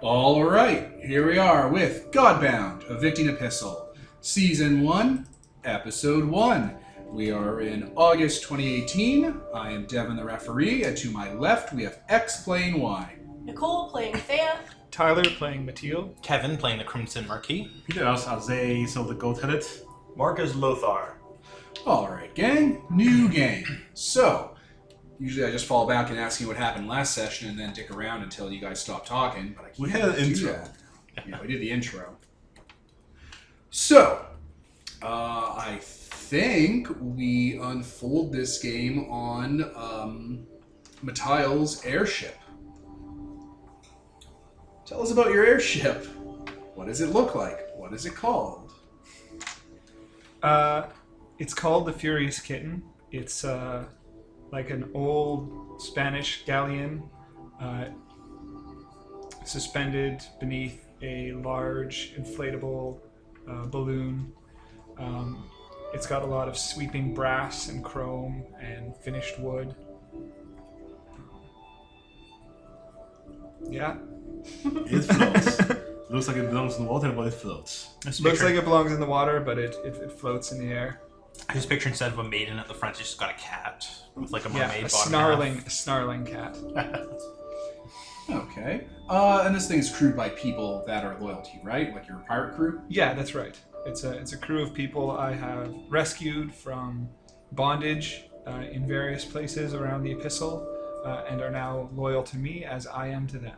All right, here we are with Godbound, Evicting Epistle, Season 1, Episode 1. We are in August 2018. I am Devin the referee, and to my left we have X playing Y. Nicole playing Thea. Tyler playing Mathilde. Kevin playing the Crimson Marquis. Peter as Azay, so the goat-headed. Mark as Lothar. All right, gang, new game. So, usually I just fall back and ask you what happened last session and then dick around until you guys stop talking, but I can't We had an do intro. that. Yeah, we did the intro. So, I think we unfold this game on Mathilde's airship. Tell us about your airship. What does it look like? What is it called? It's called the Furious Kitten. It's like an old Spanish galleon suspended beneath a large inflatable balloon. It's got a lot of sweeping brass and chrome and finished wood. Yeah. It floats. Looks like it belongs in the water, but it floats. Looks like it belongs in the water, but it floats in the air. I just picture instead of a maiden at the front, it's just got a cat with like a Yeah, mermaid a bottom snarling cat. Okay. And this thing is crewed by people that are loyal to you, right? Like your pirate crew? Yeah, that's right. It's a crew of people I have rescued from bondage in various places around the Epistle, and are now loyal to me as I am to them.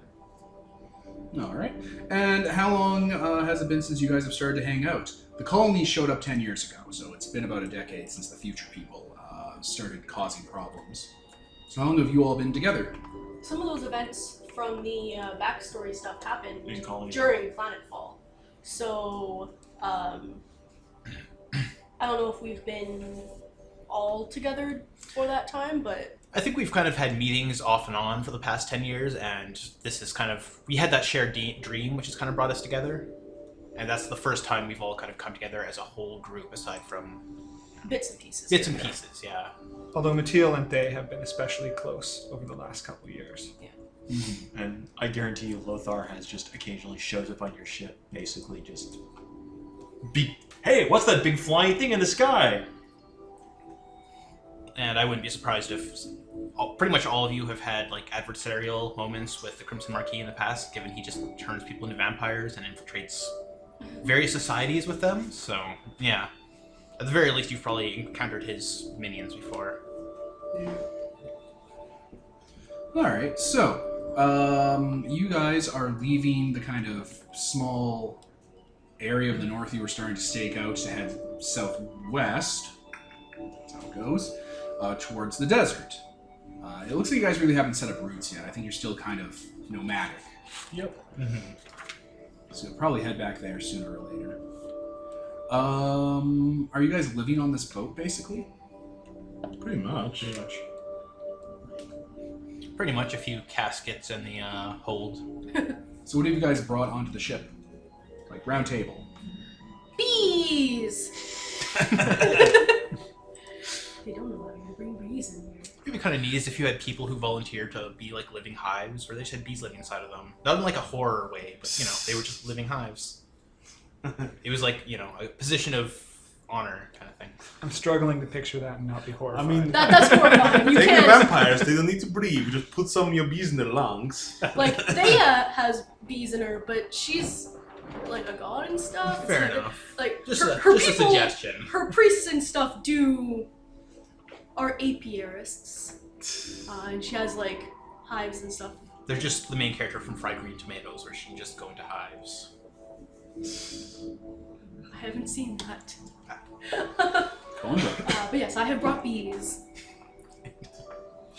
All right. And how long has it been since you guys have started to hang out? The colony showed up 10 years ago, so it's been about a decade since the future people started causing problems. So how long have you all been together? Some of those events from the backstory stuff happened In colony. during planetfall. So, I don't know if we've been all together for that time, but... I think we've kind of had meetings off and on for the past 10 years, and this is kind of... We had that shared dream, which has kind of brought us together. And that's the first time we've all kind of come together as a whole group, aside from... Bits and pieces. Bits and pieces, yeah. Although Mathilde and they have been especially close over the last couple of years. Yeah. Mm-hmm. And I guarantee you Lothar has just occasionally shows up on your ship, basically just... Hey, what's that big flying thing in the sky? And I wouldn't be surprised if pretty much all of you have had like adversarial moments with the Crimson Marquis in the past, given he just turns people into vampires and infiltrates various societies with them. So, yeah. At the very least, you've probably encountered his minions before. Yeah. All right. So, you guys are leaving the kind of small area of the north you were starting to stake out to head southwest. That's how it goes. Towards the desert. It looks like you guys really haven't set up roots yet. I think you're still kind of nomadic. Yep. Mm-hmm. So you'll probably head back there sooner or later. Are you guys living on this boat, basically? Pretty much. Pretty much a few caskets in the hold. So what have you guys brought onto the ship? Like, round table. Bees! They don't know how to bring bees in here. It'd be kind of neat is if you had people who volunteered to be like living hives, or they just had bees living inside of them. Not in like a horror way, but you know, they were just living hives. It was like, you know, a position of honor kind of thing. I'm struggling to picture that and not be horrified. I mean, That's horrifying. You take the can't... vampires, they don't need to breathe. You just put some of your bees in their lungs. Like, Thea has bees in her, but she's like a god and stuff. Fair like, enough. Like, Just her a people, suggestion. Her priests and stuff are apiarists. And she has like hives and stuff. They're just the main character from Fried Green Tomatoes, where she can just go into hives. I haven't seen that. But But yes, I have brought bees. do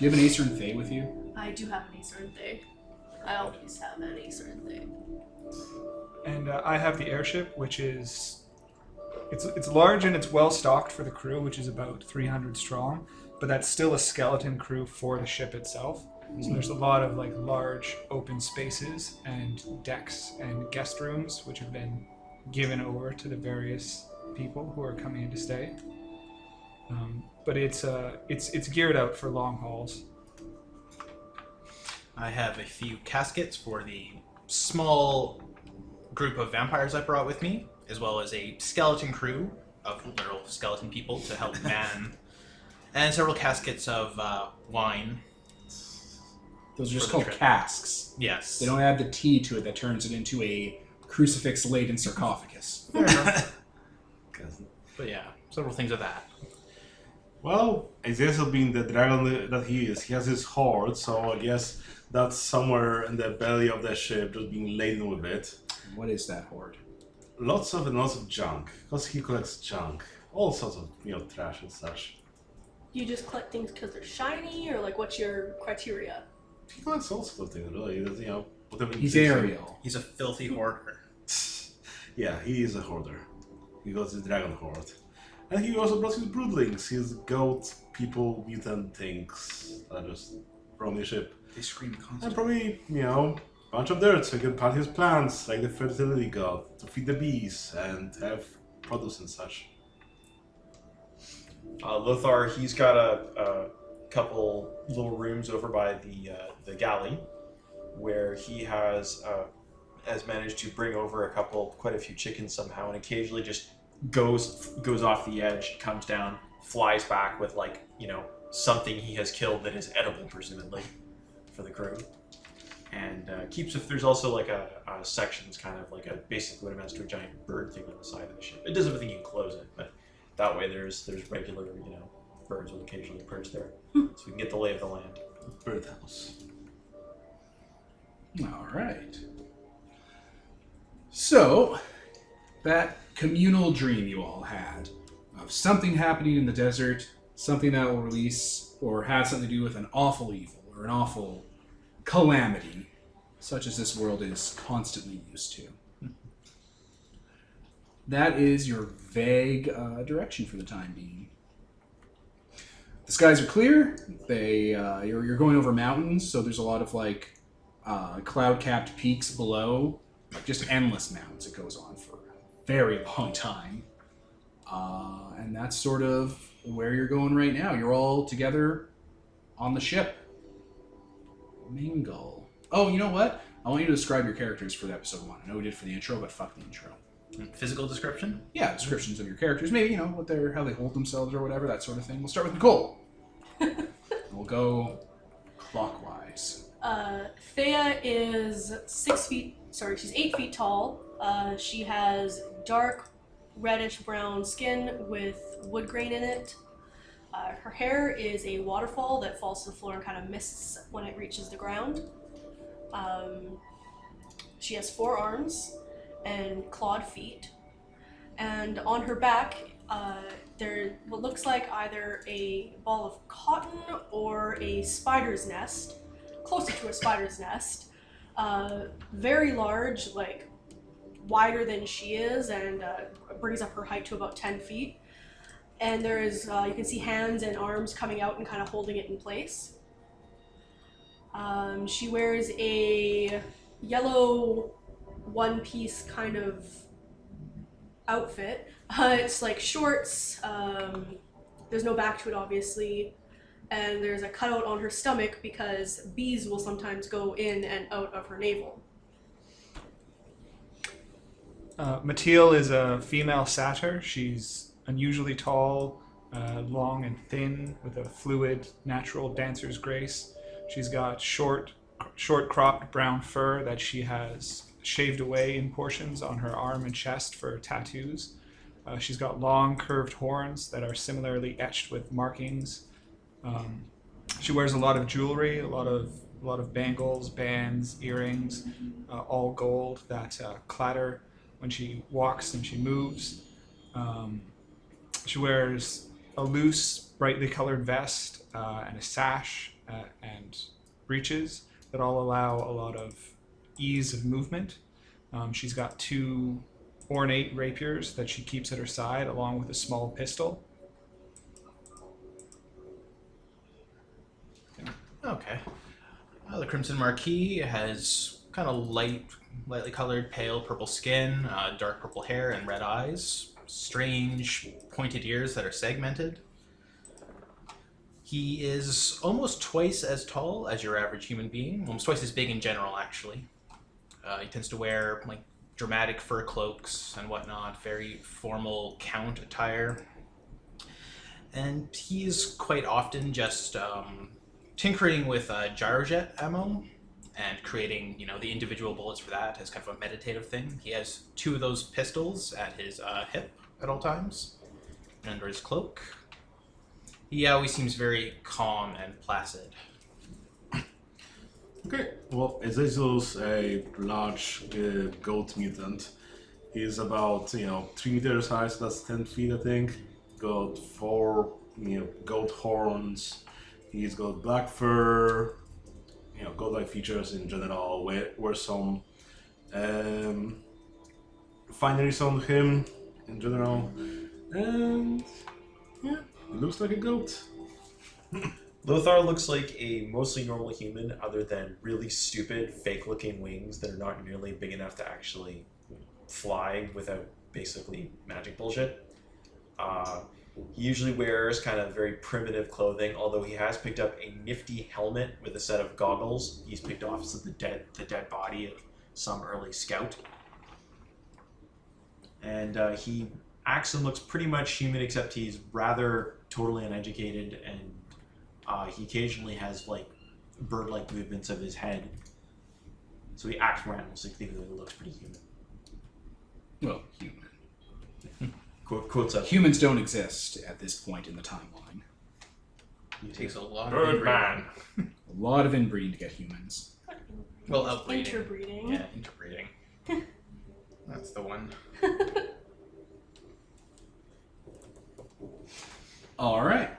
you have an Acer and Fae with you? I do have an Acer and Fae. I always have an Acer and Fae. And I have the airship, which is... It's large and it's well stocked for the crew, which is about 300 strong, but that's still a skeleton crew for the ship itself. So there's a lot of like large open spaces and decks and guest rooms, which have been given over to the various people who are coming in to stay. But it's geared out for long hauls. I have a few caskets for the small group of vampires I brought with me, as well as a skeleton crew of literal skeleton people to help man, and several caskets of wine. Those are just For the called trip. casks. Yes. They don't add the T to it that turns it into a crucifix-laden sarcophagus. Fair enough. 'Cause- But yeah, several things of that. Well, Azazel being the dragon that he is, he has his hoard, so I guess that's somewhere in the belly of the ship, just being laden with it. What is that hoard? Lots of junk, because he collects junk. All sorts of, trash and such. You just collect things because they're shiny, or like what's your criteria? He collects all sorts of things, really. Whatever He's fits him. Ariel. He's a filthy hoarder. Yeah, he is a hoarder. He got his dragon hoard. And he also brought his broodlings, his goat, people, mutant things that just roam the ship. They scream And constantly. probably, a bunch of dirt so he can plant his plants, like the fertility god, to feed the bees and have produce and such. Lothar, he's got a couple little rooms over by the galley, where he has managed to bring over quite a few chickens somehow, and occasionally just goes off the edge, comes down, flies back with something he has killed that is edible, presumably, for the crew. And there's also like a sections, kind of like basically what amounts to a giant bird thing on the side of the ship. It does everything, you close it, but that way there's regular, birds will occasionally perch there. So we can get the lay of the land. Birdhouse. All right. So, that communal dream you all had of something happening in the desert, something that will release or have something to do with an awful evil or an awful calamity, such as this world is constantly used to. That is your vague direction for the time being. The skies are clear. You're going over mountains, so there's a lot of cloud-capped peaks below, just endless mountains. It goes on for a very long time, and that's sort of where you're going right now. You're all together on the ship. Mingle. Oh, you know what? I want you to describe your characters for the episode 1. I know we did for the intro, but fuck the intro. Physical description? Yeah, descriptions of your characters. Maybe, how they hold themselves or whatever, that sort of thing. We'll start with Nicole. We'll go clockwise. Thea is she's 8 feet tall. She has dark reddish brown skin with wood grain in it. Her hair is a waterfall that falls to the floor and kind of mists when it reaches the ground. She has 4 arms and clawed feet. And on her back, there's what looks like either a ball of cotton or a spider's nest, closer to a spider's nest. Very large, wider than she is, and brings up her height to about 10 feet. And there is, you can see hands and arms coming out and kind of holding it in place. She wears a yellow one-piece kind of outfit. It's like shorts, there's no back to it obviously, and there's a cutout on her stomach because bees will sometimes go in and out of her navel. Mathilde is a female satyr. She's unusually tall, long and thin, with a fluid, natural dancer's grace. She's got short cropped brown fur that she has shaved away in portions on her arm and chest for tattoos. She's got long curved horns that are similarly etched with markings. She wears a lot of jewelry, a lot of bangles, bands, earrings, all gold that clatter when she walks and she moves. She wears a loose, brightly colored vest and a sash and breeches that all allow a lot of ease of movement. She's got 2 ornate rapiers that she keeps at her side, along with a small pistol. Okay. The Crimson Marquis has kind of lightly colored, pale purple skin, dark purple hair, and red eyes. strange pointed ears that are segmented. He is almost twice as tall as your average human being, almost twice as big in general, actually. He tends to wear like dramatic fur cloaks and whatnot, very formal count attire. And he's quite often just tinkering with gyrojet ammo and creating, the individual bullets for that as kind of a meditative thing. He has 2 of those pistols at his hip at all times, under his cloak. He always seems very calm and placid. Okay, well, Ezekiel's a large goat mutant. He's about, 3 meters high, so that's 10 feet, I think. Got 4, goat horns. He's got black fur, goat-like features in general. Wears some fineries on him in general. And, yeah, he looks like a goat. Lothar looks like a mostly normal human, other than really stupid, fake-looking wings that are not nearly big enough to actually fly without basically magic bullshit. He usually wears kind of very primitive clothing, although he has picked up a nifty helmet with a set of goggles he's picked off as the dead body of some early scout. And he acts and looks pretty much human, except he's rather totally uneducated, and he occasionally has like bird-like movements of his head. So he acts more animalistic, even though he looks pretty human. Well, human. Quotes up. Humans don't exist at this point in the timeline. It takes a lot of Birdman. A lot of inbreeding to get humans. Well, outbreeding. Interbreeding. Yeah, interbreeding. That's the one. All right.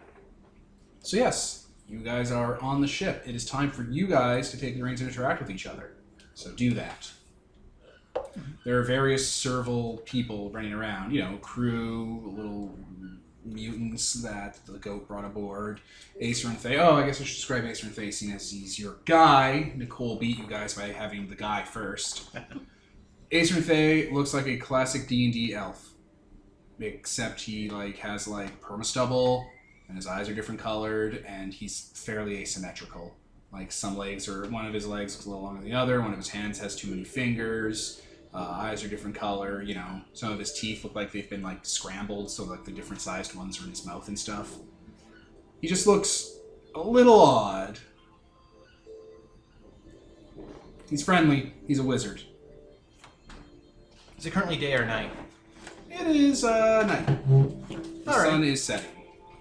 So yes, you guys are on the ship. It is time for you guys to take the reins and interact with each other. So do that. There are various serval people running around. Crew, little mutants that the goat brought aboard. Acer and Faye. Oh, I guess I should describe Acer and Faye, seeing as he's your guy. Nicole beat you guys by having the guy first. Acer and Faye looks like a classic D&D elf. Except he has perma-stubble, and his eyes are different colored, and he's fairly asymmetrical. Some legs one of his legs is a little longer than the other, one of his hands has too many fingers, eyes are different color, some of his teeth look like they've been scrambled, so the different sized ones are in his mouth and stuff. He just looks a little odd. He's friendly, he's a wizard. Is it currently day or night? It is night. The sun is setting.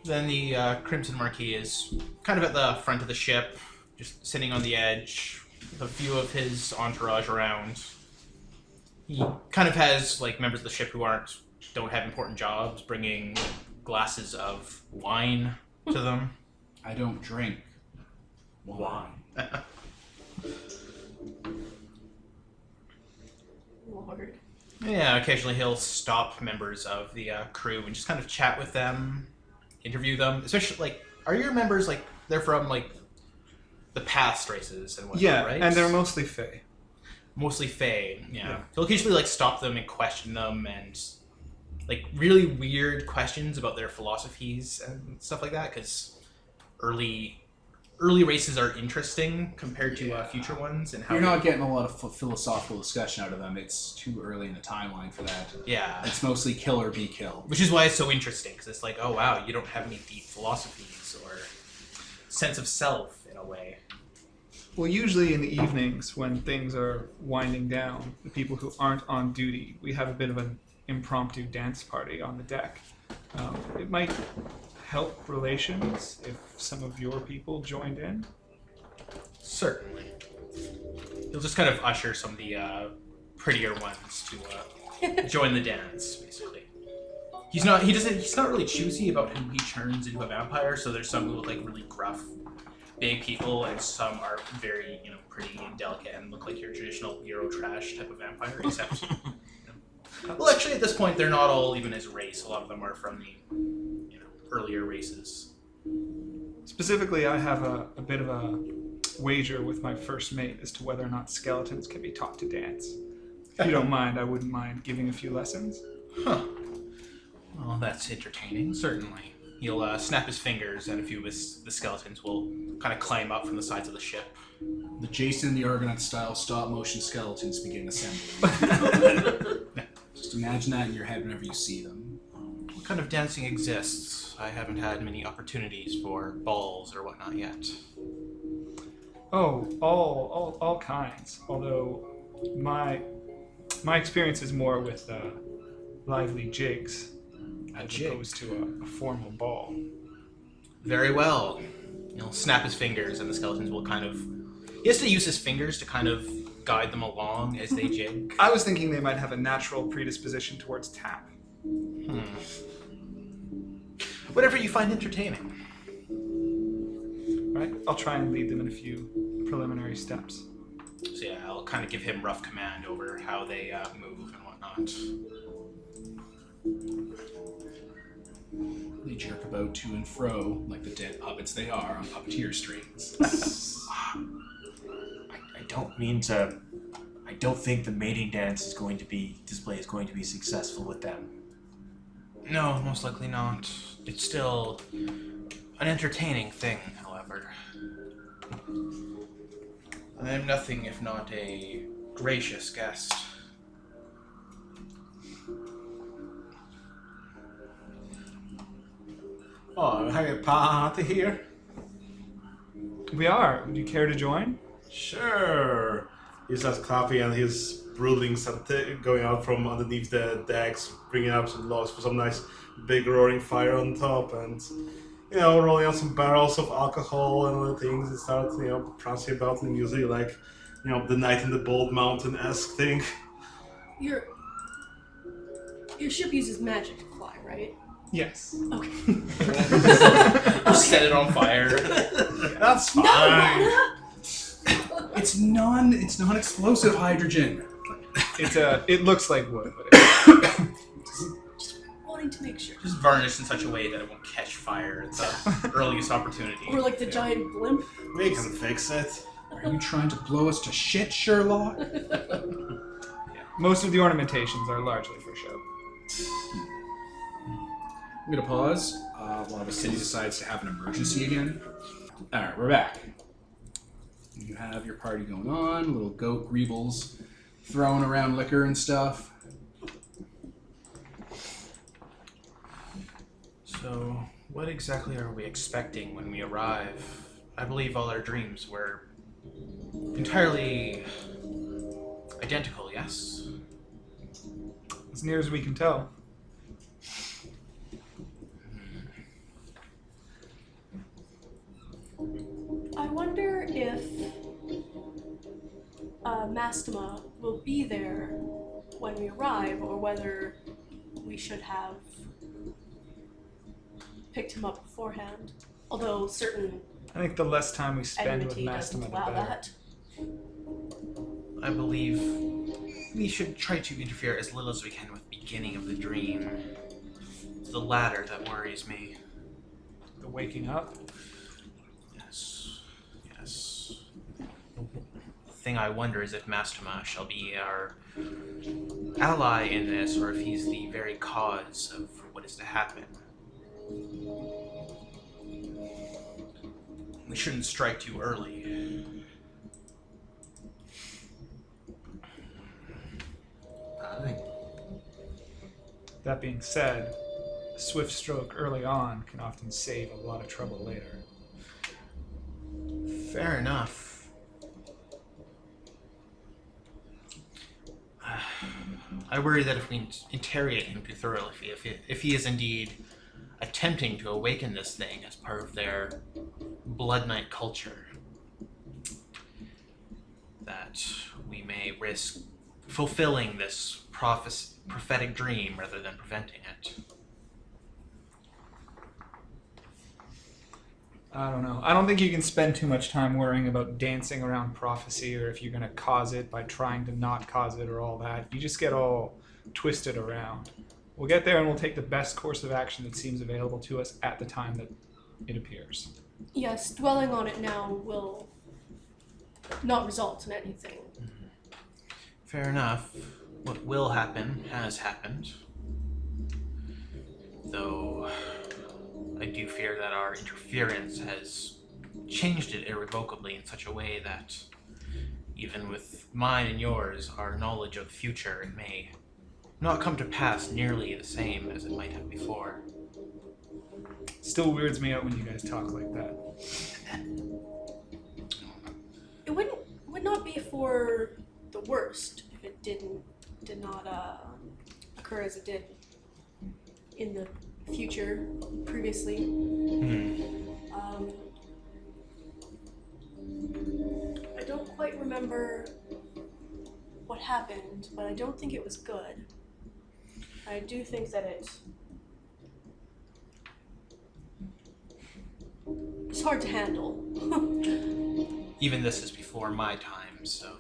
Then the Crimson Marquis is kind of at the front of the ship, just sitting on the edge, with a few of his entourage around. He kind of has members of the ship who don't have important jobs, bringing glasses of wine to them. I don't drink wine. Lord. Yeah, occasionally he'll stop members of the crew and just kind of chat with them, interview them. Especially, are your members, they're from, the past races and whatnot, Yeah, right? and they're mostly Fae. Mostly Fae, yeah. He'll occasionally, stop them and question them and, really weird questions about their philosophies and stuff like that, because early races are interesting compared to future ones. And how You're not getting a lot of philosophical discussion out of them. It's too early in the timeline for that. Yeah. It's mostly kill or be killed. Which is why it's so interesting, because it's oh wow, you don't have any deep philosophies or sense of self in a way. Well, usually in the evenings when things are winding down, the people who aren't on duty, we have a bit of an impromptu dance party on the deck. It might help relations if some of your people joined in. Certainly. He'll just kind of usher some of the prettier ones to join the dance, basically. He's not really choosy about who he turns into a vampire, so there's some who look like really gruff, big people, and some are very, pretty and delicate and look like your traditional Euro trash type of vampire, except... Well, actually, at this point, they're not all even his race. A lot of them are from the, earlier races. Specifically, I have a bit of a wager with my first mate as to whether or not skeletons can be taught to dance. If you don't mind, I wouldn't mind giving a few lessons. Huh. Oh, that's entertaining, certainly. He'll snap his fingers, and a few of the skeletons will kind of climb up from the sides of the ship. The Jason and the Argonaut-style stop-motion skeletons begin assembling. Just imagine that in your head whenever you see them. What kind of dancing exists? I haven't had many opportunities for balls or whatnot yet. Oh, all kinds. Although my experience is more with lively jigs as opposed to a formal ball. Very well. He'll snap his fingers, and the skeletons will kind of... He has to use his fingers to kind of guide them along as they jig. I was thinking they might have a natural predisposition towards tap. Whatever you find entertaining. Right? I'll try and lead them in a few preliminary steps. So yeah, I'll kind of give him rough command over how they move and whatnot. They jerk about to and fro like the dead puppets they are on puppeteer strings. I don't think the mating dance display is going to be successful with them. No, most likely not. It's still an entertaining thing, however. I am nothing if not a gracious guest. Oh, have a party here? We are. Would you care to join? Sure. He starts clapping and his broodlings start going out from underneath the decks, bringing up some logs for some nice big roaring fire on top, and rolling out some barrels of alcohol and other things, and start prancing about in the music like the Night in the Bald Mountain-esque thing. Your ship uses magic to fly, right? Yes. Okay. Set it on fire. That's fine. No! It's non-explosive hydrogen. It looks like wood, but Just wanting to make sure. Just varnished in such a way that it won't catch fire at the earliest opportunity. Or like the giant blimp. We can fix it. Are you trying to blow us to shit, Sherlock? most of the ornamentations are largely for show. I'm gonna pause while the city decides to have an emergency again. Alright, we're back. You have your party going on, little goat greebles throwing around liquor and stuff. So, what exactly are we expecting when we arrive? I believe all our dreams were entirely identical, yes? As near as we can tell. I wonder if Mastema will be there when we arrive, or whether we should have picked him up beforehand. Although certain I think the less time we spend with enmity doesn't Mastema, the allow better. that. I believe we should try to interfere as little as we can with the beginning of the dream. It's the latter that worries me. The waking up. Yes. Yes. The thing I wonder is if Mastema shall be our ally in this, or if he's the very cause of what is to happen. We shouldn't strike too early. That being said, a swift stroke early on can often save a lot of trouble later. Fair enough. I worry that if we interrogate him too thoroughly, if he is indeed attempting to awaken this thing as part of their Blood Knight culture, that we may risk fulfilling this prophetic dream rather than preventing it. I don't know. I don't think you can spend too much time worrying about dancing around prophecy, or if you're going to cause it by trying to not cause it, or all that. You just get all twisted around. We'll get there and we'll take the best course of action that seems available to us at the time that it appears. Yes, dwelling on it now will not result in anything. Fair enough. What will happen has happened. Though I do fear that our interference has changed it irrevocably in such a way that even with mine and yours, our knowledge of the future, it may not come to pass nearly the same as it might have before. Still weirds me out when you guys talk like that. It would not be for the worst if it did not occur as it did in the future previously. I don't quite remember what happened, but I don't think it was good. I do think that it's hard to handle. Even this is before my time, so...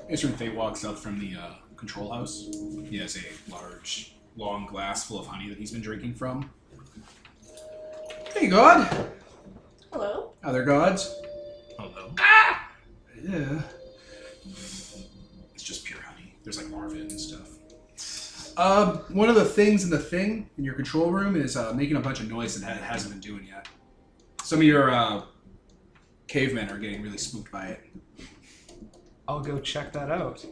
Instrument Fate walks up from the control house. He has a large, long glass full of honey that he's been drinking from. Hey, God! Hello. Other gods? Hello. Yeah. It's just pure honey. There's like larvae and stuff. One of the things in your control room is making a bunch of noise that it hasn't been doing yet. Some of your cavemen are getting really spooked by it. I'll go check that out.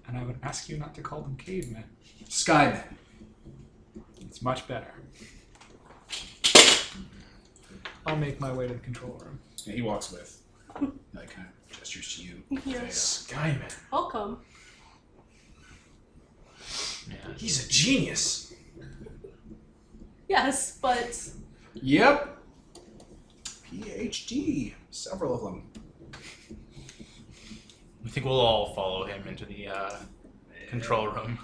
And I would ask you not to call them cavemen. Skymen. It's much better. I'll make my way to the control room. And he walks with. Like kind of gestures to you. Yes. Skyman. I'll come. Yeah. He's a genius. Yes, but Yep. PhD. Several of them. I think we'll all follow him into the control room.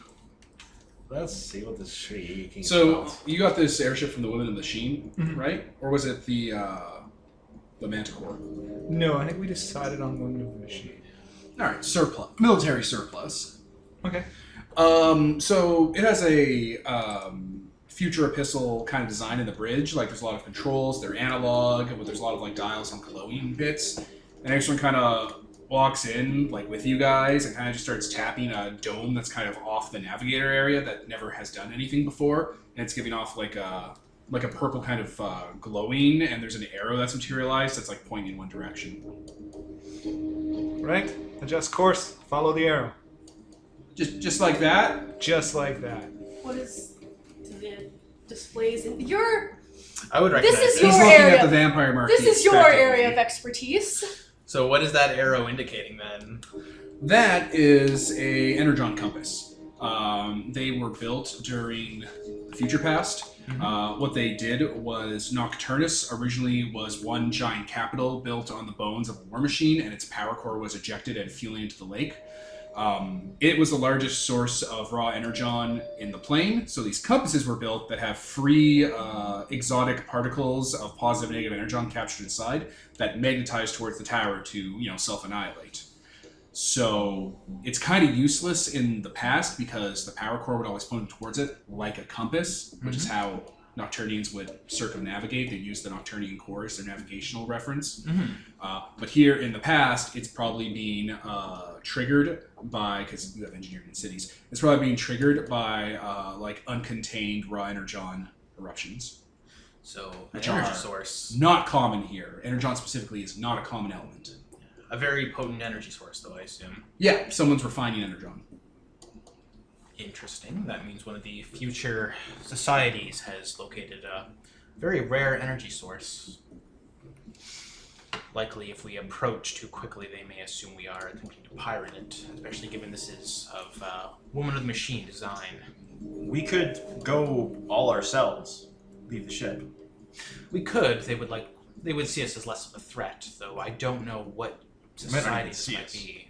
Let's see what this shrieking So about. you got this airship from the Women of the Sheen, Mhm. right? Or was it the Manticore? No, I think we decided on Women of the Machine. All right, surplus, military surplus. Okay. So it has a future epistle kind of design in the bridge. Like there's a lot of controls. They're analog, but there's a lot of like dials and glowing bits. And everyone kind of walks in like with you guys and kind of just starts tapping a dome that's kind of off the navigator area that never has done anything before, and it's giving off like a purple kind of glowing, and there's an arrow that's materialized that's like pointing in one direction. Right? Adjust course. Follow the arrow. Just like that. Just like that. what is the displays in your? I would recognize This is it. your He's looking area. at the vampire marquee. This is your expectantly. area of expertise. So what is that arrow indicating then? That is a Energon compass. They were built during the future past. What they did was Nocturnus originally was one giant capital built on the bones of a war machine, and its power core was ejected and fueling into the lake. It was the largest source of raw energon in the plane, so these compasses were built that have free exotic particles of positive and negative energon captured inside that magnetize towards the tower to, self-annihilate. So it's kind of useless in the past because the power core would always point towards it like a compass, which is how Nocturnians would circumnavigate. They'd use the Nocturnian core as their navigational reference. But here in the past, it's probably being triggered by, because you have engineering in cities, it's probably being triggered by like uncontained raw energon eruptions. So an Which energy are source. Not common here. Energon specifically is not a common element. A very potent energy source, though, I assume. Yeah, someone's refining energon. Interesting. That means one of the future societies has located a very rare energy source. Likely, if we approach too quickly, they may assume we are attempting to pirate it, especially given this is of Woman of the Machine design. We could go all ourselves. Leave the ship. We could. They would see us as less of a threat, though I don't know what society this might be.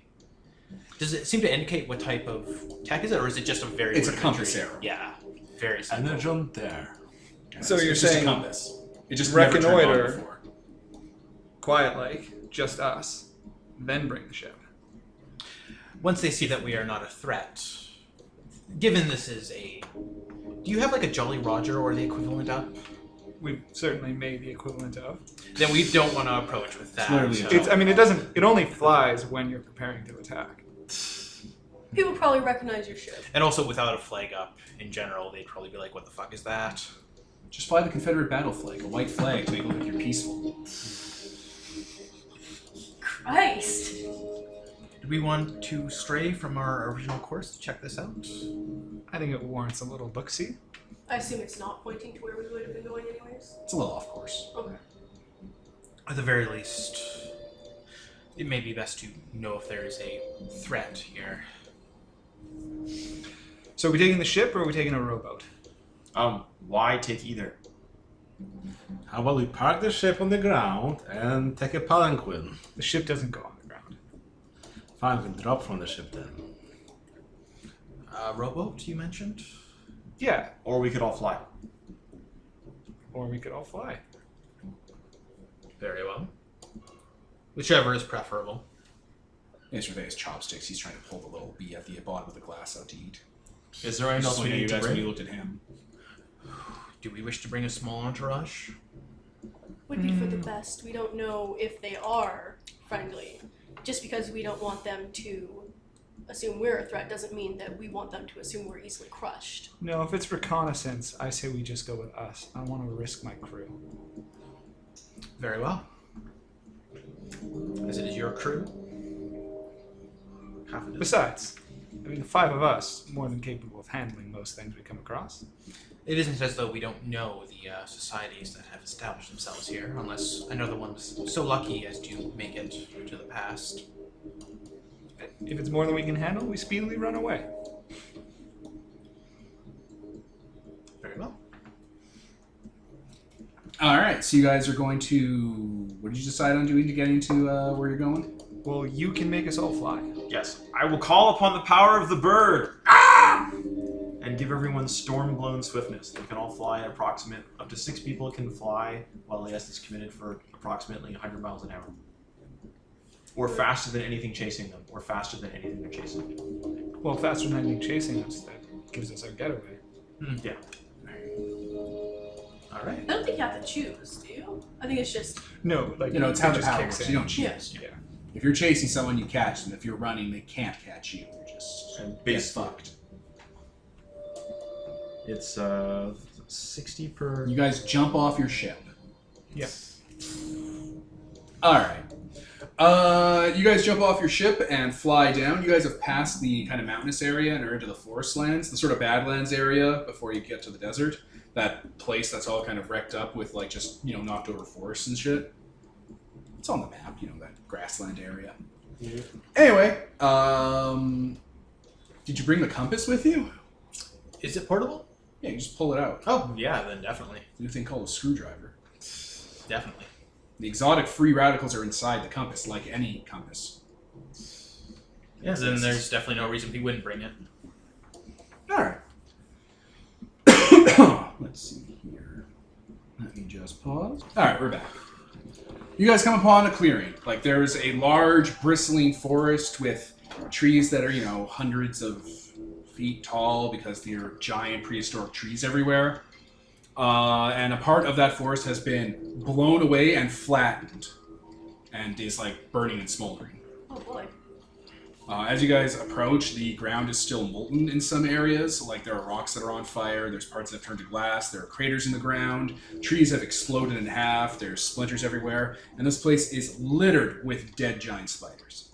Does it seem to indicate what type of tech is it, or is it just a very It's a rudimentary- compass arrow. Yeah, very simple. Energon there. So It's you're just saying a compass. It just never turned on reconnoiter. before. Quiet like, just us. Then bring the ship. Once they see that we are not a threat, given this is a... Do you have like a Jolly Roger or the equivalent up? We've certainly made the equivalent of. Then we don't want to approach with that. literally so- It only flies when you're preparing to attack. People probably recognize your ship. And also, without a flag up, in general, they'd probably be like, what the fuck is that? Just fly the Confederate battle flag, a white flag, to make it look like you're peaceful. Christ! Do we want to stray from our original course to check this out? I think it warrants a little look-see. I assume it's not pointing to where we would have been going anyways. It's a little off course. Okay. At the very least, it may be best to know if there is a threat here. So are we taking the ship or are we taking a rowboat? Why take either? How about we park the ship on the ground and take a palanquin? The ship doesn't go on the ground. Fine, we drop from the ship then. Rowboat, you mentioned? Yeah, Or we could all fly. or we could all fly. Very well. Whichever is preferable. He surveys chopsticks. He's trying to pull the little bee at the bottom of the glass out to eat. Is there anything else we Looking at need you to guys when bring? you looked at him. Do we wish to bring a small entourage? Would be for the best. We don't know if they are friendly. Just because we don't want them to assume we're a threat doesn't mean that we want them to assume we're easily crushed. No, if it's reconnaissance, I say we just go with us. I don't want to risk my crew. Very well. As it is your crew. Half a dozen. Besides, I mean, the 5 of us, more than capable of handling most things we come across. It isn't as though we don't know the societies that have established themselves here, unless another one was so lucky as to make it to the past. If it's more than we can handle, we speedily run away. Very well. All right, so you guys are going to. What did you decide on doing to get into where you're going? Well, you can make us all fly. Yes. I will call upon the power of the bird! And give everyone storm-blown swiftness. They can all fly at approximate... Up to 6 people can fly while the S is committed for approximately 100 miles an hour. Or faster than anything chasing them. Or faster than anything they're chasing. Well, faster than anything chasing us, that gives us our getaway. Yeah. All right. I don't think you have to choose, do you? I think it's just No, like You know, it's how the just power kicks works. in. You don't choose. Yeah. If you're chasing someone, you catch them. If you're running, they can't catch you. You're just And get basically, fucked. it's 60 per... You guys jump off your ship. Yeah. All right. You guys jump off your ship and fly down. You guys have passed the kind of mountainous area and are into the forest lands, the sort of Badlands area before you get to the desert. That place that's all kind of wrecked up with like just, you know, knocked over forests and shit. It's on the map, you know, that grassland area. Yeah. Anyway, did you bring the compass with you? Is it portable? Yeah, you just pull it out. Oh, yeah, then definitely. New thing called a screwdriver. Definitely. The exotic free radicals are inside the compass, like any compass. Yeah, then there's definitely no reason we wouldn't bring it. All right. Let's see here. Let me just pause. All right, we're back. You guys come upon a clearing. Like there's a large, bristling forest with trees that are, you know, hundreds of feet tall because they're giant prehistoric trees everywhere. And a part of that forest has been blown away and flattened and is like burning and smoldering. oh boy. As you guys approach, the ground is still molten in some areas. Like there are rocks that are on fire, there's parts that have turned to glass, there are craters in the ground, trees have exploded in half, there's splinters everywhere, and this place is littered with dead giant spiders.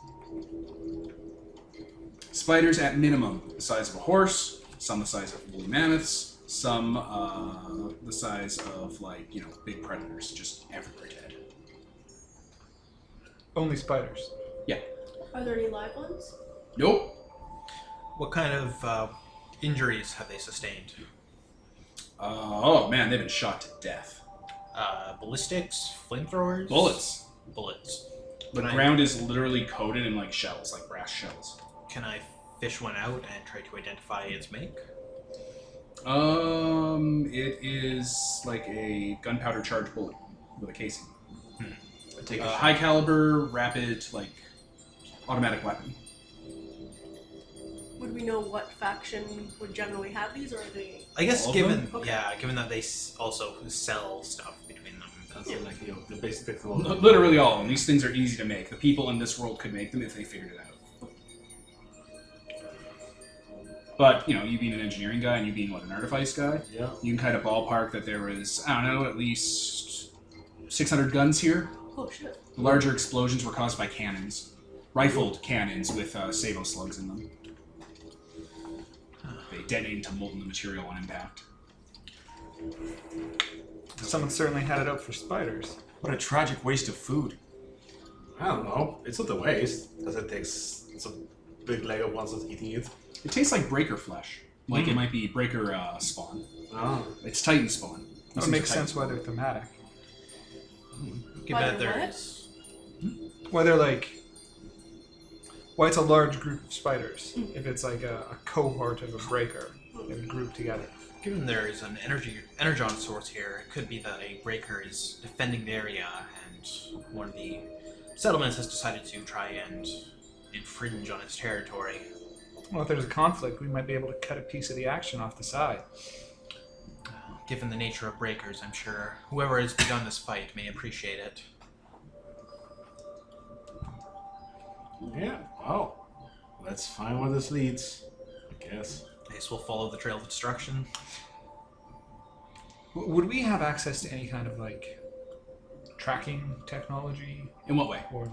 Spiders at minimum the size of a horse, some the size of woolly mammoths, some the size of, like, you know, big predators, just everywhere dead. Only spiders. Yeah. Are there any live ones? Nope. What kind of injuries have they sustained? Oh man, they've been shot to death. Ballistics? Flamethrowers? Bullets. Bullets. The Can I- ground is literally coated in like shells, like brass shells. Can I fish one out and try to identify its make? It is like a gunpowder charged bullet with a casing. Take a High caliber, rapid, like automatic weapon. Would we know what faction would generally have these, or are they? I guess All of given them? Okay. given that they also sell stuff between them. That's like, you know, the basic technology. Literally all of them. These things are easy to make. The people in this world could make them if they figured it out. But, you know, you being an engineering guy and you being, an artifice guy, Yeah. you can kind of ballpark that there was, I don't know, at least 600 guns here. Oh shit. The larger explosions were caused by cannons. Rifled cannons with Sabo slugs in them. They detonate into molten material on impact. Someone certainly had it out for spiders. What a tragic waste of food. I don't know. It's not a waste, because it's a big leg of ones that's eating it. It tastes like breaker flesh. Like it might be breaker spawn. Oh. It's Titan spawn. That would make sense why they're thematic. Give Why that they're there's Why they're why it's a large group of spiders. If it's like a cohort of a breaker, they would group together. Given there is an energon source here, it could be that a breaker is defending the area, and one of the settlements has decided to try and infringe on its territory. Well, if there's a conflict, we might be able to cut a piece of the action off the side. Given the nature of breakers, I'm sure whoever has begun this fight may appreciate it. Yeah. Well, let's find where this leads, I guess. I guess we'll follow the trail of destruction. Would we have access to any kind of tracking technology, In what way? or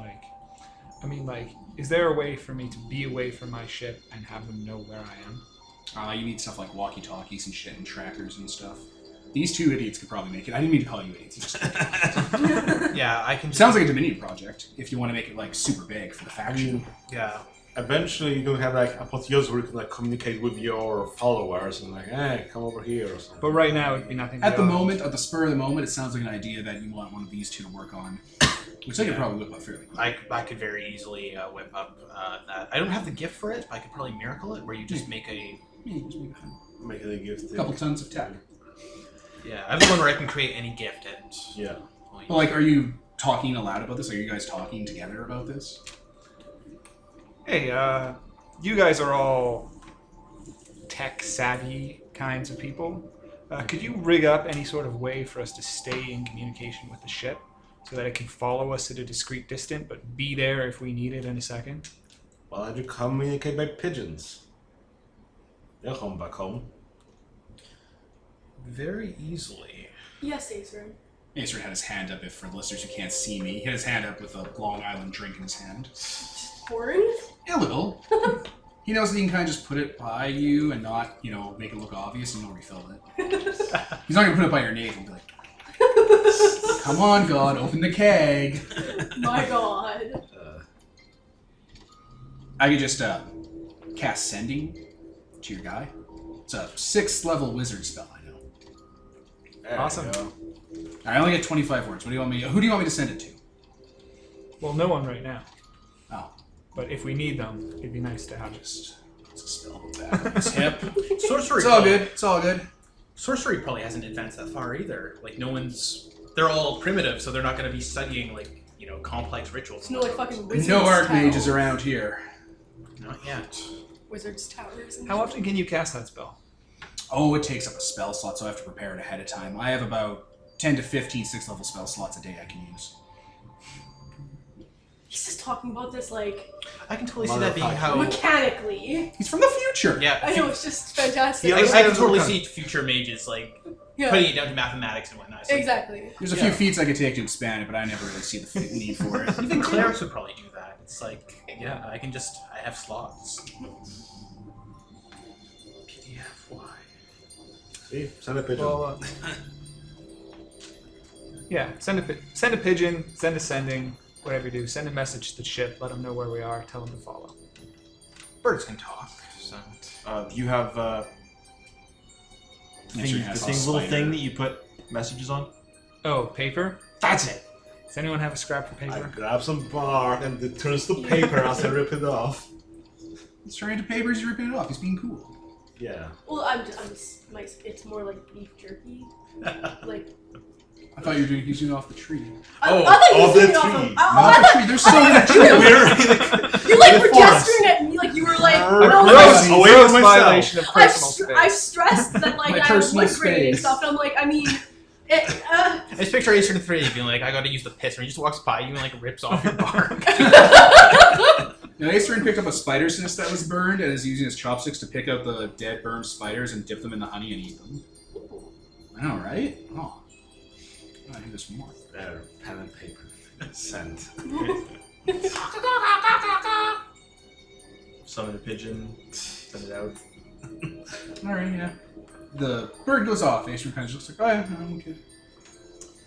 is there a way for me to be away from my ship and have them know where I am? You need stuff like walkie-talkies and shit and trackers and stuff. These two idiots could probably make it. I didn't mean to call you idiots. It's just, Yeah, I can. it sounds like a Dominion project if you want to make it super big for the faction. Yeah. Eventually, you're gonna have apotheosis where you can communicate with your followers and hey, come over here or something. But right now, it'd be nothing. At the beyond- moment, at the spur of the moment, it sounds like an idea that you want one of these two to work on, which they could probably whip up fairly quick. I could very easily whip up that. I don't have the gift for it, but I could probably miracle it, where you just make a... Yeah, just make Make it a gift. a couple tons of tech. Yeah, I have the one where I can create any gift and... Yeah. Well, are you talking aloud about this? Are you guys talking together about this? Hey, you guys are all tech-savvy kinds of people. Could you rig up any sort of way for us to stay in communication with the ship so that it can follow us at a discreet distance, but be there if we need it in a second? Well, I do communicate by pigeons. They'll come back home. Very easily. Yes, Acer. Acer had his hand up, if for listeners who can't see me. He had his hand up with a Long Island drink in his hand. Pouring? A little. He knows that he can kind of just put it by you and not, make it look obvious and you'll refill it. He's not going to put it by your navel and be like, come on, God, open the keg. My god. I could just cast Sending to your guy. It's a 6th level wizard spell, I know. There Awesome. you go. I only get 25 words. Who do you want me to send it to? Well, no one right now. Oh, But if we need them, it'd be nice to have just it's a spell back on his hip. Sorcery. It's all good. It's all good. Sorcery probably hasn't advanced that far either. They're all primitive, so they're not going to be studying complex rituals. It's no fucking wizard's No archmages tower. around here. Not yet. Wizard's towers. And How often can you cast that spell? Oh, it takes up a spell slot, so I have to prepare it ahead of time. I have about 10 to 15 6th level spell slots a day I can use. He's just talking about this I can totally see that being how... mechanically. He's from the future. Yeah, I know, it's just fantastic. Yeah, I can understands totally what see future mages Yeah, putting it down to mathematics and whatnot. So exactly. There's a few feats I could take to expand it, but I never really see the need for it. Even clerics would probably do that. It's I have slots. PDF, why? See? Send a pigeon. Well, yeah, send a pigeon, send a sending, whatever you do. Send a message to the ship, let them know where we are, tell them to follow. Birds can talk, so... Do you have Has a little spider. thing that you put messages on? Oh, paper? That's it. Does anyone have a scrap of I paper? grab some bark and it turns to paper as I rip it off. He's turning into paper as you're ripping it off. He's being cool. Yeah. Well, it's more like beef jerky. I thought you were doing he's doing it off the tree. I thought you off were the doing it off tree. of- Not the tree. There's so many trees. You In the were forest. gesturing at me like you were like, Gross. no, Gross. like, Away Gross from myself. violation of personal I space. stressed that My I have personal wood grain and space. stuff, and I'm like, I just picture Acer in 3 being like, I gotta use the piss, and he just walks by you and rips off your bark. Now, Asterin picked up a spider's nest that was burned and is using his chopsticks to pick out the dead, burned spiders and dip them in the honey and eat them. I know, right? Oh. I do this more. There, pen and paper. Send. Summon a pigeon, send it out. Alright, yeah. The bird goes off. Asterin kind of just looks like, oh yeah, I'm okay.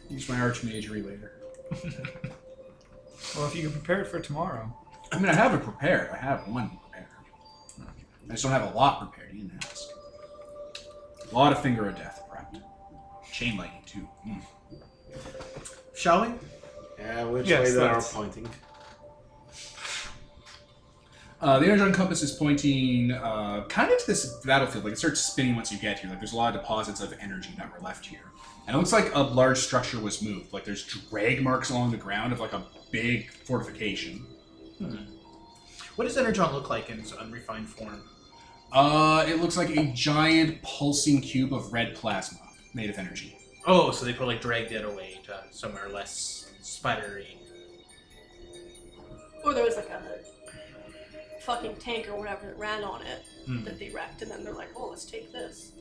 Use my archmagery later. Well, if you can prepare it for tomorrow. I mean, I have it prepared. I have one prepared. I just don't have a lot prepared. You didn't ask. A lot of Finger of Death prepped. Chain lightning, too. Shall we? Yeah, which Yes, way they are let's- pointing? The energon compass is pointing kind of to this battlefield. Like, it starts spinning once you get here. Like, there's a lot of deposits of energy that were left here. And it looks like a large structure was moved. Like, there's drag marks along the ground of, like, a big fortification. What does Energon look like in its unrefined form? It looks like a giant pulsing cube of red plasma made of energy. Oh, so they probably dragged it away to somewhere less spidery. Or there was like a fucking tank or whatever that ran on it that they wrecked, and then they're like, oh, let's take this.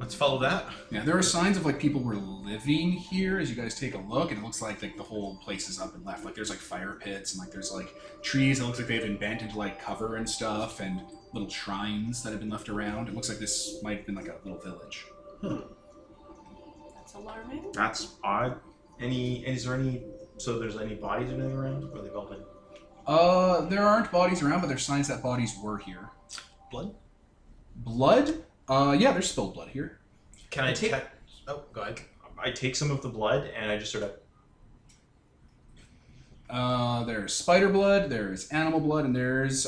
Let's follow that. Yeah, there are signs of like people were living here as you guys take a look, and it looks like the whole place is up and left. Like there's like fire pits and like there's like trees that looks like they've been bent into like cover and stuff, and little shrines that have been left around. It looks like this might have been like a little village. That's alarming. That's odd. Is there any? So there's any bodies or anything around? Or they've all been? There aren't bodies around, but there's signs that bodies were here. Blood? Blood? Yeah, there's spilled blood here. Can I take... Oh, go ahead. I take some of the blood and I just sort of. There's spider blood, there's animal blood, and there's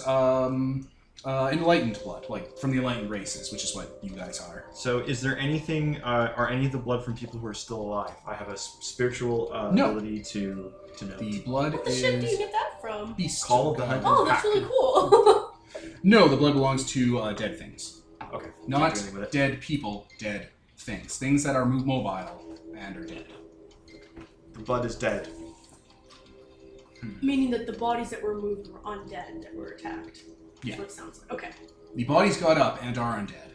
enlightened blood, like from the enlightened races, which is what you guys are. So is there anything? Are any of the blood from people who are still alive? I have a spiritual No. ability to know. The blood What the is shit do you get that from? beast. Call of the Hunted Oh, that's Pack. really cool. No, the blood belongs to dead things. Okay. Not Can't do anything with it. dead people, dead things. Things that are mobile and are dead. The blood is dead. Meaning that the bodies that were moved were undead that were attacked. Yeah. That's what it sounds like. Okay. The bodies got up and are undead.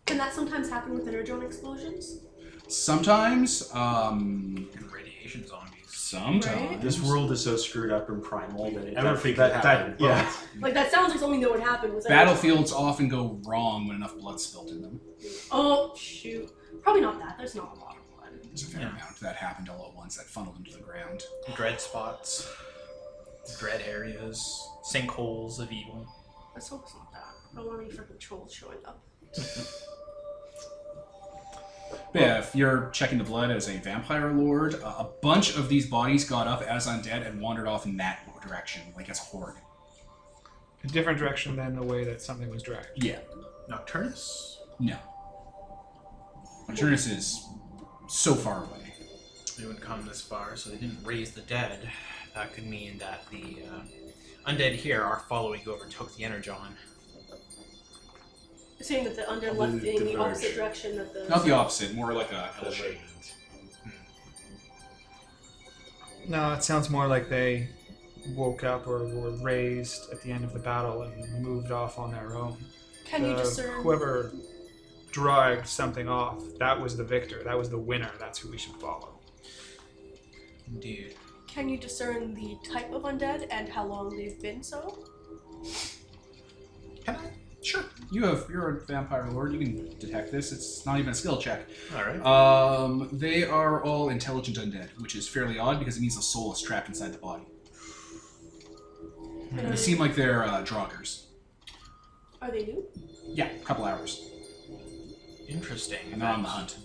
Can that sometimes happen with energon explosions? Sometimes, And radiation zombies. sometimes. This world is so screwed up and primal that it Everything that, can that, happen, yeah. Like, that sounds like something that would happen with Battlefields often go wrong when enough blood's spilled in them. Oh, shoot. Probably not that. There's not a lot of blood. There's a fair amount that happened all at once that funneled into the ground. Dread spots. Dread areas. Sinkholes of evil. Let's hope it's not that. I don't want any freaking trolls showing up. But yeah, if you're checking the blood as a vampire lord, a bunch of these bodies got up as undead and wandered off in that direction, like as a horde. A different direction than the way that something was dragged. Yeah. Nocturnus? No. Maternus is so far away. They wouldn't come this far, so they didn't raise the dead. That could mean that the undead here are following who overtook the Energon. You're saying that the undead left in the opposite direction that the... Not the opposite, more like a L shape. No, it sounds more like they woke up or were raised at the end of the battle and moved off on their own. Can you discern... Whoever dragged something off, that was the victor, that was the winner, that's who we should follow. Indeed. Can you discern the type of undead and how long they've been so? Can I? Sure. You're a vampire lord, you can detect this. It's not even a skill check. Alright. They are all intelligent undead, which is fairly odd because it means the soul is trapped inside the body. They seem like they're Draugrs. Are they new? Yeah, a couple hours. Interesting. And they're on the hunt.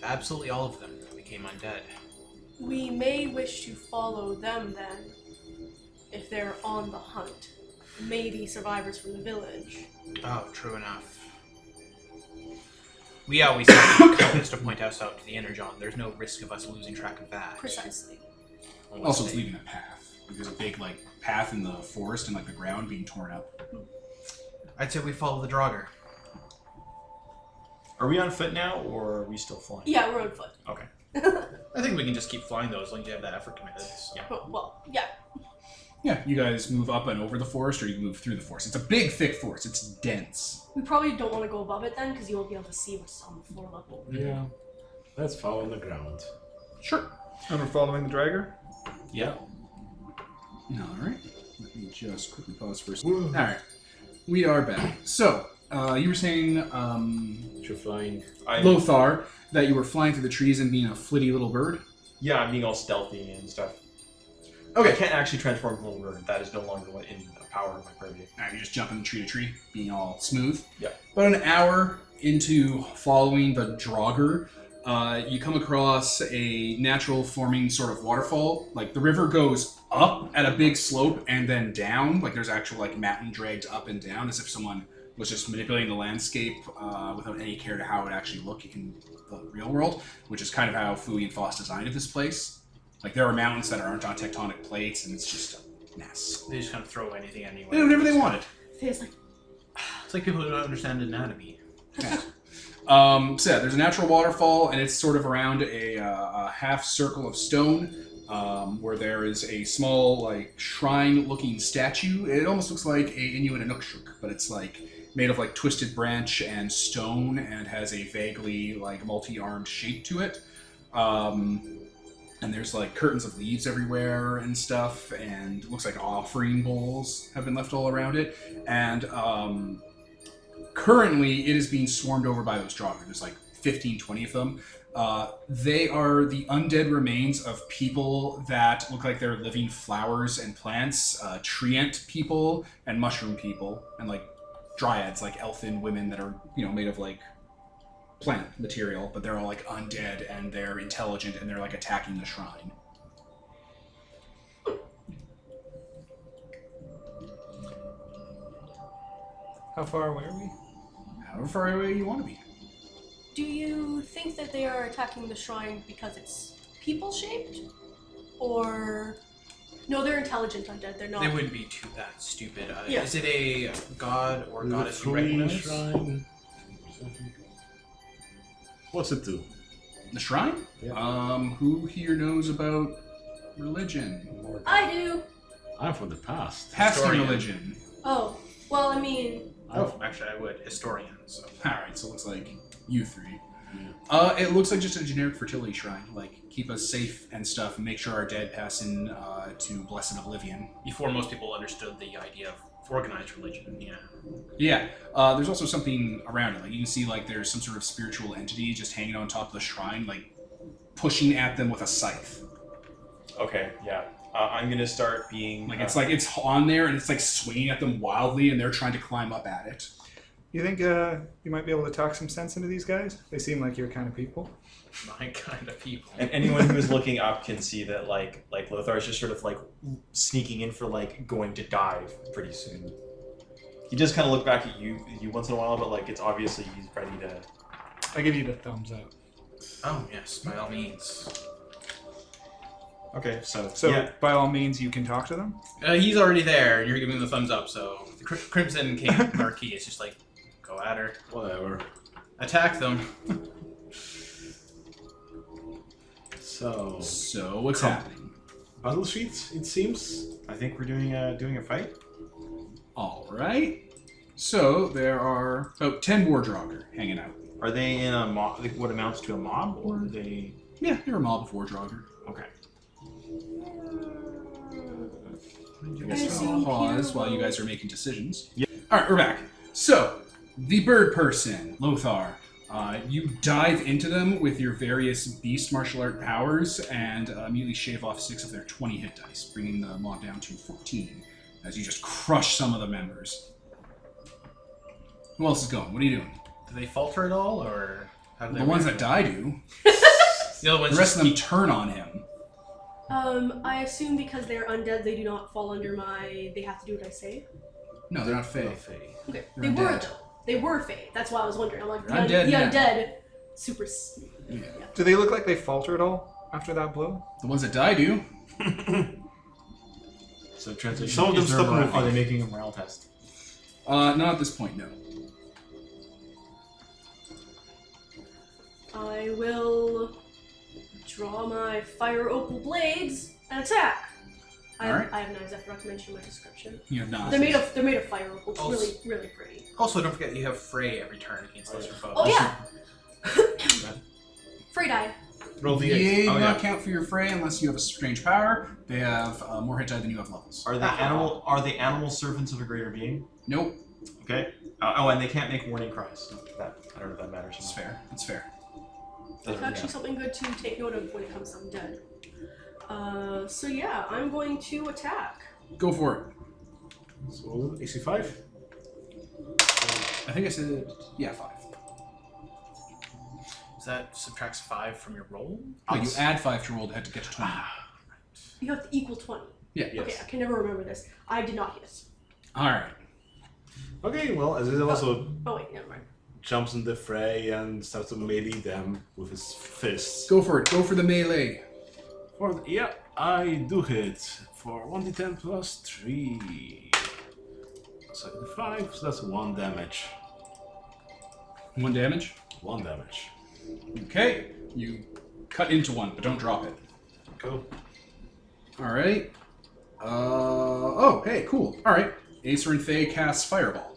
Absolutely all of them became undead. We may wish to follow them then, if they're on the hunt. Maybe survivors from the village. Oh, true enough. We always have the compass to point us out to the Energon. There's no risk of us losing track of that. Precisely. Unless Also, it's they- leaving a path. There's a big path in the forest and the ground being torn up. I'd say we follow the Draugr. Are we on foot now, or are we still flying? Yeah, we're on foot. Okay. I think we can just keep flying though as long as you have that effort committed. So. Well, yeah. Yeah, you guys move up and over the forest, or you move through the forest. It's a big, thick forest. It's dense. We probably don't want to go above it then, because you won't be able to see what's on the floor level. Yeah. Let's fall on the ground. Sure. And we're following the dragger? Yeah. All right. Let me just quickly pause for a second. All right. We are back. So, you were saying, You're flying. Lothar, that you were flying through the trees and being a flitty little bird? Yeah, I'm being all stealthy and stuff. Okay. I can't actually transform into a little bird. That is no longer in the power of my purview. All right, you just jumping tree to tree, being all smooth. Yeah. About an hour into following the Draugr, you come across a natural forming sort of waterfall. Like, the river goes up at a big slope and then down. Like, there's actual, like, mountain dragged up and down, as if someone was just manipulating the landscape without any care to how it actually looked in the real world, which is kind of how Fui and Foss designed this place. Like, there are mountains that aren't on tectonic plates, and it's just a mess. They just kind of throw anything anyway. They do whatever they wanted. Feels like It's like people who don't understand anatomy. Yeah. So yeah, there's a natural waterfall, and it's sort of around a half circle of stone, where there is a small, like, shrine-looking statue. It almost looks like a Inuit Inukshuk, but it's like made of like twisted branch and stone, and has a vaguely like multi-armed shape to it. And there's like curtains of leaves everywhere and stuff, and it looks like offering bowls have been left all around it. And currently it is being swarmed over by those Draugr. There's like 15, 20 of them. They are the undead remains of people that look like they're living flowers and plants, treant people and mushroom people, and like dryads, like elfin women that are, you know, made of like plant material, but they're all like undead, and they're intelligent, and they're like attacking the shrine. How far away are we? However far away you want to be. Do you think that they are attacking the shrine because it's people-shaped? Or... No, they're intelligent undead, they're not. They wouldn't be too that stupid. Yeah. Is it a god or goddess you Free recognize? shrine. What's it do? The shrine? Yeah. Who here knows about religion? I do! I'm from the past. Past Historian. religion. Oh, well, I mean... Oh, actually, I would. Historian. So. Alright, so it looks like you three. Yeah. It looks like just a generic fertility shrine. Like, keep us safe and stuff, and make sure our dead pass in to blessed oblivion. Before most people understood the idea of organized religion, yeah. Yeah, there's also something around it. Like, you can see, like, there's some sort of spiritual entity just hanging on top of the shrine, like, pushing at them with a scythe. Okay, yeah. I'm gonna start being... Like, it's like, it's on there, and it's, like, swinging at them wildly, and they're trying to climb up at it. You think you might be able to talk some sense into these guys? They seem like your kind of people. My kind of people. And anyone who is looking up can see that, like Lothar is just sort of, like, sneaking in for, like, going to dive pretty soon. He just kind of look back at you once in a while, but, like, it's obviously he's ready to... I give you the thumbs up. Oh, yes, by all means. Okay, so So, by all means, you can talk to them? He's already there, and you're giving him the thumbs up, so the Crimson King Marquis is just like, go at her. Whatever. Attack them. So, What's happening? battle sheets, it seems. I think we're doing a fight. Alright. So, there are about 10 war Draugr hanging out. Are they in a mob, like what amounts to a mob, or are they... Yeah, they're a mob of war Draugr. Okay. I guess Guys, I'll you pause hear while you about- guys are making decisions. Alright, we're back. So, the bird person, Lothar, you dive into them with your various beast martial art powers and immediately shave off 6 of their 20 hit dice, bringing the mob down to 14, as you just crush some of the members. Who else is going? What are you doing? Do they falter at all, or how do they The ones that react? die do. The other ones The rest just of them keep... turn on him. I assume because they're undead, they do not fall under my... They have to do what I say? No, they're not Fae. Okay. They're They were, undead. though. They were Fae. That's why I was wondering. I'm like, the, They're undead the now. undead... Super... Yeah. Do they look like they falter at all after that blow? The ones that die do. So transition. Some of them is there stop a- moving. Are they making a morale test? Not at this point, no. I will draw my fire opal blades and attack. I Alright. have knives. I forgot to mention my description. You have not. They're made of fire, which is Also- really really pretty. Also, don't forget you have Frey every turn against lesser foes. Oh yeah. Free die. Roll the They 8. do Oh, not yeah. count for your fray unless you have a strange power. They have more hit die than you have levels. Are they animal servants of a greater being? Nope. Okay. And they can't make warning cries. That I don't know if that matters. It's fair. It's fair. It's actually something good to take note of when it comes to undead. So yeah, I'm going to attack. Go for it. So AC 5. I think I said 5. That subtracts 5 from your roll? Oh, you add 5 to roll to get to 20. You have to equal 20. Yeah. Yes. Okay, I can never remember this. I did not hit. All right. Okay, well, Azizel also Oh wait, never mind. jumps in the fray and starts to melee them with his fists. Go for it. Go for the melee. Yeah, I do hit for 1d10 plus 3. So 5, so that's 1 damage. 1 damage. 1 damage. Okay. You cut into one, but don't drop it. Cool. All right. Oh, hey, cool. All right. Acer and Faye casts Fireball,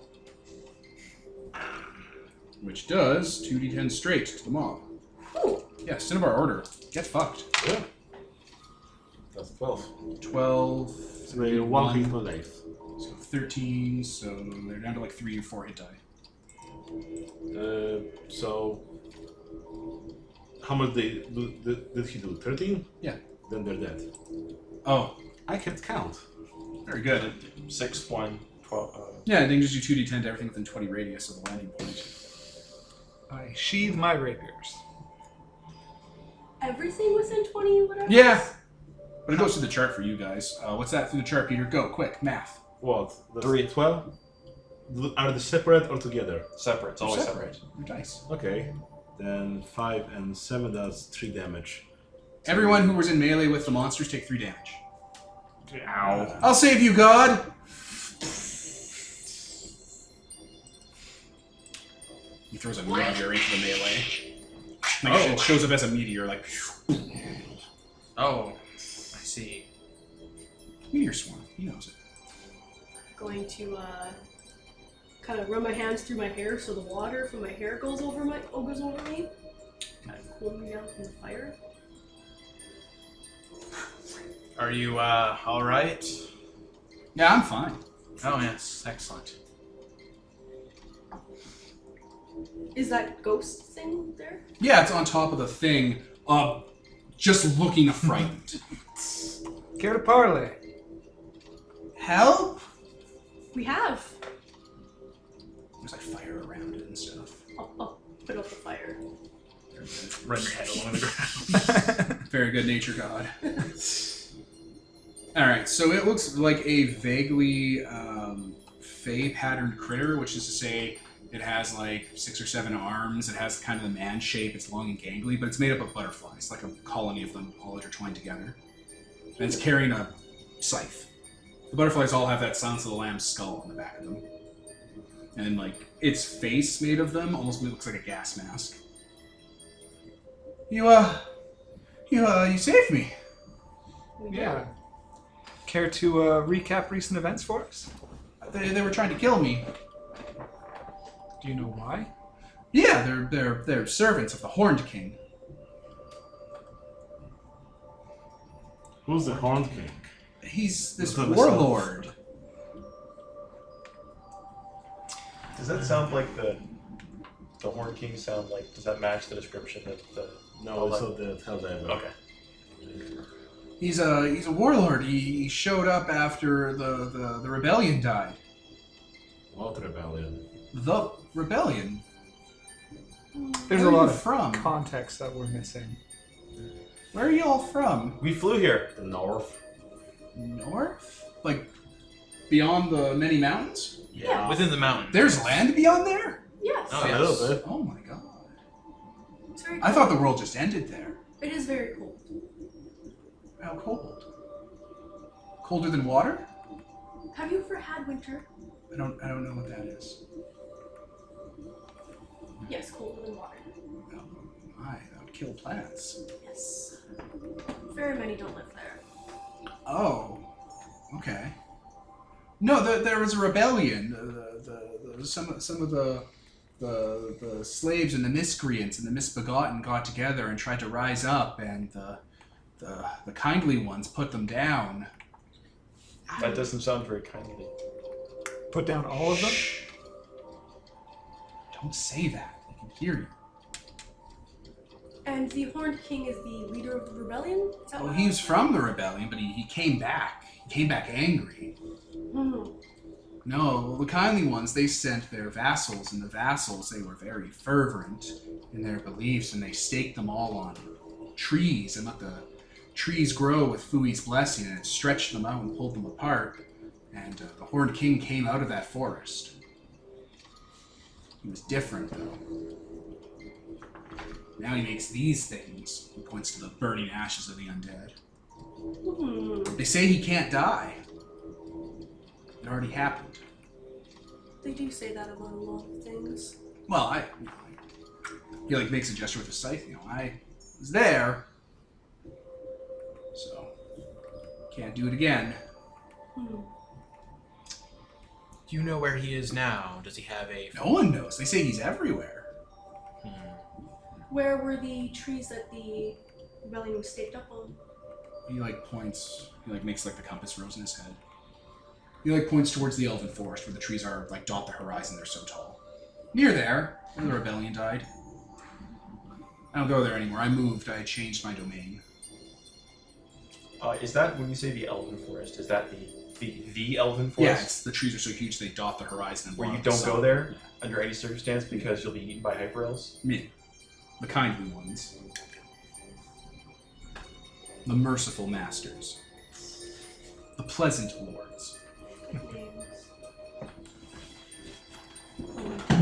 which does 2d10 straight to the mob. Ooh. Yeah, Cinnabar Order. Get fucked. Yeah. That's 12. 12. So they're 1 hit per life. So 13, so they're down to like 3 or 4 hit die. So how much did he do? 13? Yeah. Then they're dead. Oh, I kept count. very good. 6, 1, 12. Yeah, they can just do 2d10 to everything within 20 radius of the landing point. I sheathe my rapiers. Everything within 20, whatever. Yeah. But it goes through the chart for you guys. What's that through the chart, Peter? Go, quick, math. What? That's 3, 12. Are they separate or together? Separate. It's always separate. Your dice. Okay. Then 5 and 7, that's 3 damage. Everyone who was in melee with the monsters take 3 damage. Ow. I'll save you, God! He throws a meteor into the melee. Like, it shows up as a meteor, like... Oh, I see. Meteor swarm. He knows it. Going to kind of run my hands through my hair so the water from my hair goes over me. Kind of cool me down from the fire. Are you, alright? Yeah, I'm fine. Oh, yes. Excellent. Is that ghost thing there? Yeah, it's on top of the thing, just looking frightened. Care to parley? Help? We have. There's like fire around it and stuff. I'll put out the fire. Run your head along the ground. Very good nature god. Alright, so it looks like a vaguely fey patterned critter, which is to say it has like 6 or 7 arms, it has kind of the man shape, it's long and gangly, but it's made up of butterflies, like a colony of them all intertwined together. And it's carrying a scythe. The butterflies all have that Silence of the Lamb's skull on the back of them. And like its face made of them almost looks like a gas mask. You saved me. Yeah. Care to recap recent events for us? They were trying to kill me. Do you know why? Yeah, they're servants of the Horned King. Who's the Horned King? He's this Look at warlord. Does that sound like the Horn King sound like? Does that match the description of the? No, it's not the Helldiver. Okay. He's a warlord. He showed up after the rebellion died. What rebellion? The rebellion. There's Where a are lot you of from? context that we're missing. Where are you all from? We flew here. The North. North? Like beyond the many mountains? Yeah. Within the mountain. There's land beyond there? Yes. Oh, A yes. little bit. Oh my god. It's very I cold. thought the world just ended there. It is very cold. How cold? Colder than water? Have you ever had winter? I don't know what that is. Yes, colder than water. Oh my, that would kill plants. Yes. Very many don't live there. Oh. Okay. No, there was a rebellion. Some of the slaves and the miscreants and the misbegotten got together and tried to rise up, and the kindly ones put them down. That doesn't sound very kindly. Put down all of them? Shh. Don't say that. They can hear you. And the Horned King is the leader of the rebellion? Is that Well, what he was from the rebellion, but he came back. He came back angry. Hmm. No, the kindly ones, they sent their vassals, and the vassals, they were very fervent in their beliefs, and they staked them all on trees and let the trees grow with Fui's blessing, and it stretched them out and pulled them apart. And the Horned King came out of that forest. He was different, though. Now he makes these things. He points to the burning ashes of the undead. Hmm. They say he can't die. It already happened. They do say that about a lot of things. Well, he like makes a gesture with his scythe. I was there, so can't do it again. Hmm. Do you know where he is now? Does he have a... No one knows. They say he's everywhere. Where were the trees that the rebellion was staked up on? He like points. He like makes like the compass rose in his head. He like points towards the elven forest where the trees are like dot the horizon. They're so tall. Near there, where the rebellion died. I don't go there anymore. I moved. I changed my domain. Is that, when you say the Elven Forest, is that the Elven Forest? Yeah, the trees are so huge they dot the horizon. And Where you block the don't sun. go there under any circumstance because you'll be eaten by hyper elves? Me. The kindly ones. The merciful masters. The pleasant lords.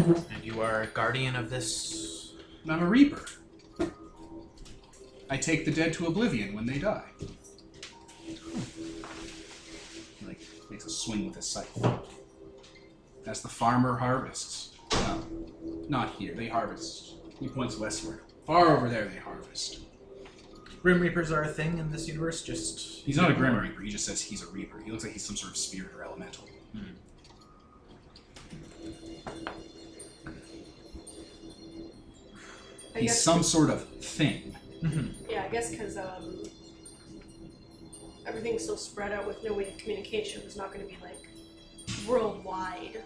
And you are a guardian of this... I'm a reaper. I take the dead to oblivion when they die. He like makes a swing with his scythe. As the farmer harvests. Well, not here. They harvest. He points westward. Far over there they harvest. Grim Reapers are a thing in this universe? Just... He's not a Grim Reaper. He just says he's a Reaper. He looks like he's some sort of spirit or elemental. I He's guess some sort of thing. Yeah, I guess because everything's so spread out with no way of communication, there's not going to be like worldwide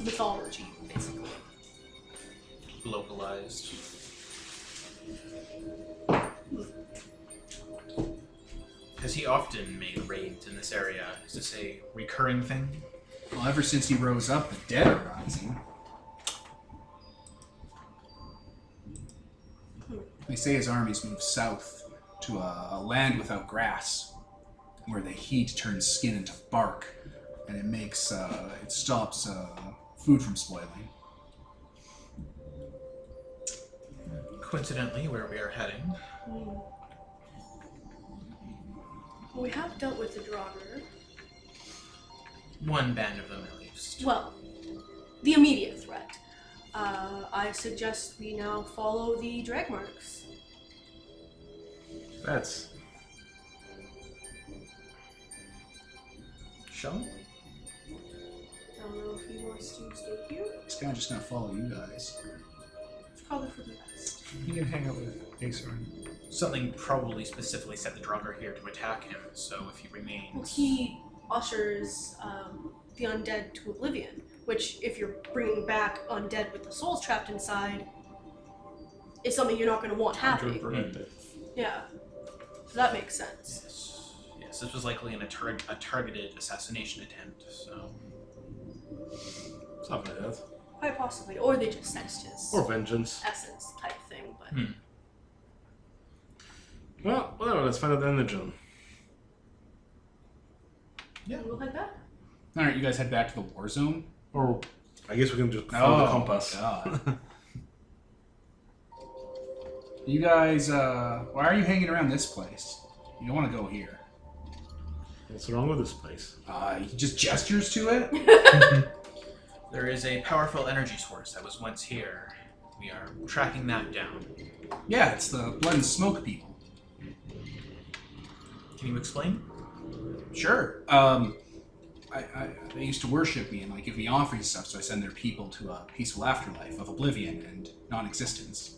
mythology, basically. Localized. Has he often made raids in this area? Is this a recurring thing? Well, ever since he rose up, the dead are rising. They say his armies move south to a land without grass, where the heat turns skin into bark, and it makes it stops food from spoiling. Coincidentally, where we are heading. We have dealt with the Draugr. One band of them, at least. Well, the immediate threat. I suggest we now follow the drag marks. That's Shall we? I don't know if he wants to stay here. He's kind of just gonna follow you guys. It's probably for the best. You can hang out with Acer. Something probably specifically set the Draugr here to attack him, so if he remains... Well, he ushers the undead to oblivion, which, if you're bringing back undead with the souls trapped inside, is something you're not going to want happening. Yeah. So that makes sense. Yes. Yes, this was likely a targeted assassination attempt, so... something like that. Quite possibly. Or they just sensed his Or vengeance. essence type thing, but... Well, whatever, let's find out the engine. Yeah. We'll head back. All right, you guys head back to the war zone. Or I guess we can just follow the compass. God. You guys, why are you hanging around this place? You don't want to go here. What's wrong with this place? He just gestures to it. There is a powerful energy source that was once here. We are tracking that down. Yeah, it's the blood and smoke people. Can you explain? Sure. They used to worship me and like give me offerings and stuff, so I send their people to a peaceful afterlife of oblivion and non-existence,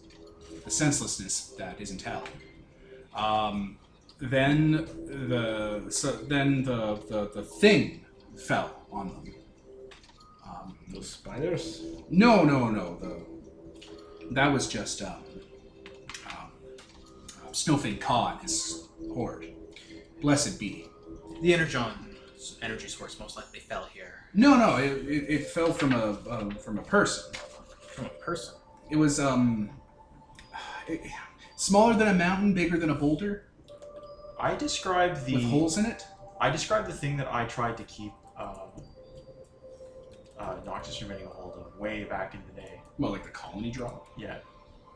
the senselessness that isn't hell. Then the thing fell on them. Those spiders? No. That was just Snowfin Ka and his horde. Blessed be. The energy source most likely fell here. No. It fell from a person. From a person? It was smaller than a mountain, bigger than a boulder, I described with holes in it. I described the thing that I tried to keep Noctis from getting a hold of way back in the day. Well, like the colony drop. Yeah.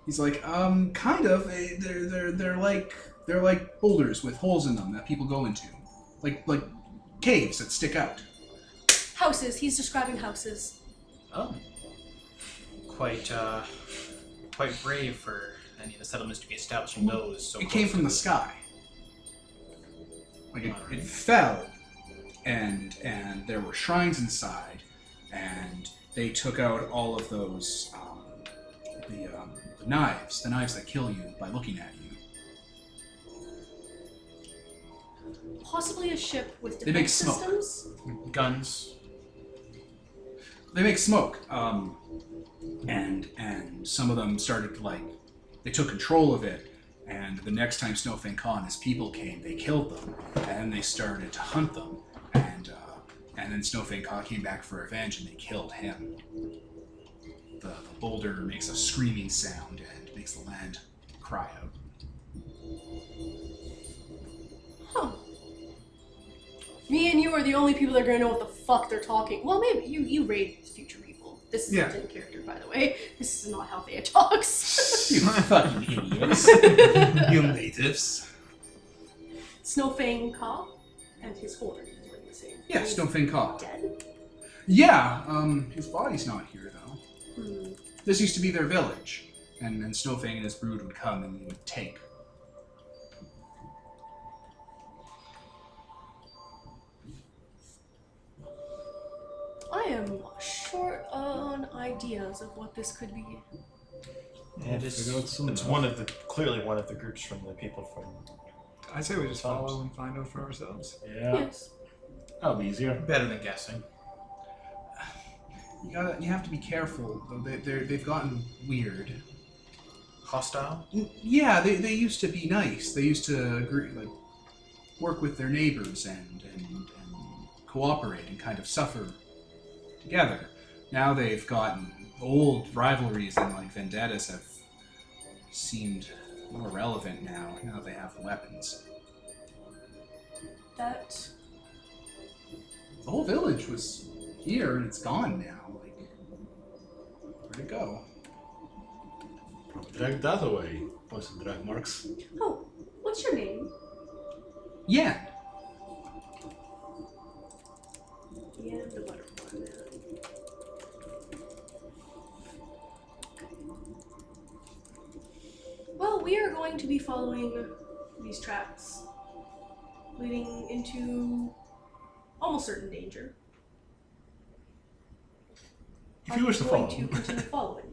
He's like, kind of. They're like boulders with holes in them that people go into, like caves that stick out. Houses. He's describing houses. Oh. Quite brave for any of the settlements to be established in those. So It came from the sky. Like it fell, and there were shrines inside, and they took out all of those the knives that kill you by looking at you. Possibly a ship with They make defense smoke. systems. guns. They make smoke, and some of them started to they took control of it. And the next time Snowfin Ka and his people came, they killed them, and they started to hunt them. And then Snowfin Ka came back for revenge, and they killed him. The boulder makes a screaming sound and makes the land cry out. Huh. Me and you are the only people that are gonna know what the fuck they're talking. Well, maybe you raid future people. This is Yeah. in character, by the way. This is not how Thea talks. You fucking idiots. You natives. Snowfang Ka and his horde is what you're saying. Yeah, He's Snowfin Ka. dead? Yeah, his body's not here, though. Hmm. This used to be their village, and Snowfang and his brood would come and would take. I am short on ideas of what this could be. And figure out soon it's enough. clearly one of the groups from the people from. I say we just follow and find out for ourselves. Yeah, Yes. that'll be easier. Better than guessing. You have to be careful, though. They've gotten weird. Hostile? Yeah, they used to be nice. They used to agree, work with their neighbors and cooperate and kind of suffer together. Now they've gotten old rivalries and vendettas have seemed more relevant now that they have weapons. That. The whole village was here and it's gone now. Where'd it go? Probably drag that away. Poison drag marks. Oh, what's your name? Yan. Yeah, the butterfly man. Well, we are going to be following these tracks, leading into almost certain danger. If you wish to follow. Are you going to continue following?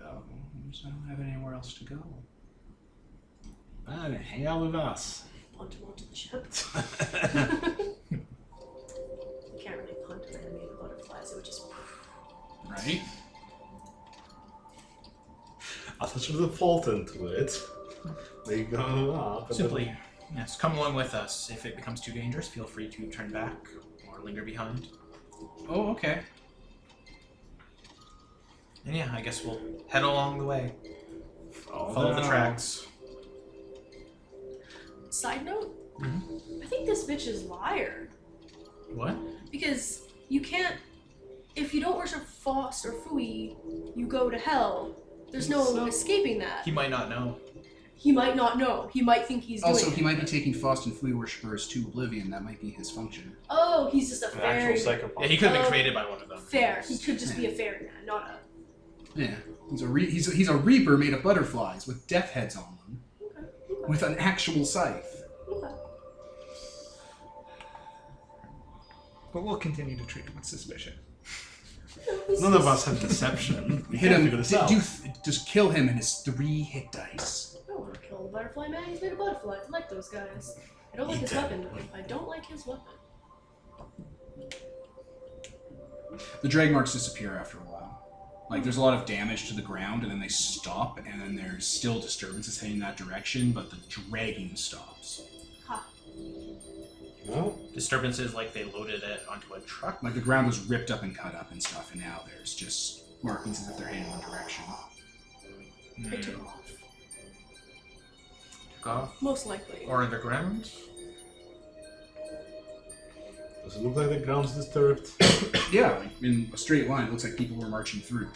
I don't have anywhere else to go. Man, hang out with us. Punt him onto the ship. You can't really punt an animated butterflies, it would just. Right? I thought you would default into it. They go up. and Simply, yes, come along with us. If it becomes too dangerous, feel free to turn back or linger behind. Oh, okay. And yeah, I guess we'll head along the way. then- Follow the tracks. Side note? I think this bitch is liar. What? Because you can't. If you don't worship Faust or Fui, you go to hell. There's no escaping that. He might not know. He might not know. He might think he's doing Also, it. he might be taking Faust and Flea worshippers to oblivion. That might be his function. Oh, he's just a An fairy. actual psychopath. Yeah, he could have been Oh. created by one of them. Fair. He could just be a ferryman, not a. Yeah, he's a reaper made of butterflies with death heads on them, Okay. with an actual scythe. Okay. But we'll continue to treat him with suspicion. None of us have deception. We Hit can't him. figure this out. Just kill him in his 3 hit dice. I don't want to kill the butterfly man. He's made a butterfly. I like those guys. I don't like his weapon, though. I don't like his weapon. The drag marks disappear after a while. Like, there's a lot of damage to the ground, and then they stop, and then there's still disturbances heading that direction, but the dragging stops. Ha. Well, Disturbances like they loaded it onto a truck. Like, the ground was ripped up and cut up and stuff, and now there's just markings as if they're heading in one direction. They took off. Took off. Most likely. Or underground. does it look like the ground's disturbed? Yeah, like, in a straight line, it looks like people were marching through.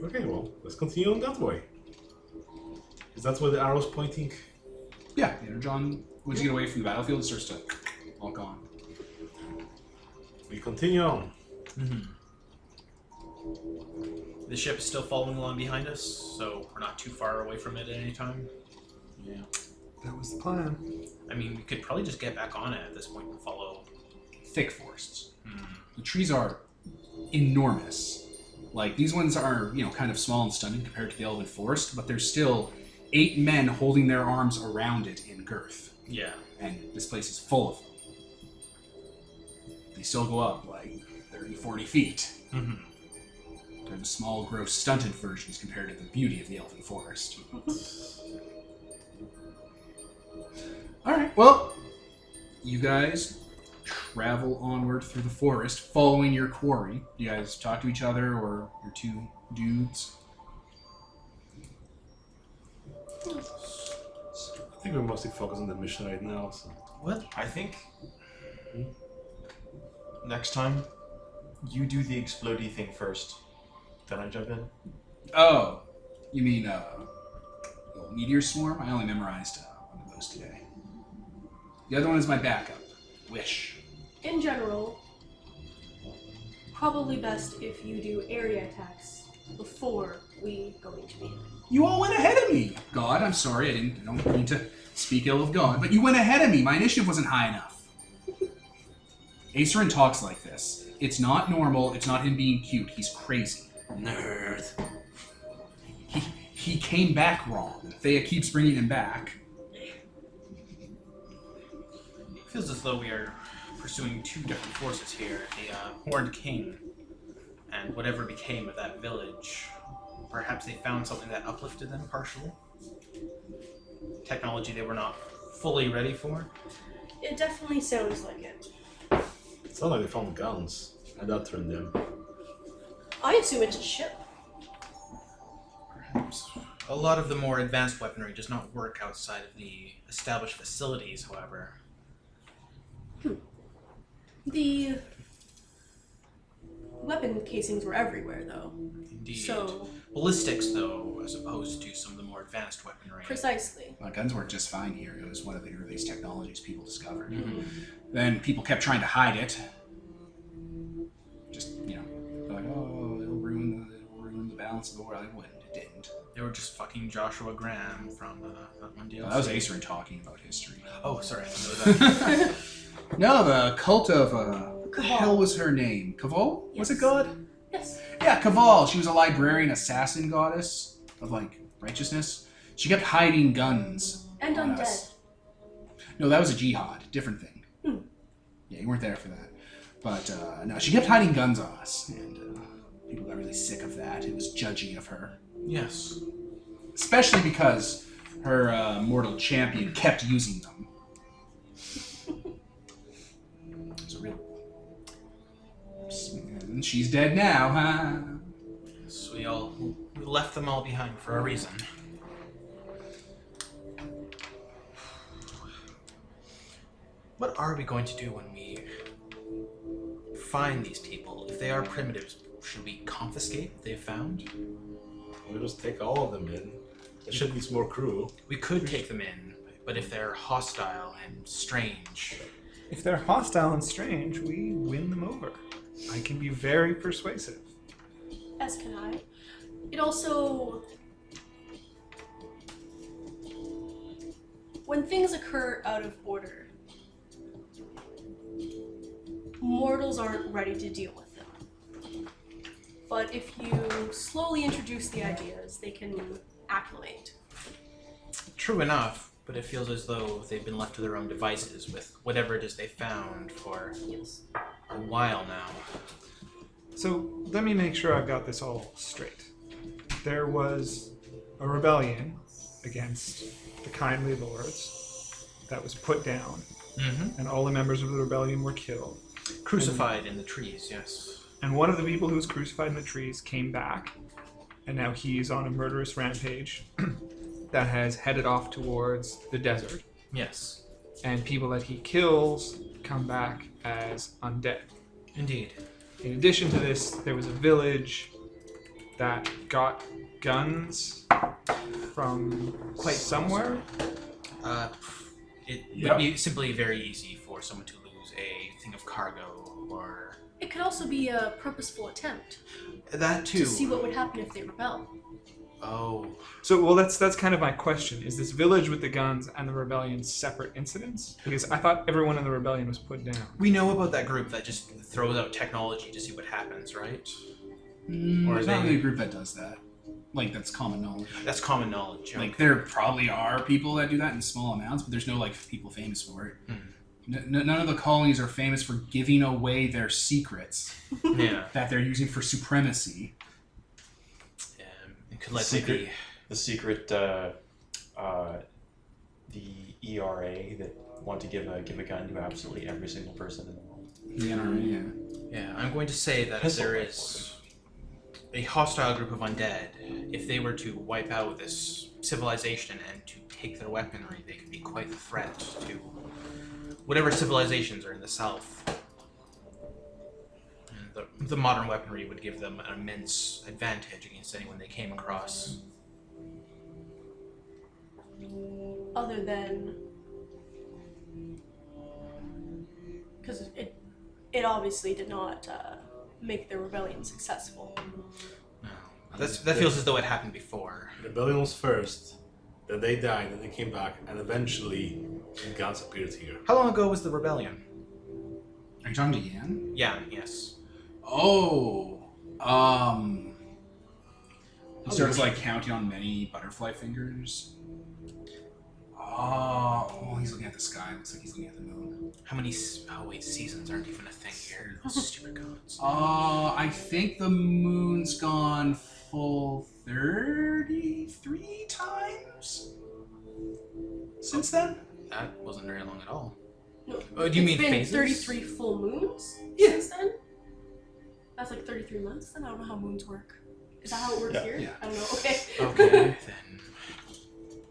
Okay, well, let's continue on that way. Is that where the arrow's pointing? Yeah, John, once you get away from the battlefield, it starts to walk on. We continue on. The ship is still following along behind us, so we're not too far away from it at any time. Yeah. That was the plan. I mean, we could probably just get back on it at this point and follow. Thick forests. The trees are enormous. Like, these ones are, kind of small and stunning compared to the elven forest, but there's still 8 men holding their arms around it in girth. Yeah. And this place is full of them. They still go up, like, 30, 40 feet. They're the small, gross, stunted versions compared to the beauty of the elven forest. Alright, well, you guys travel onward through the forest, following your quarry. You guys talk to each other, or your 2 dudes? I think we're mostly focused on the mission right now. So. What? I think next time you do the explodey thing first. Then I jump in. Oh, you mean, little meteor swarm? I only memorized one of those today. The other one is my backup. Wish. In general, probably best if you do area attacks before we go into melee. You all went ahead of me! God, I'm sorry, I don't mean to speak ill of God, but you went ahead of me. My initiative wasn't high enough. Acerin talks like this. It's not normal, it's not him being cute, he's crazy. Nerd. He came back wrong. Thea keeps bringing him back. It feels as though we are pursuing 2 different forces here. The Horned King and whatever became of that village. Perhaps they found something that uplifted them partially. Technology they were not fully ready for. It definitely sounds like it. It sounds like they found guns, and that turned them. I assume it's a ship. Perhaps. A lot of the more advanced weaponry does not work outside of the established facilities, however. The weapon casings were everywhere, though. Indeed. So, Ballistics, though, as opposed to some of the more advanced weaponry. precisely. Guns work just fine here. It was one of the earliest technologies people discovered. Then people kept trying to hide it. Just, they're like, oh, it'll ruin the balance of the world. It wouldn't. It didn't. They were just fucking Joshua Graham from that one DLC. That was Acerin talking about history. Oh, sorry. I didn't know that. No, the cult of, what the hell was her name? Kaval? Was it Yes. God? Yes. Yeah, Kaval. She was a librarian, assassin goddess of, righteousness. She kept hiding guns. And on undead. us. No, that was a jihad. Different thing. Hmm. Yeah, you weren't there for that. But, no, she kept hiding guns on us. And people got really sick of that. It was judgy of her. Yes. Especially because her mortal champion kept using them. It was a real... And she's dead now, huh? So we left them all behind for a reason. What are we going to do when we find these people? If they are primitives, should we confiscate what they've found? We'll just take all of them in. There should be some more crew. We could take them in, but if they're hostile and strange... If they're hostile and strange, we win them over. I can be very persuasive. As can I. It also... When things occur out of order, mortals aren't ready to deal with them. But if you slowly introduce the ideas, they can acclimate. True enough, but it feels as though they've been left to their own devices with whatever it is they found for Yes. a while now. So let me make sure I've got this all straight. There was a rebellion against the kindly lords that was put down, Mm-hmm. and all the members of the rebellion were killed. Crucified in the trees, yes. And one of the people who was crucified in the trees came back, and now he's on a murderous rampage that has headed off towards the desert. Yes, And people that he kills come back as undead. indeed. In addition to this, there was a village that got guns from somewhere. It Yeah. would be simply very easy for someone to lose a thing of cargo or It could also be a purposeful attempt that too. to see what would happen if they rebel. Oh, So, well, that's kind of my question. Is this village with the guns and the rebellion separate incidents? Because I thought everyone in the rebellion was put down. we know about that group that just throws out technology to see what happens, right? Or There's they- not really a group that does that. Like, that's common knowledge. That's common knowledge. yeah. Like, there probably are people that do that in small amounts, but there's no, like, people famous for it. None of the colonies are famous for giving away their secrets Yeah. that they're using for supremacy. It could likely Secret. be. The secret, the ERA that want to give a gun to absolutely every single person in the world. The NRA, yeah. Yeah, I'm going to say that if Pistol there whip. is a hostile group of undead, if they were to wipe out this civilization and to take their weaponry, they could be quite a threat to whatever civilizations are in the south. And the modern weaponry would give them an immense advantage against anyone they came across. Other than, because it obviously did not make the rebellion successful. No. That feels as though it happened before. Rebellion was first, then they died, then they came back, and eventually the gods appeared here. How long ago was the rebellion? Are you talking to Yan? Yeah, yes. Oh, he starts like counting on many butterfly fingers. Oh, he's looking at the sky. Looks like he's looking at the moon. How many? Oh wait, seasons aren't even a thing here. Those stupid gods. I think the moon's gone full 33 times since then. That wasn't very long at all. No, Oh, do you mean it's been phases? 33 full moons Yeah. since then? That's like 33 months then? I don't know how moons work. Is that how it works Yeah. here? Yeah. I don't know. Okay. Okay, then.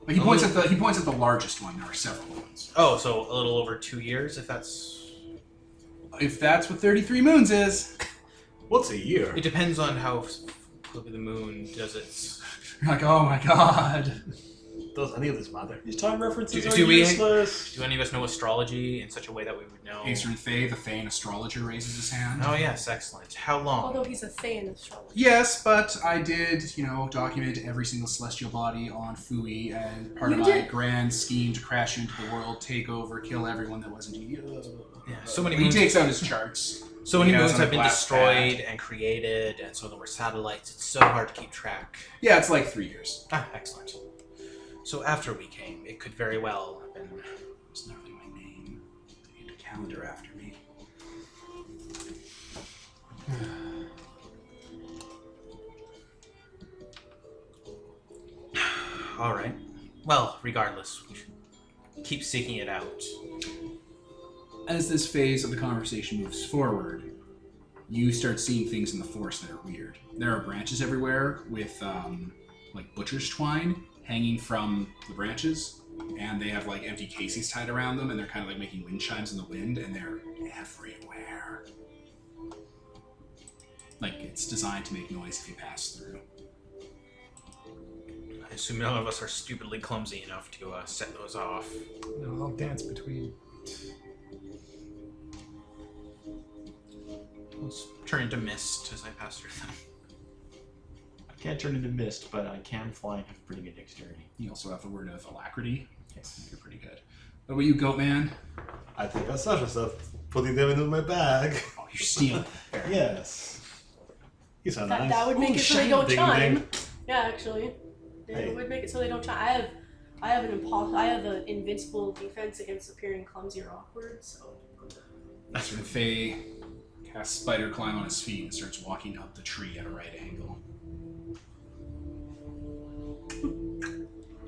Like he points at the largest one. There are several ones. Oh, so a little over 2 years, if that's. If that's what 33 moons is, What's a year? It depends on how quickly the moon does its. you're like, oh my god. Does any of this matter? These time references Do- are do we- useless. Do any of us know astrology in such a way that we would know? Acer and Faye, the Thane astrologer, raises his hand. Oh yes, excellent. How long? Although he's a Thayan astrologer. Yes, but I did, document every single celestial body on Fui as part of You my did? grand scheme to crash into the world, take over, kill everyone that wasn't you. Yeah, so many He moons. takes out his charts. So many He has moons on have a been glass destroyed pad. and created, and so there were satellites. It's so hard to keep track. Yeah, it's like 3 years. Ah, excellent. So after we came, it could very well have been. It's not really my name. I need a calendar after me. All right. Well, regardless, we should keep seeking it out. As this phase of the conversation moves forward, you start seeing things in the forest that are weird. There are branches everywhere with like butcher's twine hanging from the branches, and they have like empty casings tied around them, and they're kind of like making wind chimes in the wind, and they're everywhere. Like it's designed to make noise if you pass through. I assume none of us are stupidly clumsy enough to set those off. No, I'll dance between. Let's turn into mist as I pass through them. I can't turn into mist, but I can fly and have pretty good dexterity. You also have the word of alacrity. Yes. You're pretty good. What about you, Goat Man? I think Asasha said putting them into my bag. Oh, you're stealing. Yes. These are nice. That would make Ooh, it so they shiny don't ding chime. ding. Yeah, actually, Hey. it would make it so they don't chime. I have an invincible defense against appearing clumsy or awkward. So Sort of Faye casts spider climb on his feet and starts walking up the tree at a right angle.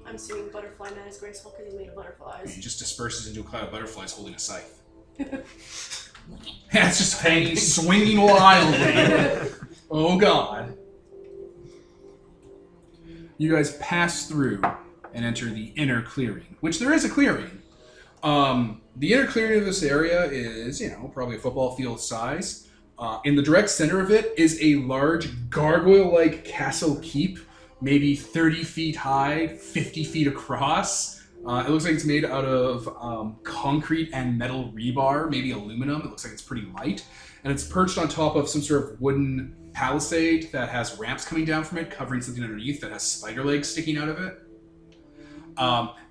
I'm assuming Butterfly Man is graceful because he's made of butterflies. He just disperses into a cloud of butterflies holding a scythe. It's just hanging, swinging wildly. Oh god. You guys pass through and enter the inner clearing, which there is a clearing. The inner clearing of this area is, probably a football field size. In the direct center of it is a large gargoyle-like castle keep, maybe 30 feet high, 50 feet across. It looks like it's made out of concrete and metal rebar, maybe aluminum. It looks like it's pretty light. And it's perched on top of some sort of wooden palisade that has ramps coming down from it, covering something underneath that has spider legs sticking out of it.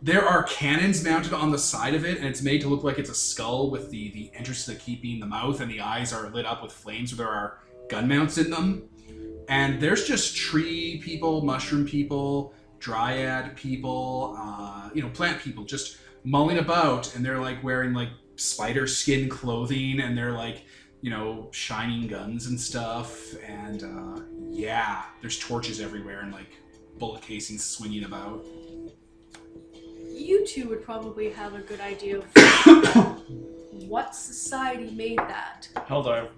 There are cannons mounted on the side of it, and it's made to look like it's a skull with the entrance to the keep being the mouth, and the eyes are lit up with flames where there are gun mounts in them. And there's just tree people, mushroom people, dryad people, plant people just mulling about, and they're like wearing like spider skin clothing, and they're like, shining guns and stuff. And there's torches everywhere and like bullet casings swinging about. You two would probably have a good idea of what society made that. Helldive.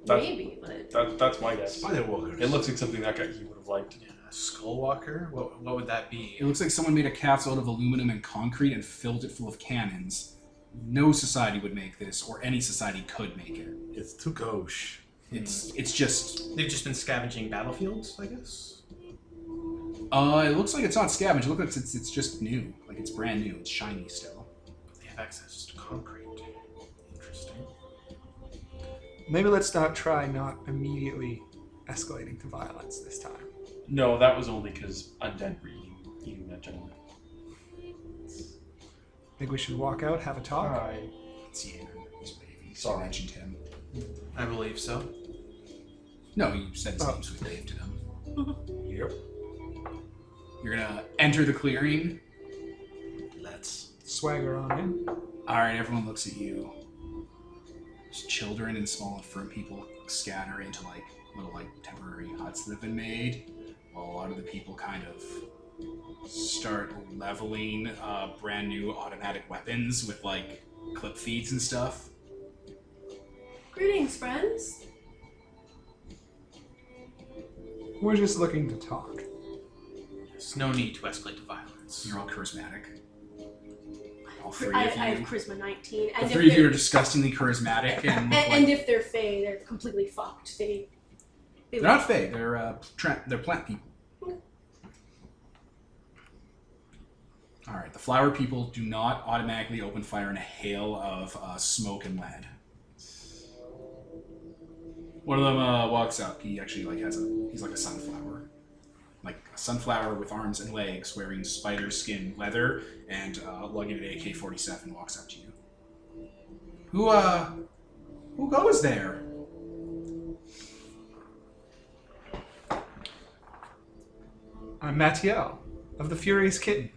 That- Maybe, but That's my guess. Spider walkers. It looks like something that guy he would have liked. Skullwalker? What would that be? It looks like someone made a castle out of aluminum and concrete and filled it full of cannons. No society would make this, or any society could make it. It's too gauche. It's just... They've just been scavenging battlefields, I guess? it looks like it's not scavenged. It looks like it's just new. Like it's brand new. It's shiny still. They have access to concrete. Interesting. Maybe let's try not immediately escalating to violence this time. No, that was only because undead were eating that gentleman. Think we should walk out, have a talk? Hi. It's Ian. He's waving. You Sorry. mentioned him. I believe so. No, you said his Oh. name, so we waved to him. Yep. You're gonna enter the clearing. Let's. Swagger on in. Alright, everyone looks at you. There's children and small and firm people scatter into like little like temporary huts that have been made, while a lot of the people kind of start leveling brand new automatic weapons with like clip feeds and stuff. greetings, friends. We're just looking to talk. There's no need to escalate to violence. You're all charismatic. All three I of you. have charisma 19, The and three of you they're- are disgustingly charismatic and look and like... if they're Fae, they're completely fucked. They're not fey. They're plant people. All right. The flower people do not automatically open fire in a hail of smoke and lead. One of them walks up. He actually he's like a sunflower, like a sunflower with arms and legs, wearing spider skin leather and lugging an AK-47. Walks up to you. Who goes there? I'm Mattiel, of the Furious Kitten.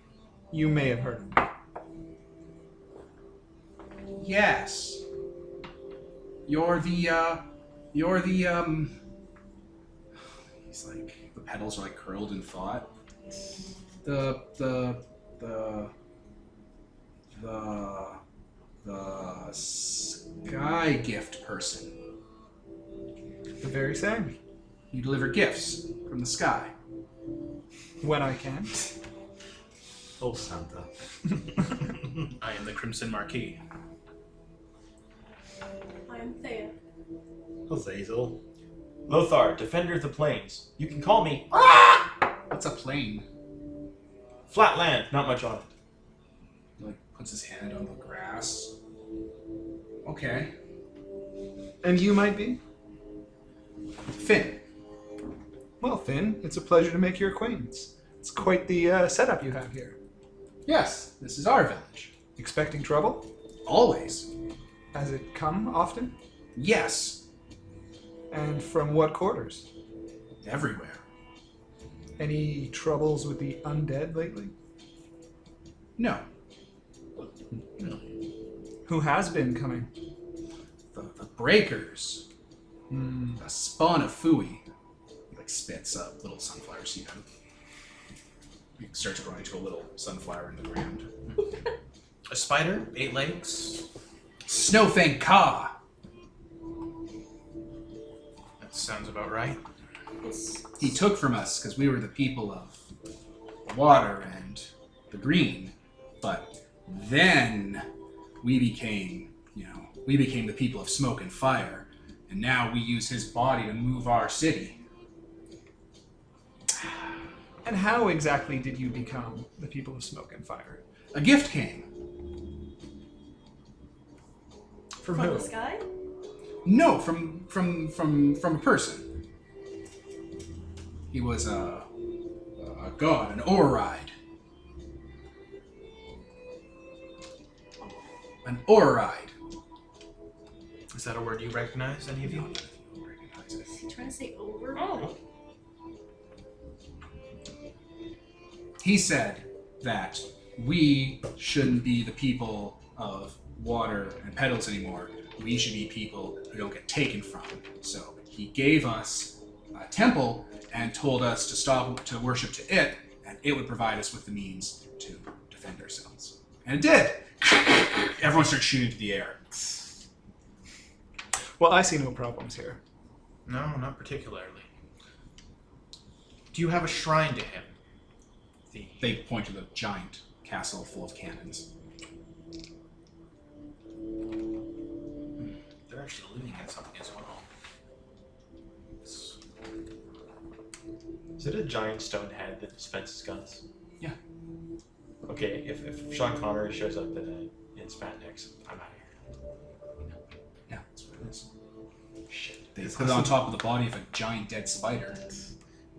You may have heard of me. Yes. You're the he's like, the petals are like curled in thought. The sky gift person. The very same. You deliver gifts from the sky. When I can. Oh, Santa. I am the Crimson Marquis. I am Thea. Hazel. Lothar, Defender of the Plains. You can call me What's a plane? Flat Land. Not much on it. He like puts his hand on the grass. Okay. And you might be? Finn. Well, Finn, it's a pleasure to make your acquaintance. It's quite the setup you have here. Yes, this is our village. Expecting trouble? Always. Has it come often? Yes, And from what quarters? everywhere. Any troubles with the undead lately? No, Who has been coming? the breakers. A spawn of Fui. He like spits a little sunflower seed out. He starts growing into a little sunflower in the ground. A spider, 8 legs. Snowfang Ka. That sounds about right. He took from us because we were the people of water and the green, but then we became the people of smoke and fire, and now we use his body to move our city. And how exactly did you become the people of smoke and fire? A gift came. From From who? the sky? No, from a person. He was a god, an Oride. An Oride. Is that a word you recognize, any of you? Is he trying to say over? Oh. He said that we shouldn't be the people of water and petals anymore. We should be people who don't get taken from. So he gave us a temple and told us to stop to worship to it, and it would provide us with the means to defend ourselves. And it did. Everyone started shooting into the air. Well, I see no problems here. No, not particularly. Do you have a shrine to him? They point to the giant castle full of cannons. They're actually living at something as well. Is it a giant stone head that dispenses guns? Yeah. Okay, if Sean Connery shows up in spandex, I'm out of here. Yeah, that's what it is. Shit. They put it on top of the body of a giant dead spider.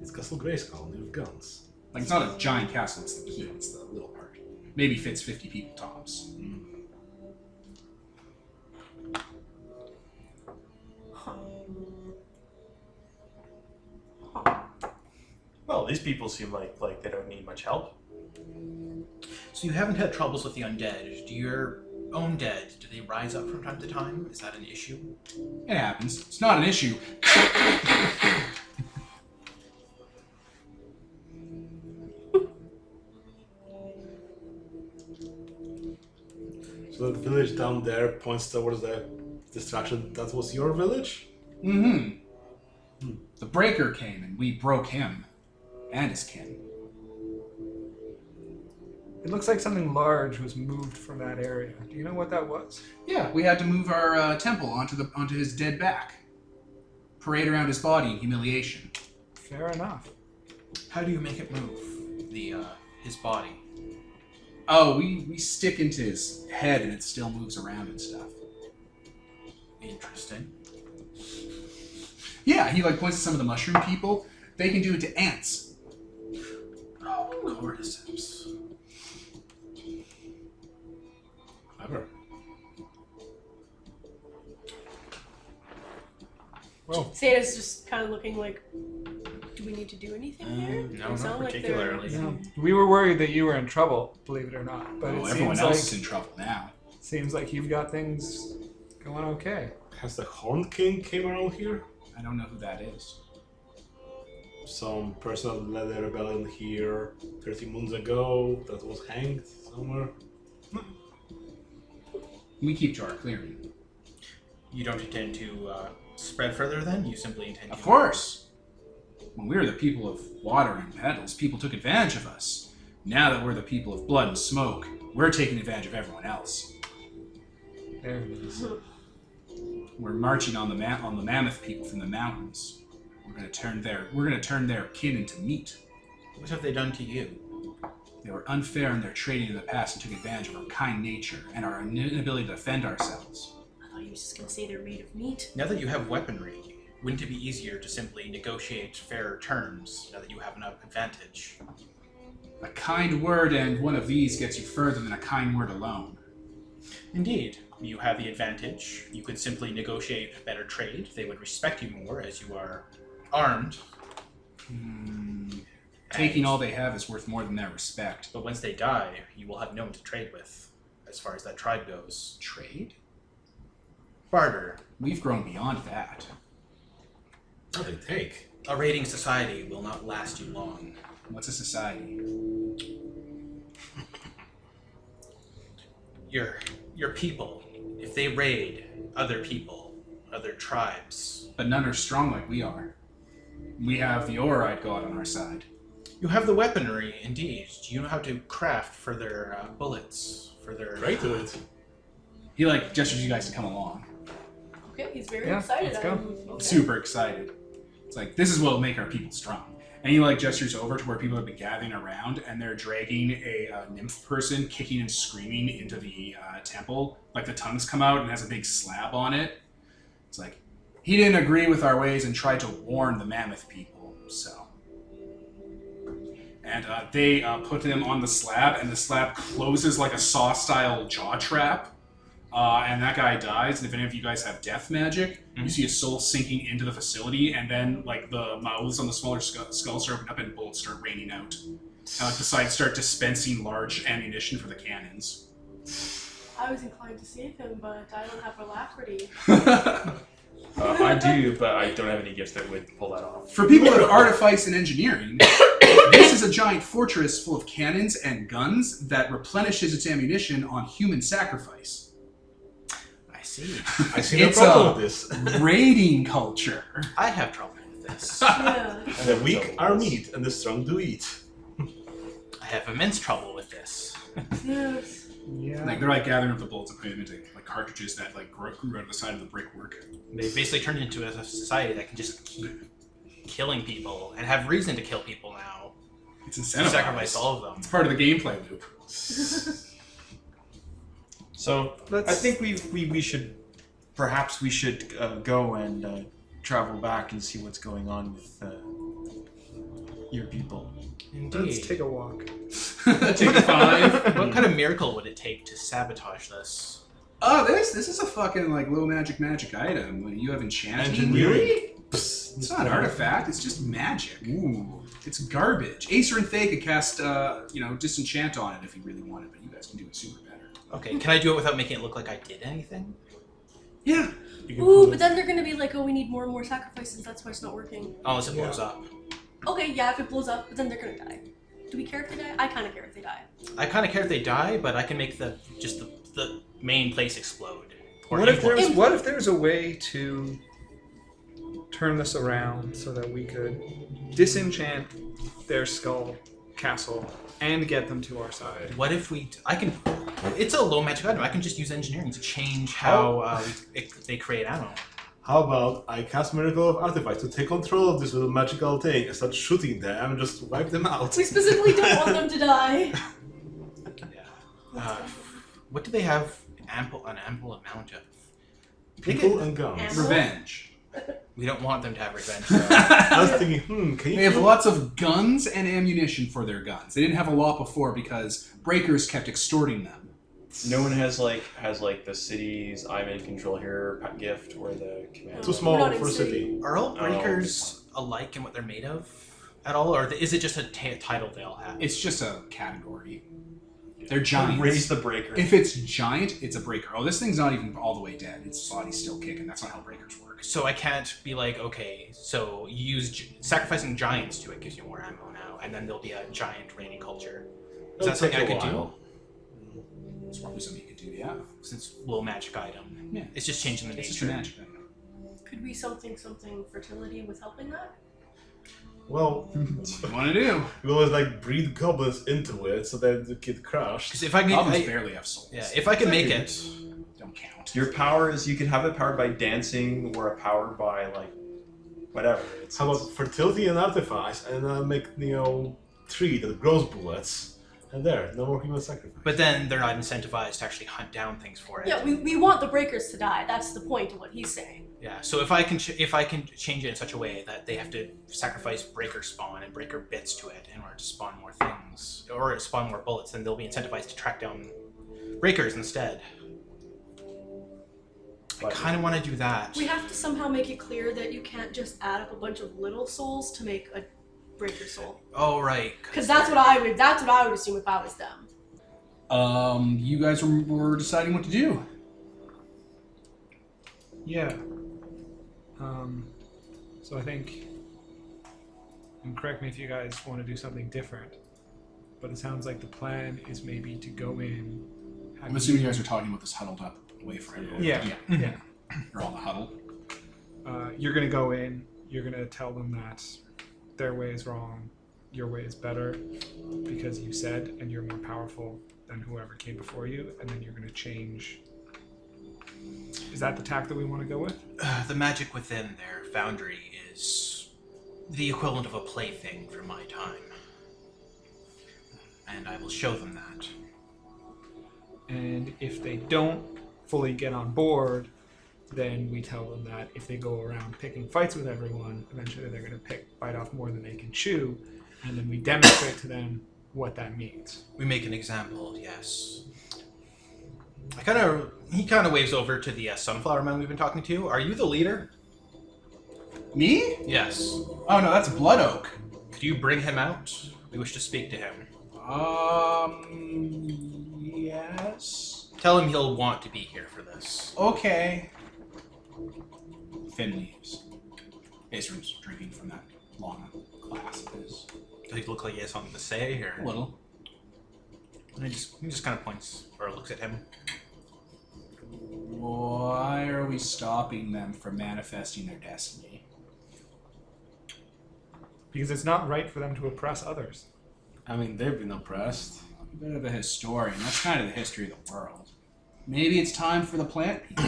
It's Castle Grayskull with guns. Like, it's not a giant castle, it's the keep, it's the little part. Maybe fits 50 people tops. Well, these people seem like they don't need much help. So you haven't had troubles with the undead. Do your own dead, do they rise up from time to time? Is that an issue? It happens. It's not an issue. So the village down there points towards the distraction. That was your village? Mm-hmm. The breaker came and we broke him and his kin. It looks like something large was moved from that area. Do you know what that was? Yeah, we had to move our temple onto his dead back. Parade around his body in humiliation. Fair enough. How do you make it move? His body. Oh, we stick into his head and it still moves around and stuff. Interesting. Yeah, he like points to some of the mushroom people. They can do it to ants. Oh, cordyceps. Clever. Well, Sata's just kind of looking like, do we need to do anything here? No, They not sound like they're- particularly. yeah. We were worried that you were in trouble, believe it or not. But Oh, it everyone seems else like, is in trouble now. seems like you've got things going okay. Has the Horn King came around here? I don't know who that is. Some person led a rebellion here 30 moons ago that was hanged somewhere. We keep to our clearing. You don't intend to spread further then? You simply intend Of to... course. When we were the people of water and petals, people took advantage of us. Now that we're the people of blood and smoke, we're taking advantage of everyone else. There it is. We're marching on the mammoth people from the mountains. We're gonna turn their kin into meat. What have they done to you? They were unfair in their trading in the past and took advantage of our kind nature and our inability to defend ourselves. I thought he was just gonna say they're made of meat. Now that you have weaponry, wouldn't it be easier to simply negotiate fairer terms now that you have enough advantage? A kind word and one of these gets you further than a kind word alone. Indeed. you have the advantage. You could simply negotiate better trade. They would respect you more as you are armed. Taking all they have is worth more than that respect. But once they die, you will have no one to trade with, as far as that tribe goes. Trade? Barter. We've grown beyond that. What do they take? A raiding society will not last you long. What's a society? Your people. If they raid other people, other tribes. But none are strong like we are. We have the Orite god on our side. You have the weaponry, indeed. Do you know how to craft for their bullets? For their... Right to it. He gestures you guys to come along. Okay, he's very Yeah, excited. let's go. Okay. Super excited. It's like, this is what will make our people strong. And he gestures over to where people have been gathering around, and they're dragging a nymph person, kicking and screaming into the temple. Like the tongues come out and has a big slab on it. It's like, he didn't agree with our ways and tried to warn the mammoth people, so. And they put him on the slab, and the slab closes like a saw-style jaw trap. And that guy dies, and if any of you guys have death magic, you see a soul sinking into the facility, and then the mouths on the smaller skulls open up and bullets start raining out. And the sides start dispensing large ammunition for the cannons. I was inclined to save him, but I don't have alacrity. I do, but I don't have any gifts that would pull that off. For people with artifice and engineering, this is a giant fortress full of cannons and guns that replenishes its ammunition on human sacrifice. I see no It's problem a with this. raiding culture. I have trouble with this. Yeah. The weak are meat, and the strong do eat. I have immense trouble with this. Yes. Yeah. They're gathering up the bullets and putting them into cartridges that grew out of the side of the brickwork. They basically turned into a society that can just keep killing people and have reason to kill people now. It's incentivized. Sacrifice all of them. It's part of the gameplay loop. So Let's- I think we should perhaps go and travel back and see what's going on with your people. Indeed. Let's take a walk. Take a 5. What kind of miracle would it take to sabotage this? Oh, this is a fucking low magic item. When you have enchanting. Engineering. It's not an artifact. It's just magic. Ooh, it's garbage. Acer and Thay could cast disenchant on it if you really wanted, but you guys can do it super better. Okay, can I do it without making it look like I did anything? Yeah. Ooh, but then they're gonna be like, oh, we need more and more sacrifices. That's why it's not working. Unless it blows up. Okay, yeah, if it blows up, but then they're gonna die. Do we care if they die? I kind of care if they die. I kind of care if they die, but I can make the main place explode. Or What if influence. there's a way to turn this around so that we could disenchant their skull castle and get them to our side? What if it's a low magic item. I can just use engineering to change how they create ammo. How about I cast Miracle of Artifacts to take control of this little magical thing and start shooting them and just wipe them out? We specifically don't want them to die. Yeah. What do they have an ample amount of? People and guns. Ammo? Revenge. We don't want them to have revenge. I was thinking, can you They have lots of guns and ammunition for their guns. They didn't have a lot before because breakers kept extorting them. No one has the city's I'm in control here gift or the command. Too We're small not in for a city. city. Are all breakers alike in what they're made of at all, or is it just a title they all have? It's just a category. They're giants. Raise the breaker. If it's giant, it's a breaker. Oh, this thing's not even all the way dead. Its body's still kicking. That's not how breakers work. So I can't be like, okay, so you use sacrificing giants to it gives you more ammo now, and then there'll be a giant reigning culture. Is that something I could do? It's probably something you could do, yeah. Since low magic item. Yeah. It's just changing the It's just a nature. magic item. Could be something fertility with helping that? Well, What do you want to do? we always breed goblins into it so that they get crushed. Because if I Goblins can, barely have souls. yeah, if I can make it, Don't count. Your power is you can have it powered by dancing or powered by whatever. How about fertility and artifacts, and make tree that grows bullets, and no more human sacrifice. but then they're not incentivized to actually hunt down things for it. Yeah, we want the breakers to die. That's the point of what he's saying. Yeah, so if I can change it in such a way that they have to sacrifice breaker spawn and breaker bits to it in order to spawn more things, or spawn more bullets, then they'll be incentivized to track down breakers instead. But kind of want to do that. We have to somehow make it clear that you can't just add up a bunch of little souls to make a breaker soul. Oh, right. Because that's what I would assume if I was them. You guys were deciding what to do. Yeah. So I think, and correct me if you guys want to do something different, but it sounds like the plan is maybe to go in. I'm assuming you guys are talking about this huddled up away from everyone. Yeah. You're all in the huddle. You're going to go in, you're going to tell them that their way is wrong, your way is better, because you said, and you're more powerful than whoever came before you, and then you're going to change. Is that the tack that we want to go with? The magic within their foundry is the equivalent of a plaything for my time. And I will show them that. And if they don't fully get on board, then we tell them that if they go around picking fights with everyone, eventually they're going to bite off more than they can chew, and then we demonstrate to them what that means. We make an example, yes. He kind of waves over to the sunflower man we've been talking to. Are you the leader? Me? Yes. Oh no, that's Blood Oak. Could you bring him out? We wish to speak to him. Yes. Tell him he'll want to be here for this. Okay. Finn leaves. Acer's drinking from that long glass of his. Does he look like he has something to say, or A little. And he just kind of points or looks at him. Why are we stopping them from manifesting their destiny? Because it's not right for them to oppress others. I mean, they've been oppressed. I'm a bit of a historian. That's kind of the history of the world. Maybe it's time for the plant people.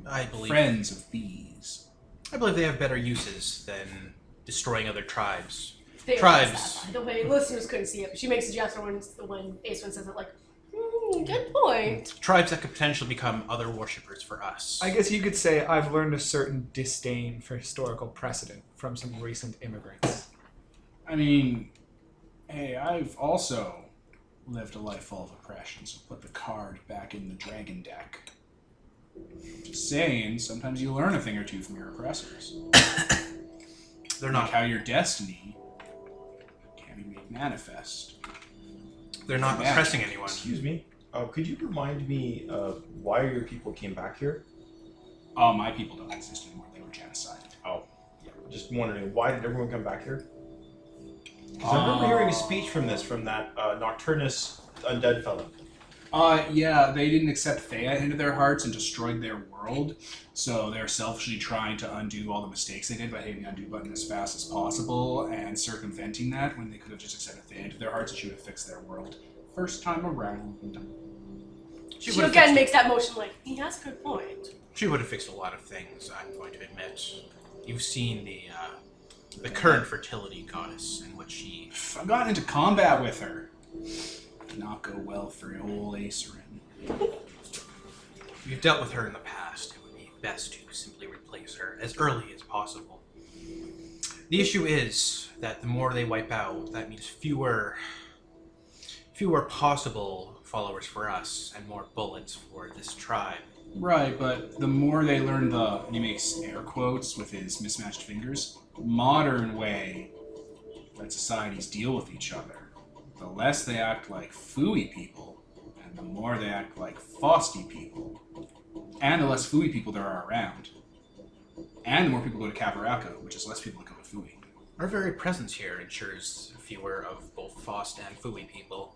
I believe Friends of bees. I believe they have better uses than destroying other tribes. They Tribes. realize that, by the way, listeners couldn't see it, but she makes a gesture when Ace One says it, like, good point. Tribes that could potentially become other worshippers for us. I guess you could say I've learned a certain disdain for historical precedent from some recent immigrants. I mean, hey, I've also lived a life full of oppression, so put the card back in the dragon deck. Just saying, sometimes you learn a thing or two from your oppressors. They're Like not. how your destiny can be made manifest. They're not Yeah. oppressing anyone. Excuse me. Could you remind me why your people came back here? Oh, my people don't exist anymore. They were genocided. Oh, yeah. Just wondering, why did everyone come back here? Because I remember hearing a speech from that Nocturnus undead fellow. Yeah, they didn't accept Theia into their hearts and destroyed their world, so they're selfishly trying to undo all the mistakes they did by hitting the undo button as fast as possible and circumventing that when they could have just accepted Theia into their hearts and she would have fixed their world first time around. She would have again fixed makes that motion like, he has a good point. She would have fixed a lot of things, I'm going to admit. You've seen the current fertility goddess and what she... I've gotten into combat with her. Did not go well for old Acerin. You've dealt with her in the past. It would be best to simply replace her as early as possible. The issue is that the more they wipe out, that means fewer possible followers for us and more bullets for this tribe. Right, but the more they learn the, and he makes air quotes with his mismatched fingers, modern way that societies deal with each other, the less they act like Fooey people, and the more they act like Fausty people, and the less Fooey people there are around. And the more people go to Cabaraka, which is less people that go to Fooey. Our very presence here ensures fewer of both Faust and Fooey people.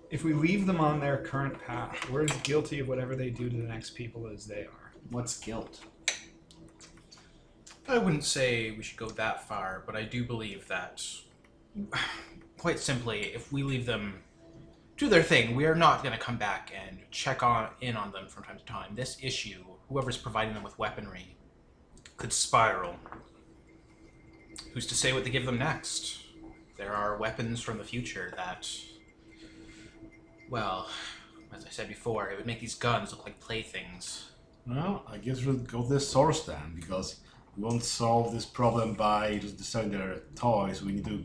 If we leave them on their current path, we're as guilty of whatever they do to the next people as they are. What's guilt? I wouldn't say we should go that far, but I do believe that, quite simply, if we leave them to their thing, we are not going to come back and check in on them from time to time. This issue, whoever's providing them with weaponry, could spiral. Who's to say what they give them next? There are weapons from the future that, well, as I said before, it would make these guns look like playthings. Well, I guess we'll go this source then, because we won't solve this problem by just destroying their toys. We need to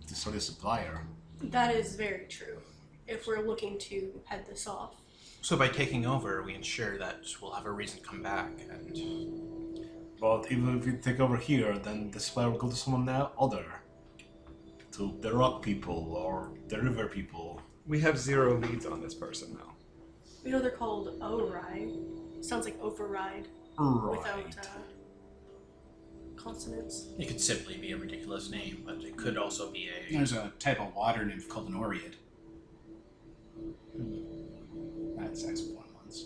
destroy the supplier. That is very true. If we're looking to head this off. So by taking over, we ensure that we'll have a reason to come back, and But even if we take over here, then the spell will go to someone other. To the rock people or the river people. We have 0 leads on this person now. You know they're called override. Sounds like override without consonants. it could simply be a ridiculous name, but it could also be a... There's a type of water nymph called an Oread. I had sex with one once.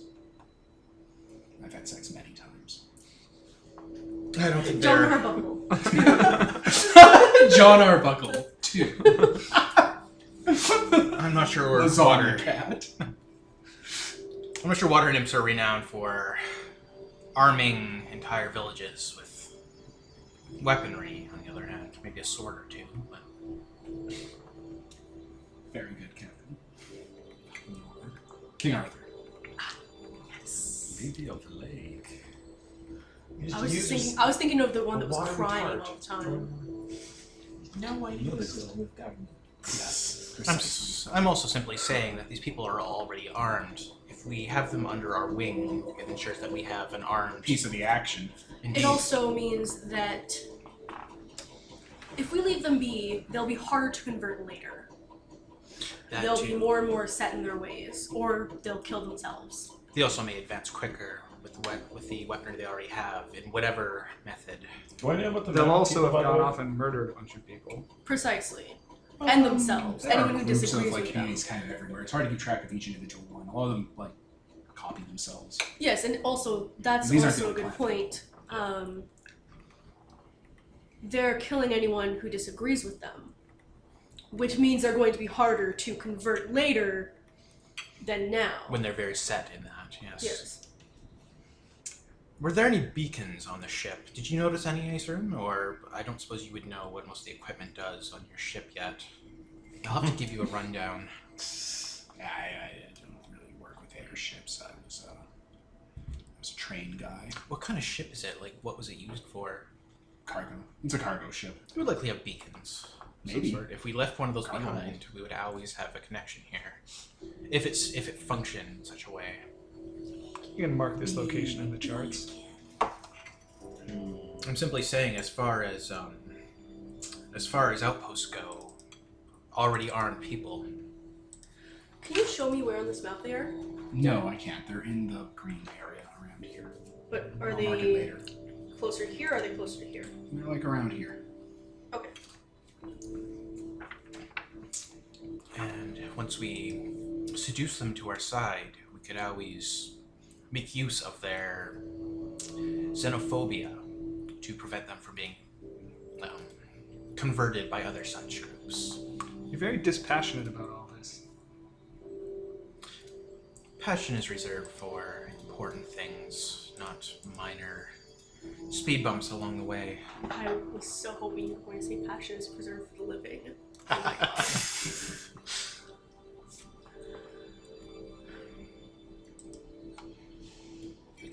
I've had sex many times. I don't think John they're... Arbuckle. John Arbuckle, too. I'm not sure where Lasagna water... cat. I'm not sure water nymphs are renowned for arming entire villages with weaponry, on the other hand. Maybe a sword or two, but... Very good, Captain. King Arthur. Lady of the Lake. I was thinking of the one that was crying all the time. No, I know this. Yes. I'm also simply saying that these people are already armed. If we have them under our wing, it ensures that we have an armed... Piece of the action. Indeed. It also means that if we leave them be, they'll be harder to convert later. That They'll too. be more and more set in their ways, or they'll kill themselves. They also may advance quicker with the weaponry they already have, in whatever method. Do I know what the They'll map also people, have by the gone way? off and murdered a bunch of people. Precisely. And themselves. There are Anyone who groups disagrees of, like, with them. communities kind of everywhere. It's hard to keep track of each individual one. A lot of them, like, copy themselves. Yes, and also, that's These aren't also a the good only point. They're killing anyone who disagrees with them, which means they're going to be harder to convert later than now. When they're very set in that, yes. Yes. Were there any beacons on the ship? Did you notice any, Aceryn? Or I don't suppose you would know what most of the equipment does on your ship yet. I'll have to give you a rundown. I don't really work with airships. I was a train guy. What kind of ship is it? Like, what was it used for? Cargo. It's a cargo ship. It would likely have beacons. of some Maybe. sort. If we left one of those Cargo behind, we would always have a connection here. If it functioned in such a way. You can mark this location in the charts. I'm simply saying, as far as outposts go, already armed people. Can you show me where on this map they are? No, I can't. They're in the green area around here. But are I'll mark it they later. closer to here or are they closer to here? They're like around here. Okay. And once we seduce them to our side, we could always make use of their xenophobia to prevent them from being converted by other such groups. You're very dispassionate about all this. Passion is reserved for important things, not minor speed bumps along the way. I was so hoping you were going to say passion is preserved for the living. Oh my god.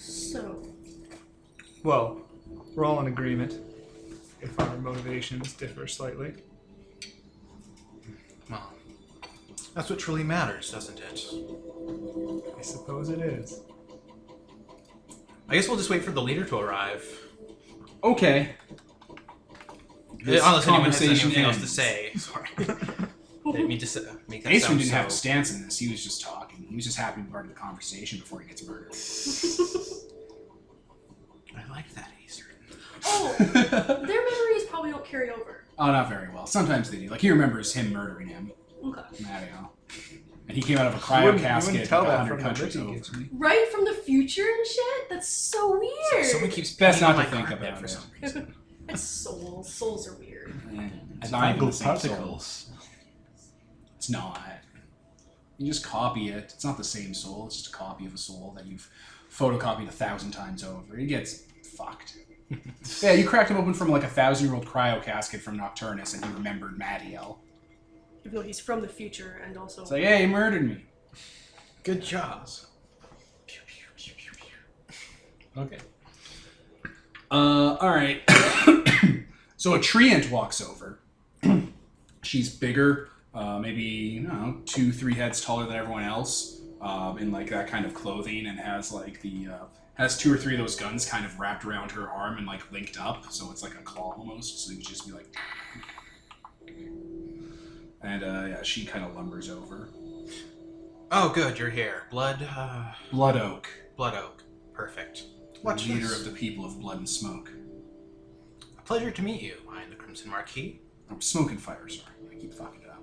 So, Well, we're all in agreement, if our motivations differ slightly. Well, that's what truly matters, doesn't it? I suppose it is. I guess we'll just wait for the leader to arrive. Okay. This Unless anyone has conversation anything else to ends. say. Sorry. Didn't mean to make that Aceryn sound didn't so... have a stance in this. He was just talking. He was just happy to be part of the conversation before he gets murdered. I like that, Aceryn. oh, their memories probably don't carry over. Oh, not very well. Sometimes they do. Like, he remembers him murdering him. Okay. Mario. And he came out of a You cryo wouldn't casket tell like that 100 from the countries look he over. gives me. Right from the future and shit? That's so weird. Someone keeps Best peeing not on to my think carpet about for it. some reason. It's souls. Souls are weird. It's not even the same soul. particles. It's not. You just copy it. It's not the same soul. It's just a copy of a soul that you've photocopied 1,000 times over. It gets fucked. Yeah, you cracked him open from like a 1,000-year-old cryo casket from Nocturnus, and he remembered Madiel. Even though he's from the future and also. It's like, hey, he murdered me. Good job. Okay. All right. So a treant walks over. She's bigger, maybe, I don't know, 2-3 heads taller than everyone else. in like that kind of clothing, and has like has 2 or 3 of those guns kind of wrapped around her arm and like linked up, so it's like a claw almost. So you just be like, and yeah, she kind of lumbers over. Oh, good, you're here. Blood Oak. Blood Oak. Perfect. What leader of the people of Blood and Smoke? A pleasure to meet you. I am the Crimson Marquis. I'm Smoke and Fire, sorry. I keep fucking it up.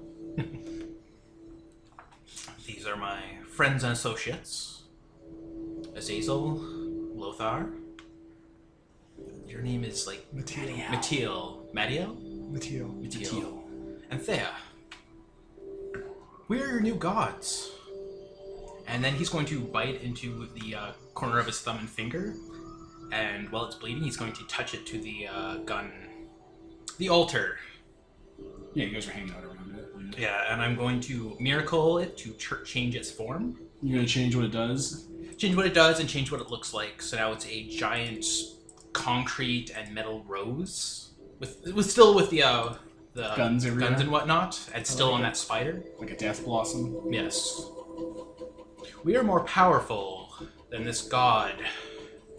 These are my friends and associates. Azazel, Lothar. Your name is like Mateel. Matiel? Mateel. And Thea. We're your new gods. And then he's going to bite into the corner of his thumb and finger, and while it's bleeding, he's going to touch it to the gun, the altar. Yeah, you guys are hanging out around it. Yeah, and I'm going to miracle it to change its form. You're gonna change what it does? Change what it does and change what it looks like. So now it's a giant concrete and metal rose, still with the Guns everywhere? and whatnot, and still on that spider. Like a death blossom? Yes. We are more powerful than this god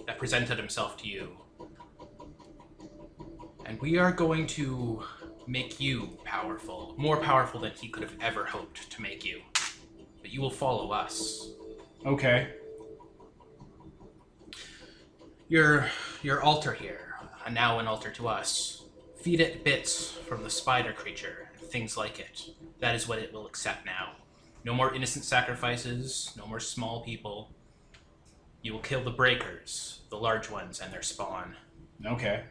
that presented himself to you. And we are going to make you powerful. More powerful than he could have ever hoped to make you. But you will follow us. Okay. Your altar here, now an altar to us. Feed it bits from the spider creature, and things like it. That is what it will accept now. No more innocent sacrifices, no more small people. You will kill the breakers, the large ones, and their spawn. Okay.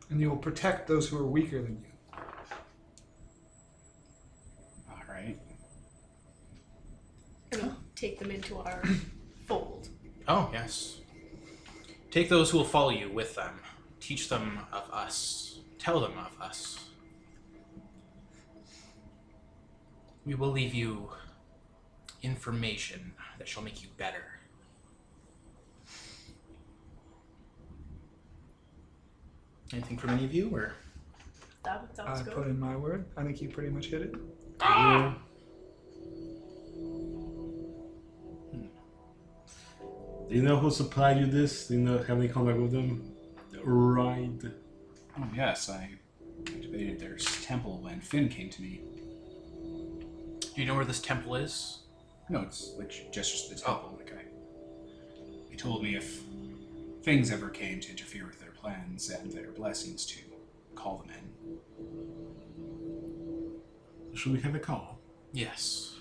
And you will protect those who are weaker than you. Alright. Gonna take them into our fold. Oh, yes. Take those who will follow you with them. Teach them of us. Tell them of us. We will leave you information that shall make you better. Anything from any of you, or? That I was put good. in my word. I think you pretty much hit it. Yeah. Do you know who supplied you this? Do you know have any contact with them? Right. Oh, yes, I activated their temple when Finn came to me. Do you know where this temple is? No, it's like just the temple. Like he told me if things ever came to interfere with their plans and their blessings to call them in. Should we have a call? Yes.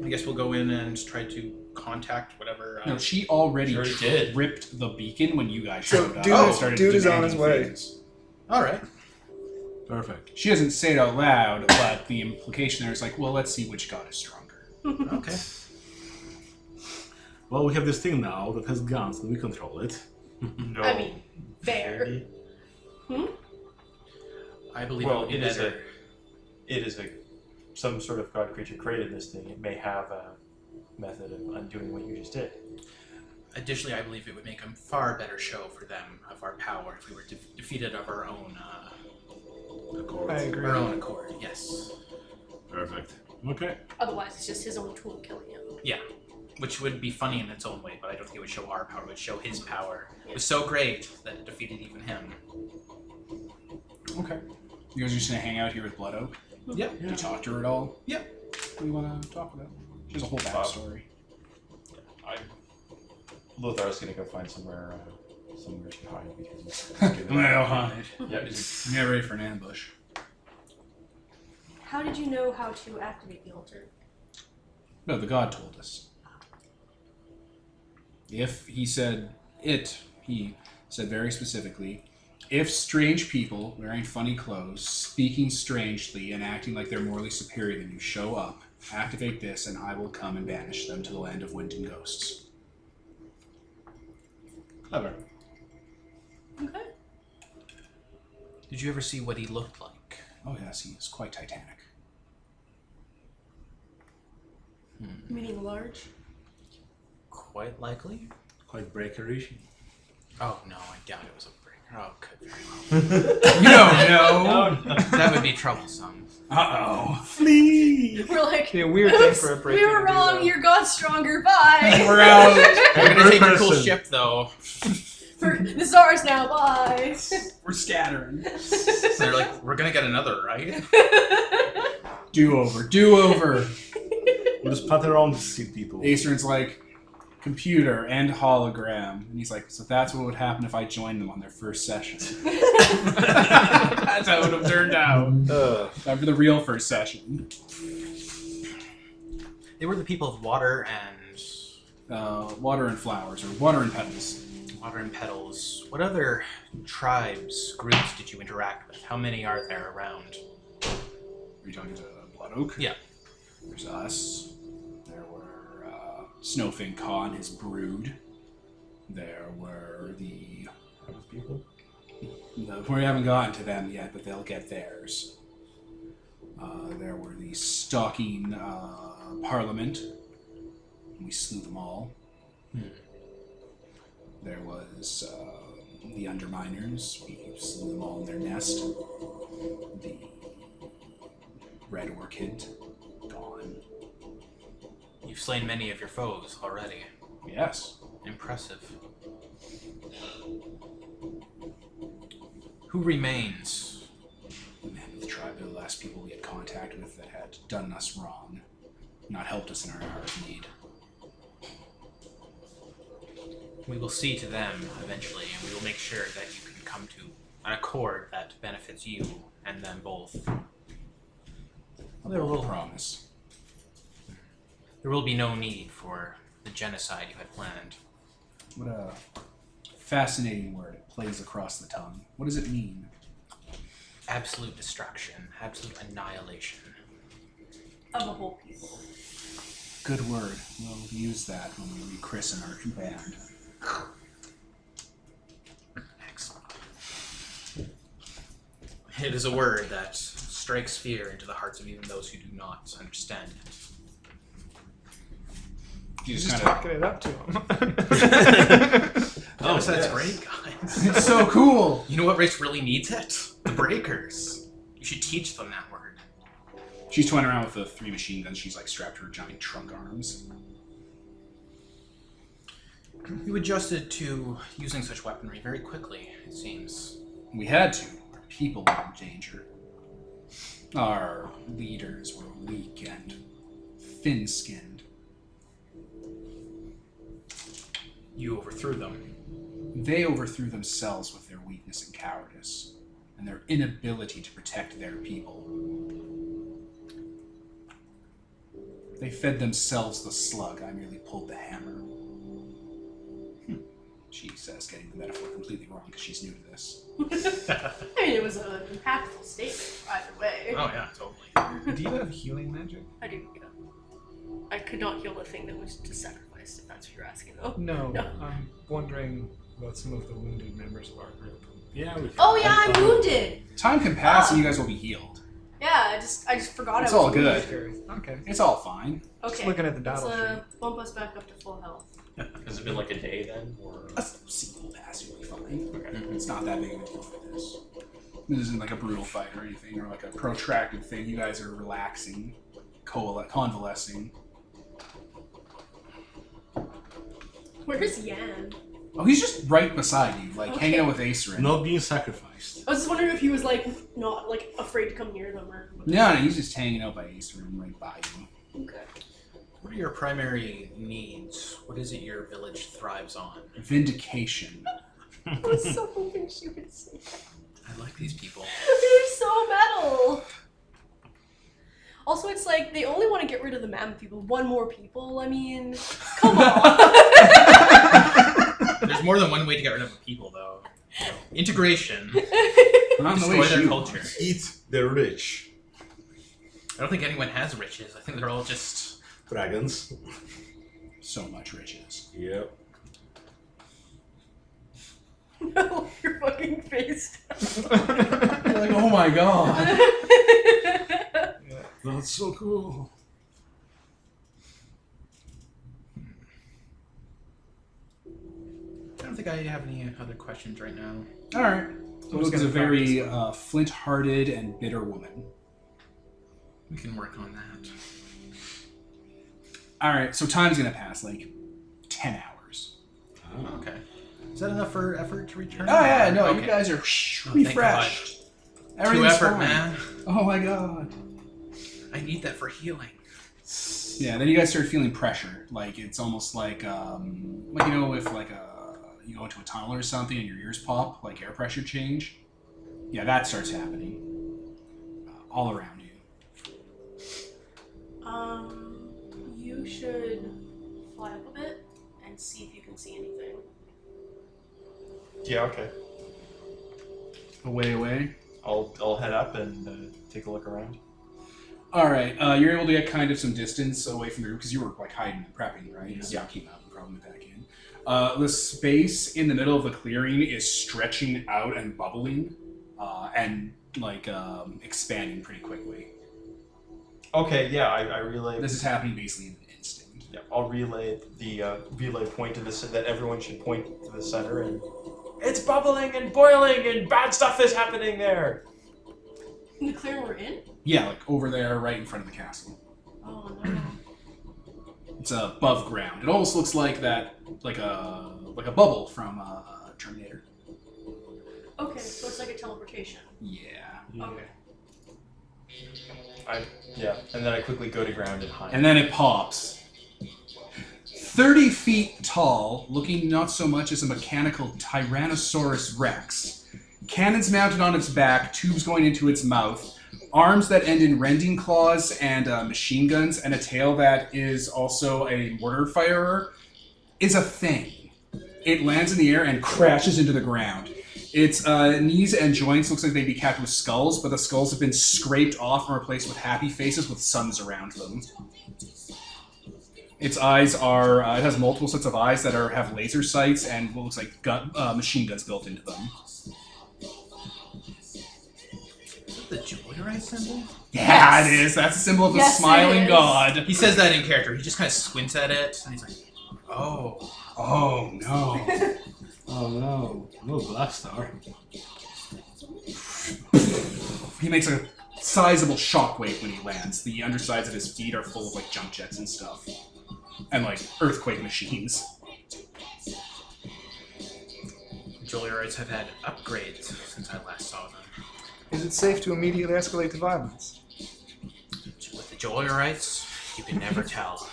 I guess we'll go in and try to contact whatever. No, she already She already did. ripped the beacon when you guys So showed up. dude- and started dude is on his demanding way. things. All right. Perfect. She doesn't say it out loud, but the implication there is like, well, let's see which god is stronger. Okay. Well, we have this thing now that has guns and we control it. No. I mean, fair. Maybe. I believe Well, it will be it is better. some sort of god creature created this thing. It may have a method of undoing what you just did. Additionally, I believe it would make a far better show for them of our power if we were defeated of our own Accord. I agree. our own accord. Yes. Perfect. Okay. Otherwise, it's just his own tool killing him. Yeah. Which would be funny in its own way, but I don't think it would show our power. It would show his power. It was so great that it defeated even him. Okay. You guys are just gonna hang out here with Blood Oak? Yep. Did you talk to her at all? Yep. What do you want to talk about? She has a whole backstory. Lothar's gonna go find somewhere to hide because he's Well, hide. Yeah, he's Get ready for an ambush. How did you know how to activate the altar? No, the god told us. If he said very specifically, if strange people wearing funny clothes, speaking strangely, and acting like they're morally superior than you show up, activate this and I will come and banish them to the land of wind and ghosts. Clever. Okay. Did you ever see what he looked like? Oh yes, he is quite titanic. Meaning large? Quite likely. Quite breakerish. Oh no, I doubt it was a breaker. Oh, could very well. You don't know. That would be troublesome. Uh-oh. Flee! We're like, Yeah, weird thing "Oops, for a break. we were wrong. Your god's stronger. Bye. We're out. We're gonna take your cool person. ship, though. This is ours now. Bye. We're scattering. So they're like, we're gonna get another, right? Do-over. Do-over. We'll just pat around to see people. Aestrin's like, computer and hologram. And he's like, so that's what would happen if I joined them on their first session. That's how it would have turned out. Time for the real first session. They were the people of water and Water and flowers, or water and petals. water and petals. What other tribes, groups did you interact with? How many are there around? Are you talking to Blood Oak? Yeah. There's us. There were Snowfin Khan, his brood. There were the People. we haven't gotten to them yet, but they'll get theirs. There were the stalking Parliament. We slew them all. There was the Underminers. We slew them all in their nest. The Red Orchid, gone. You've slain many of your foes already. Yes. Impressive. Who remains? The men of the tribe are the last people we had contact with that had done us wrong, not helped us in our hour of need. We will see to them eventually, and we will make sure that you can come to an accord that benefits you and them both. There will promise. There will be no need for the genocide you had planned. What a fascinating word. It plays across the tongue. What does it mean? Absolute destruction, absolute annihilation. Of a whole people. Good word. We'll use that when we rechristen our band. Excellent. It is a word that strikes fear into the hearts of even those who do not understand it. You Just just kind talking it up to him. Oh, so that's great, guys. It's so cool! You know what race really needs it? The Breakers. You should teach them that word. She's toying around with the 3 machine guns. She's like strapped to her giant trunk arms. You adjusted to using such weaponry very quickly, it seems. We had to. Our people were in danger. Our leaders were weak and thin-skinned. You overthrew them. They overthrew themselves with their weakness and cowardice, and their inability to protect their people. They fed themselves the slug. I merely pulled the hammer. She says, getting the metaphor completely wrong because she's new to this. I mean, it was an impactful statement either way. Oh yeah, totally. Do you have healing magic? I do. Yeah. I could not heal the thing that was just sacrificed. If that's what you're asking, though. No. No. I'm wondering about some of the wounded members of our group. Yeah, we Oh yeah, I'm wounded. Time can pass and you guys will be healed. Yeah, I just forgot. It's I was all good. Scary. Okay. It's all fine. Okay. Just looking at the Let's battle sheet. bump us back up to full health. Has it been like a day then, or? A single pass, you'll be fine. It's not that big of a deal for this. This isn't like a brutal fight or anything, or like a protracted thing. You guys are relaxing, convalescing. Where's Yan? Oh, he's just right beside you, like Okay. hanging out with Acer. Not being sacrificed. I was just wondering if he was like not like afraid to come near them or. No, he's just hanging out by Acer and right by you. Okay. What are your primary needs? What is it your village thrives on? Vindication. I was so hoping she would say that. I like these people. They're so metal. Also, it's like they only want to get rid of the mammoth people. One more people. I mean, come on. There's more than one way to get rid of a people, though. Integration. Not in the Destroy way their she culture. wants. Eat the rich. I don't think anyone has riches. I think they're all just... Dragons. So much riches. Yep. No, your fucking face. You're like, oh my god. That's so cool. I don't think think I have any other questions right now. All right. So just Luke is a gonna very practice. flint-hearted and bitter woman. We can work on that. All right. So time's gonna pass like 10 hours. Okay. Is that enough for effort to return? Oh yeah, no, Okay. you guys are thank refreshed. Too Everything's effort, fine. man. Oh my god. I need that for healing. Yeah, then you guys start feeling pressure. Like it's almost like you know, if like you go into a tunnel or something and your ears pop, like air pressure change. Yeah, that starts happening all around you. You should fly up a bit and see if you can see anything. Yeah, okay. Away. I'll head up and take a look around. All right, you're able to get kind of some distance away from the group because you were like hiding and prepping, right? So you came out and probably back in. The space in the middle of the clearing is stretching out and bubbling, and like expanding pretty quickly. Okay, yeah, I relay. This is happening basically in an instant. Yeah, I'll relay the relay point to this that everyone should point to the center and it's bubbling and boiling and bad stuff is happening there. In the clearing we're in? Yeah, like over there, right in front of the castle. Oh no. It's above ground. It almost looks like that, like a bubble from Terminator. Okay, so it's like a teleportation. Yeah. Okay. And then I quickly go to ground and hide. And then it pops. 30 feet tall, looking not so much as a mechanical Tyrannosaurus Rex. Cannons mounted on its back, tubes going into its mouth, arms that end in rending claws and machine guns, and a tail that is also a mortar firer, is a thing. It lands in the air and crashes into the ground. Its knees and joints looks like they'd be capped with skulls, but the skulls have been scraped off and replaced with happy faces with suns around them. Its eyes are, it has multiple sets of eyes that have laser sights and what looks like machine guns built into them. Is that the Joyride symbol? Yeah, it is. That's a symbol of the Yes, it smiling is. god. He says that in character. He just kind of squints at it, and he's like, "Oh, Oh, no. Oh no, no Black Star. He makes a sizable shockwave when he lands. The undersides of his feet are full of, like, jump jets and stuff. And, like, earthquake machines. Joyrides have had upgrades since I last saw them. Is it safe to immediately escalate to violence? With the Joyrides, you can never tell."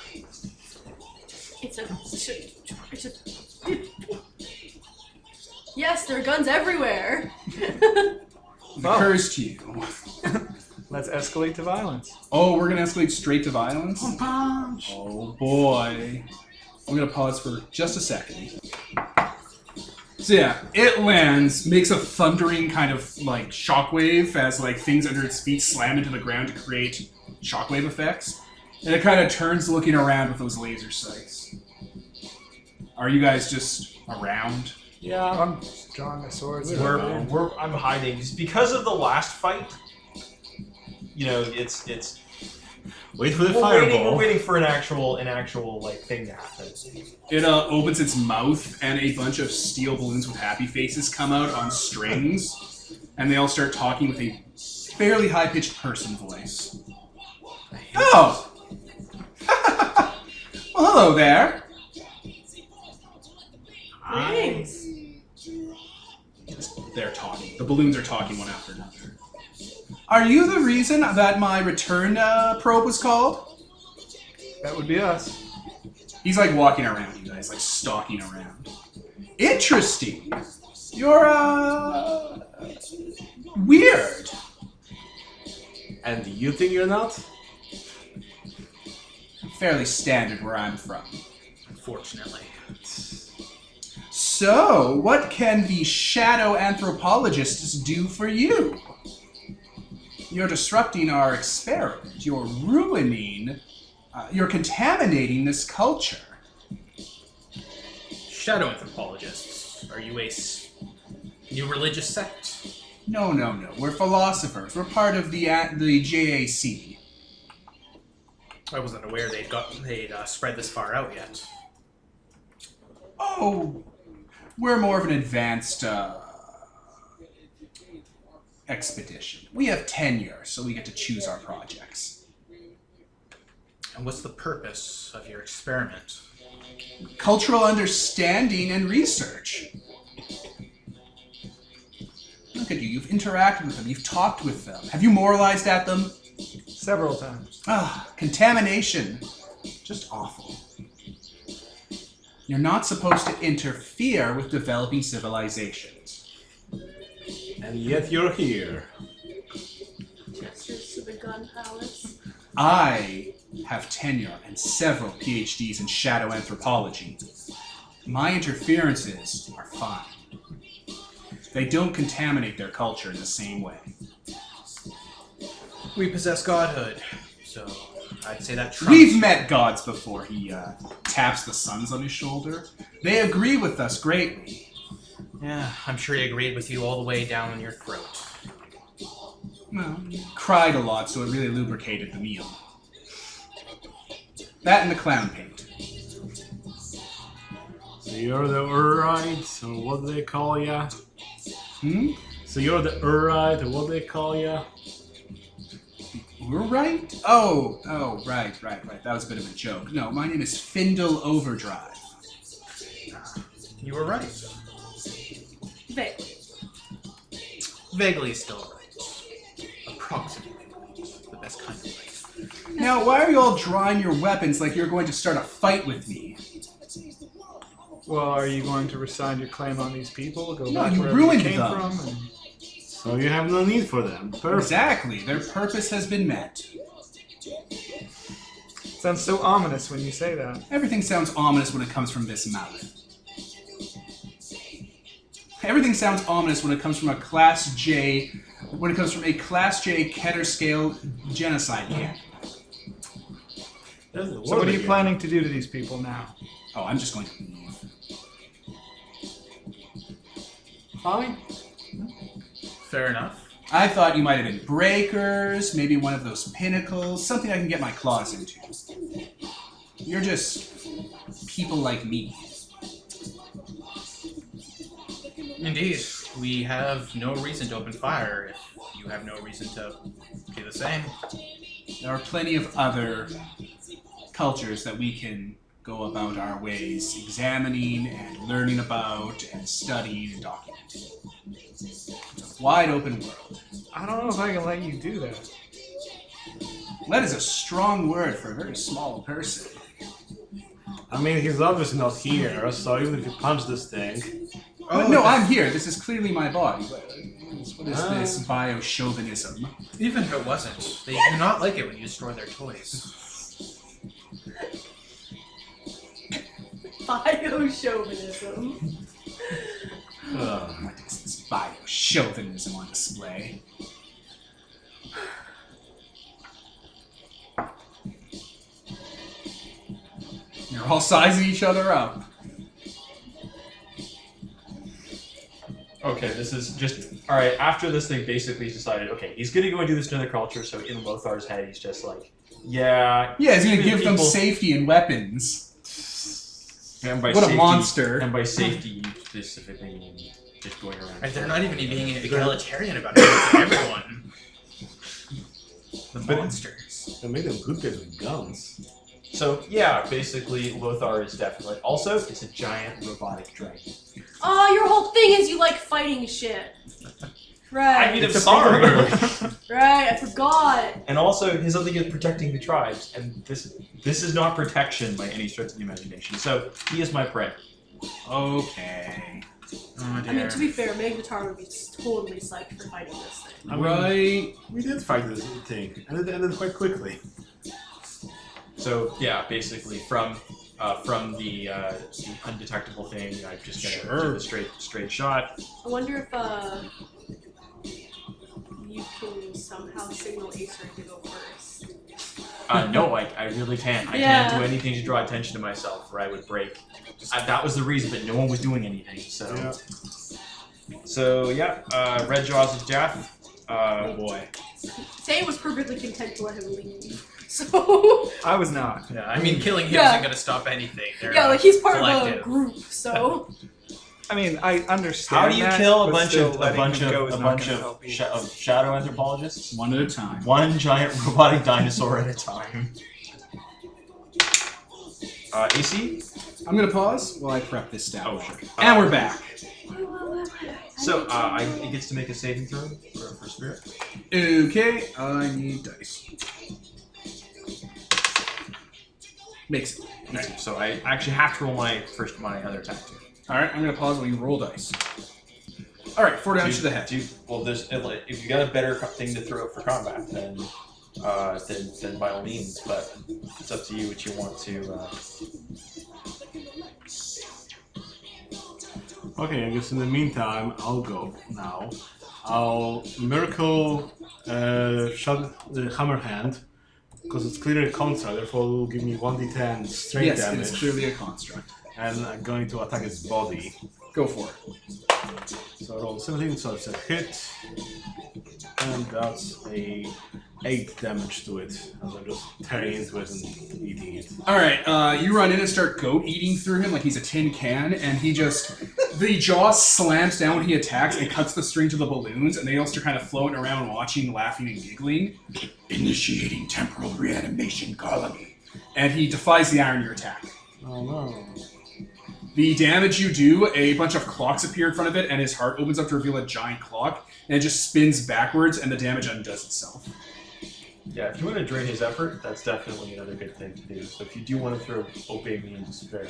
Yes, there are guns everywhere. It occurs to you. Let's escalate to violence. Oh, we're gonna escalate straight to violence? Oh boy. I'm gonna pause for just a second. So yeah, it lands, makes a thundering kind of like shockwave as like things under its feet slam into the ground to create shockwave effects. And it kind of turns looking around with those laser sights. Are you guys just around? Yeah, I'm drawing my swords. I'm hiding just because of the last fight. You know, it's Wait for the we're fireball. waiting for an actual like thing to happen. It opens its mouth, and a bunch of steel balloons with happy faces come out on strings, and they all start talking with a fairly high-pitched person voice. Oh! Well, hello there. Thanks. They're talking. The balloons are talking one after another. Are you the reason that my return probe was called? That would be us. He's like walking around you guys, like stalking around. Interesting. You're, weird. And you think you're not? Fairly standard where I'm from. Unfortunately. So, what can the shadow anthropologists do for you? You're disrupting our experiment. You're ruining, you're contaminating this culture. Shadow anthropologists. Are you a new religious sect? No. We're philosophers. We're part of the JAC. I wasn't aware they'd spread this far out yet. Oh, We're more of an advanced expedition. We have tenure, so we get to choose our projects. And what's the purpose of your experiment? Cultural understanding and research. Look at you. You've interacted with them. You've talked with them. Have you moralized at them? Several times. Contamination. Just awful. You're not supposed to interfere with developing civilizations. And yet you're here. Gestures to the gun palace. I have tenure and several PhDs in shadow anthropology. My interferences are fine. They don't contaminate their culture in the same way. We possess godhood, so I'd say that trumps. We've met gods before. He taps the suns on his shoulder. They agree with us greatly. Yeah, I'm sure he agreed with you all the way down in your throat. Well, he cried a lot, so it really lubricated the meal. That and the clown paint. So you're the Urite, or what do they call ya? So you're the Urite, or what do they call ya? We're right? Oh, right. That was a bit of a joke. No, my name is Findle Overdrive. You were right. Vaguely. Vaguely still right. Approximately right. The best kind of right. Now, why are you all drawing your weapons like you're going to start a fight with me? Well, are you going to rescind your claim on these people? Go No, back you wherever ruined you came them. from? And... So you have no need for them. Perfect. Exactly. Their purpose has been met. Sounds so ominous when you say that. Everything sounds ominous when it comes from this mouth. Everything sounds ominous when it comes from a Class J, Keter scale genocide camp. So what are you planning to do to these people now? Oh, I'm just going to leave. Fine. Fair enough. I thought you might have been breakers, maybe one of those pinnacles, something I can get my claws into. You're just people like me. Indeed. We have no reason to open fire if you have no reason to do the same. There are plenty of other cultures that we can go about our ways, examining and learning about and studying and documenting. It's a wide open world. I don't know if I can let you do that. Let is a strong word for a very small person. I mean, he's obviously not here, so even if you punch this thing... But no, I'm here. This is clearly my body. What is this bio-chauvinism? Even if it wasn't, they do not like it when you destroy their toys. Bio-chauvinism. What is this bio-chauvinism on display? You're all sizing each other up. Okay, this is just alright. After this thing basically decided, okay, he's gonna go and do this to another culture. So in Lothar's head, he's just like, yeah, Yeah, he's gonna even give them people- safety and weapons. And by What a safety, monster. And by safety, you specifically mean just going around. Right, they're not even being egalitarian about it. It's everyone. The monsters. They made them good guys with guns. So yeah, basically Lothar is definitely also it's a giant robotic dragon. Oh, your whole thing is you like fighting shit. Right. I mean, I'm It's a sorry. Right, I forgot. And also, his other thing is protecting the tribes, and this is not protection by any stretch of the imagination. So he is my prey. Okay. Oh dear. I mean, to be fair, Magnetar would be totally psyched for fighting this thing. I mean, Right. we did fight this thing, and it ended quite quickly. So yeah, basically from the undetectable thing, I'm just gonna do the straight shot. I wonder if you can somehow signal Acer to go first. No, I really can't. I Yeah. can't do anything to draw attention to myself, or I would break. That was the reason, but no one was doing anything. So, Red Jaws is death. Oh boy. Tay was perfectly content to let him leave. So I was not. Yeah, I mean, killing him Yeah. isn't going to stop anything. They're yeah, like he's part of a collective. group. So I mean, I understand. How do you that, kill a but bunch still of letting him go is not gonna help you. shadow anthropologists? One at a time. One giant robotic dinosaur at a time. AC? I'm gonna pause while I prep this stat. Oh, sure. And we're back. So, it gets to make a saving throw for spirit. Okay, I need dice. Makes it. Okay, so I actually have to roll my other attack too. Alright, I'm gonna pause while you roll dice. Alright, 4 damage to the head. Well, if you got a better thing to throw for combat, then by all means. But it's up to you what you want to. Okay, I guess in the meantime, I'll go now. I'll miracle shot the hammer hand because it's clearly a construct. Therefore, it will give me 1d10 straight Yes, damage. it's clearly a construct. And I'm going to attack its body. Go for it. So I rolled 17, so it's a hit. And that's a 8 damage to it, as I'm just tearing into it and eating it. Alright, you run in and start goat eating through him like he's a tin can, and he just... The jaw slams down when he attacks and cuts the string to the balloons, and they all start kind of floating around, watching, laughing, and giggling. Initiating temporal reanimation colony. And he defies the iron your attack. Oh no. The damage you do, a bunch of clocks appear in front of it, and his heart opens up to reveal a giant clock, and it just spins backwards, and the damage undoes itself. Yeah, if you want to drain his effort, that's definitely another good thing to do. So if you do want to throw Obey Me in despair,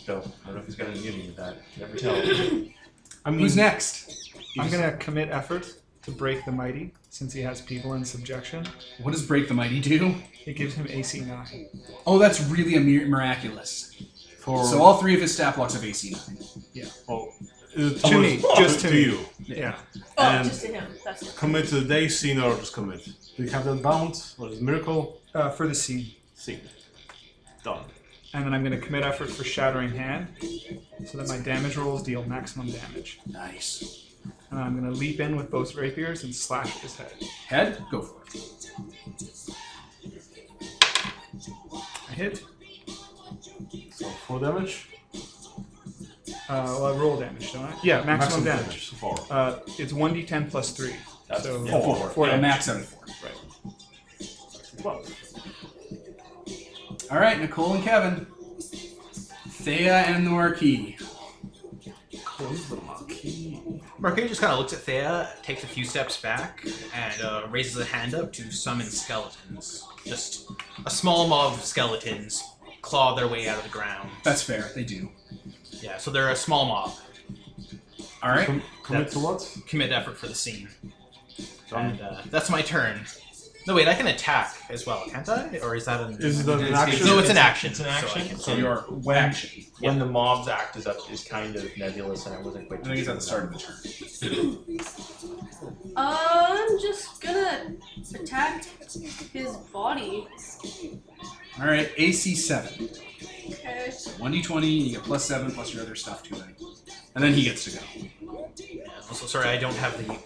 though, I don't know if he's got an immunity with that. Never tell. I mean, Who's next? I'm gonna commit effort to break the mighty, since he has people in subjection. What does Break the Mighty do? It gives him AC 9. Oh, that's really miraculous. for So all 3 of his stat blocks have AC 9. well, To me, just to me. you. Yeah. Oh, And just to him. That's it. Commit to the day scene or just commit. Do you have that bound? What is miracle? For the scene. Scene. Done. And then I'm going to commit effort for Shattering Hand, so that my damage rolls deal maximum damage. Nice. And I'm going to leap in with both rapiers and slash at his head. Head? Go for it. I hit. So 4 damage. Well, I roll damage, don't I? Yeah, maximum damage. So 4. It's 1d10 plus 3. That's So yeah, 4 Yeah, damage. max out of 4. Right. 12. Alright, Nicole and Kevin. Thea and the Marquis. Close the marquee. Marquis just kind of looks at Thea, takes a few steps back, and raises a hand up to summon skeletons. Just a small mob of skeletons claw their way out of the ground. That's fair, they do. Yeah, so they're a small mob. Alright. Commit to what? Commit effort for the scene. Done. And that's my turn. No, wait, I can attack as well, can't I? Or is that an... Is that an action? No, it's an action. It's an so I action. can- So your When- action. When the mob's act is up is kind of nebulous, and I wasn't quite. I think it's at the start of the turn. I'm just gonna attack his body. Alright, AC 7. Okay. 1d20, you get plus 7 plus your other stuff to it. And then he gets to go. Also, sorry, I don't have the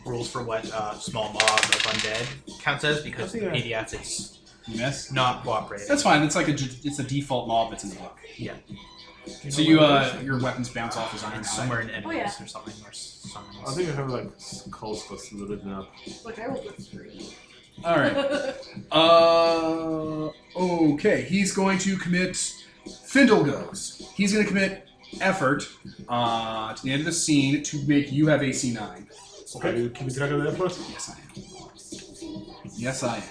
rules for what small mob of undead counts as because the PDF is You miss? not cooperating. That's fine, it's like it's a default mob that's in the book. Yeah. So your weapons bounce off his iron Somewhere side. in enemies yeah. or something. Or something. I think I have like skulls that's written up. Look, I rolled a 3. Alright. Okay, he's going to commit... Findle goes. He's going to commit effort to the end of the scene to make you have AC 9. Okay, you keep track of the effort? Yes, I am. Yes, I am.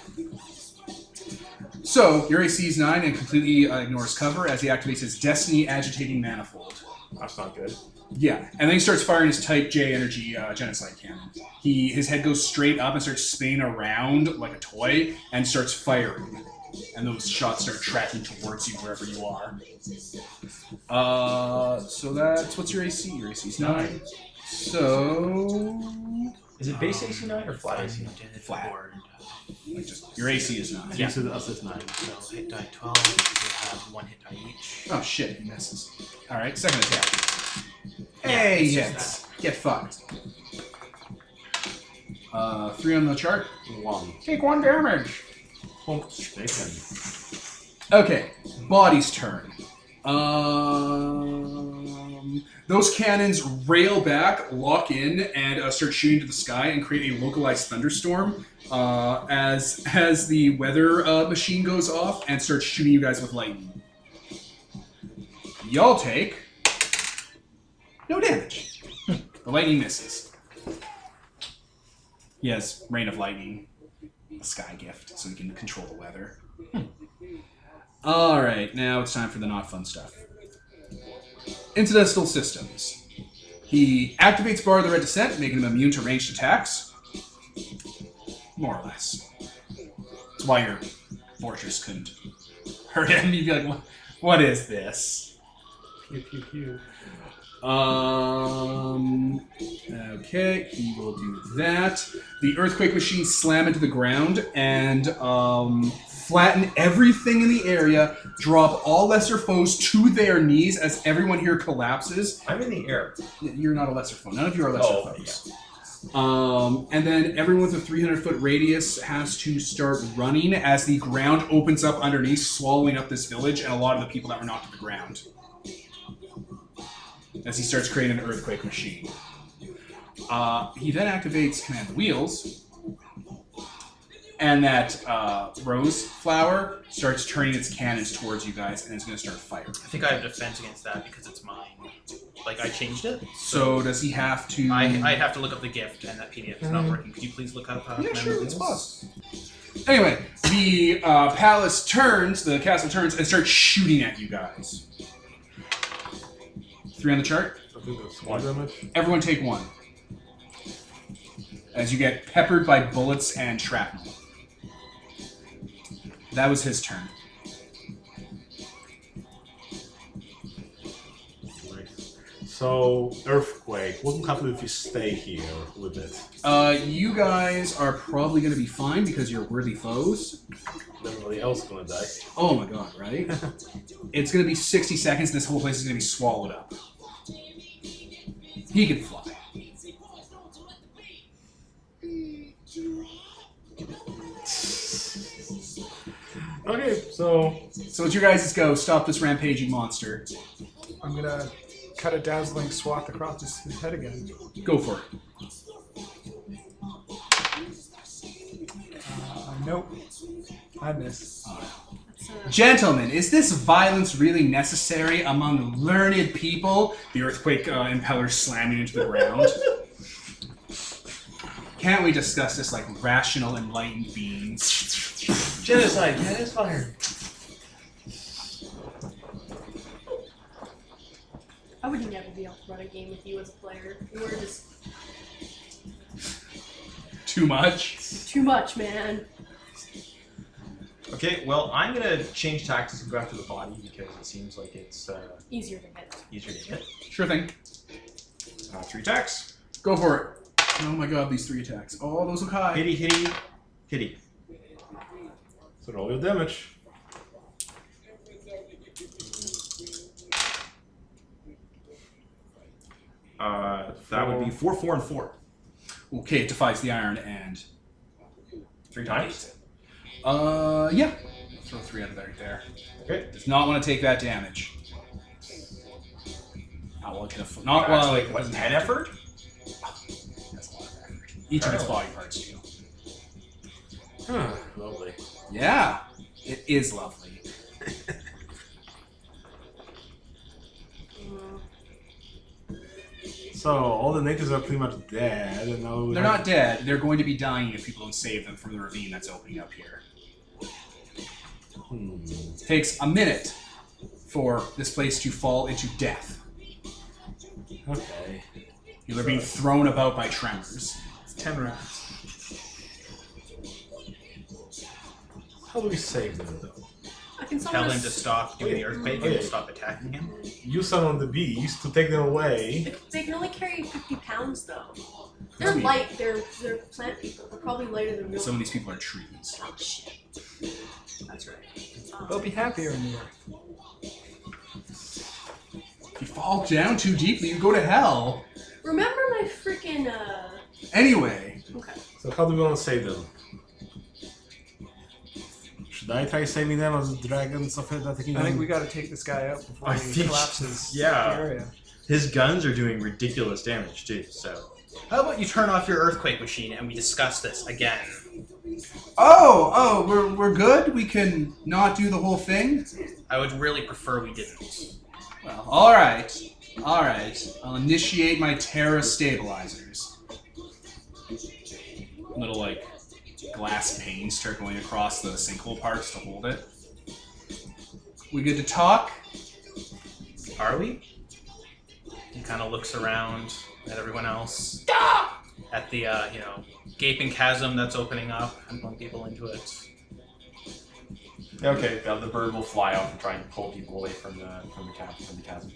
So, your AC is 9 and completely ignores cover as he activates his Destiny Agitating Manifold. That's not good. Yeah, and then he starts firing his Type J energy genocide cannon. His head goes straight up and starts spinning around like a toy and starts firing. And those shots start tracking towards you wherever you are. So what's your AC? Your AC is 9. So... Is it base AC 9 or flat AC 9? Flat. Your AC is 9. Yeah. So that's 9. So hit die 12, you have 1 hit die each. Oh shit, he misses. Alright, second attack. Yeah, Hey, it's just hits. Get fucked. 3 on the chart. 1. Take 1 damage. Point taken. Okay, body's turn. Those cannons rail back, lock in, and start shooting to the sky and create a localized thunderstorm as the weather machine goes off and starts shooting you guys with lightning. Y'all take no damage. The lightning misses. He has Rain of Lightning, a sky gift, so he can control the weather. Alright, now it's time for the not fun stuff. Incidental systems. He activates Bar of the Red Descent, making him immune to ranged attacks. More or less. That's why your fortress couldn't hurt him. You'd be like, what is this? Pew, pew, pew. Okay, he will do that. The earthquake machines slam into the ground and flatten everything in the area, drop all lesser foes to their knees as everyone here collapses. I'm in the air. You're not a lesser foe. None of you are lesser Oh, foes. And then everyone with a 300-foot radius has to start running as the ground opens up underneath, swallowing up this village and a lot of the people that were knocked to the ground. As he starts creating an earthquake machine. He then activates Command the Wheels, and that rose flower starts turning its cannons towards you guys, and it's going to start firing. I think I have defense against that because it's mine. Like, I changed it. So does he have to... I'd have to look up the gift, and that PDF is not working. Could you please look up... Yeah, sure, it's possible. Anyway, the palace turns, the castle turns, and starts shooting at you guys. 3 on the chart. I think that's 1 damage. Everyone take 1. As you get peppered by bullets and shrapnel. That was his turn. Nice. So, earthquake. What will happen if you stay here with it? You guys are probably going to be fine because you're worthy foes. Everybody else is gonna die. Oh my god, right? It's going to be 60 seconds and this whole place is going to be swallowed up. He can fly. Okay, so So it's your guys' go. Stop this rampaging monster. I'm gonna cut a dazzling swath across his head again. Go for it. Nope. I miss. Gentlemen, is this violence really necessary among learned people? The earthquake impeller slamming into the ground. Can't we discuss this like rational, enlightened beings? Genocide, man, it's fire. I would never be able to run a game with you as a player. You were just Too much? too much, man. Okay, well, I'm gonna change tactics and go after the body because it seems like it's Easier to hit. easier to hit. Sure thing. 3 attacks. Go for it. Oh my god, these 3 attacks. Oh, those look high. Hitty, hitty, hitty. So roll your damage. That would be 4, 4, and 4. Okay, it defies the iron and... 3 times. Yeah. Throw 3 out of there right there. Okay. Does not want to take that damage. Not while it can afford. Not That's while like, it what, doesn't 10 have to. effort? That's a lot of effort. Each of its body parts do. Lovely. Yeah, it is lovely. So all the natives are pretty much dead, and now They're not dead. They're going to be dying if people don't save them from the ravine that's opening up here. Takes a minute for this place to fall into death. Okay. You're being thrown about by tremors. It's 10 rounds. How do we save them though? I can Tell summon him to stop doing the earthquake and stop attacking him. You summon the bees to take them away. They can only carry 50 pounds though. They're light. They're plant people. They're probably lighter than real. Some of these people are trees. Oh shit. That's right. They'll be happier in the earth. If you fall down too deeply, you go to hell. Remember my freaking Anyway, Okay. So how do we want to save them? Should I try saving them as dragons of it? I think we got to take this guy out before I he think- collapses yeah. the area. His guns are doing ridiculous damage too. So How about you turn off your earthquake machine and we discuss this again? We're good? We can not do the whole thing? I would really prefer we didn't. Well, alright. Alright. I'll initiate my Terra stabilizers. Little, like, glass panes start going across the sinkhole parts to hold it. We good to talk? Are we? He kind of looks around at everyone else. At the, gaping chasm that's opening up and pulling people into it. okay, the bird will fly off and try and pull people away from the chasm.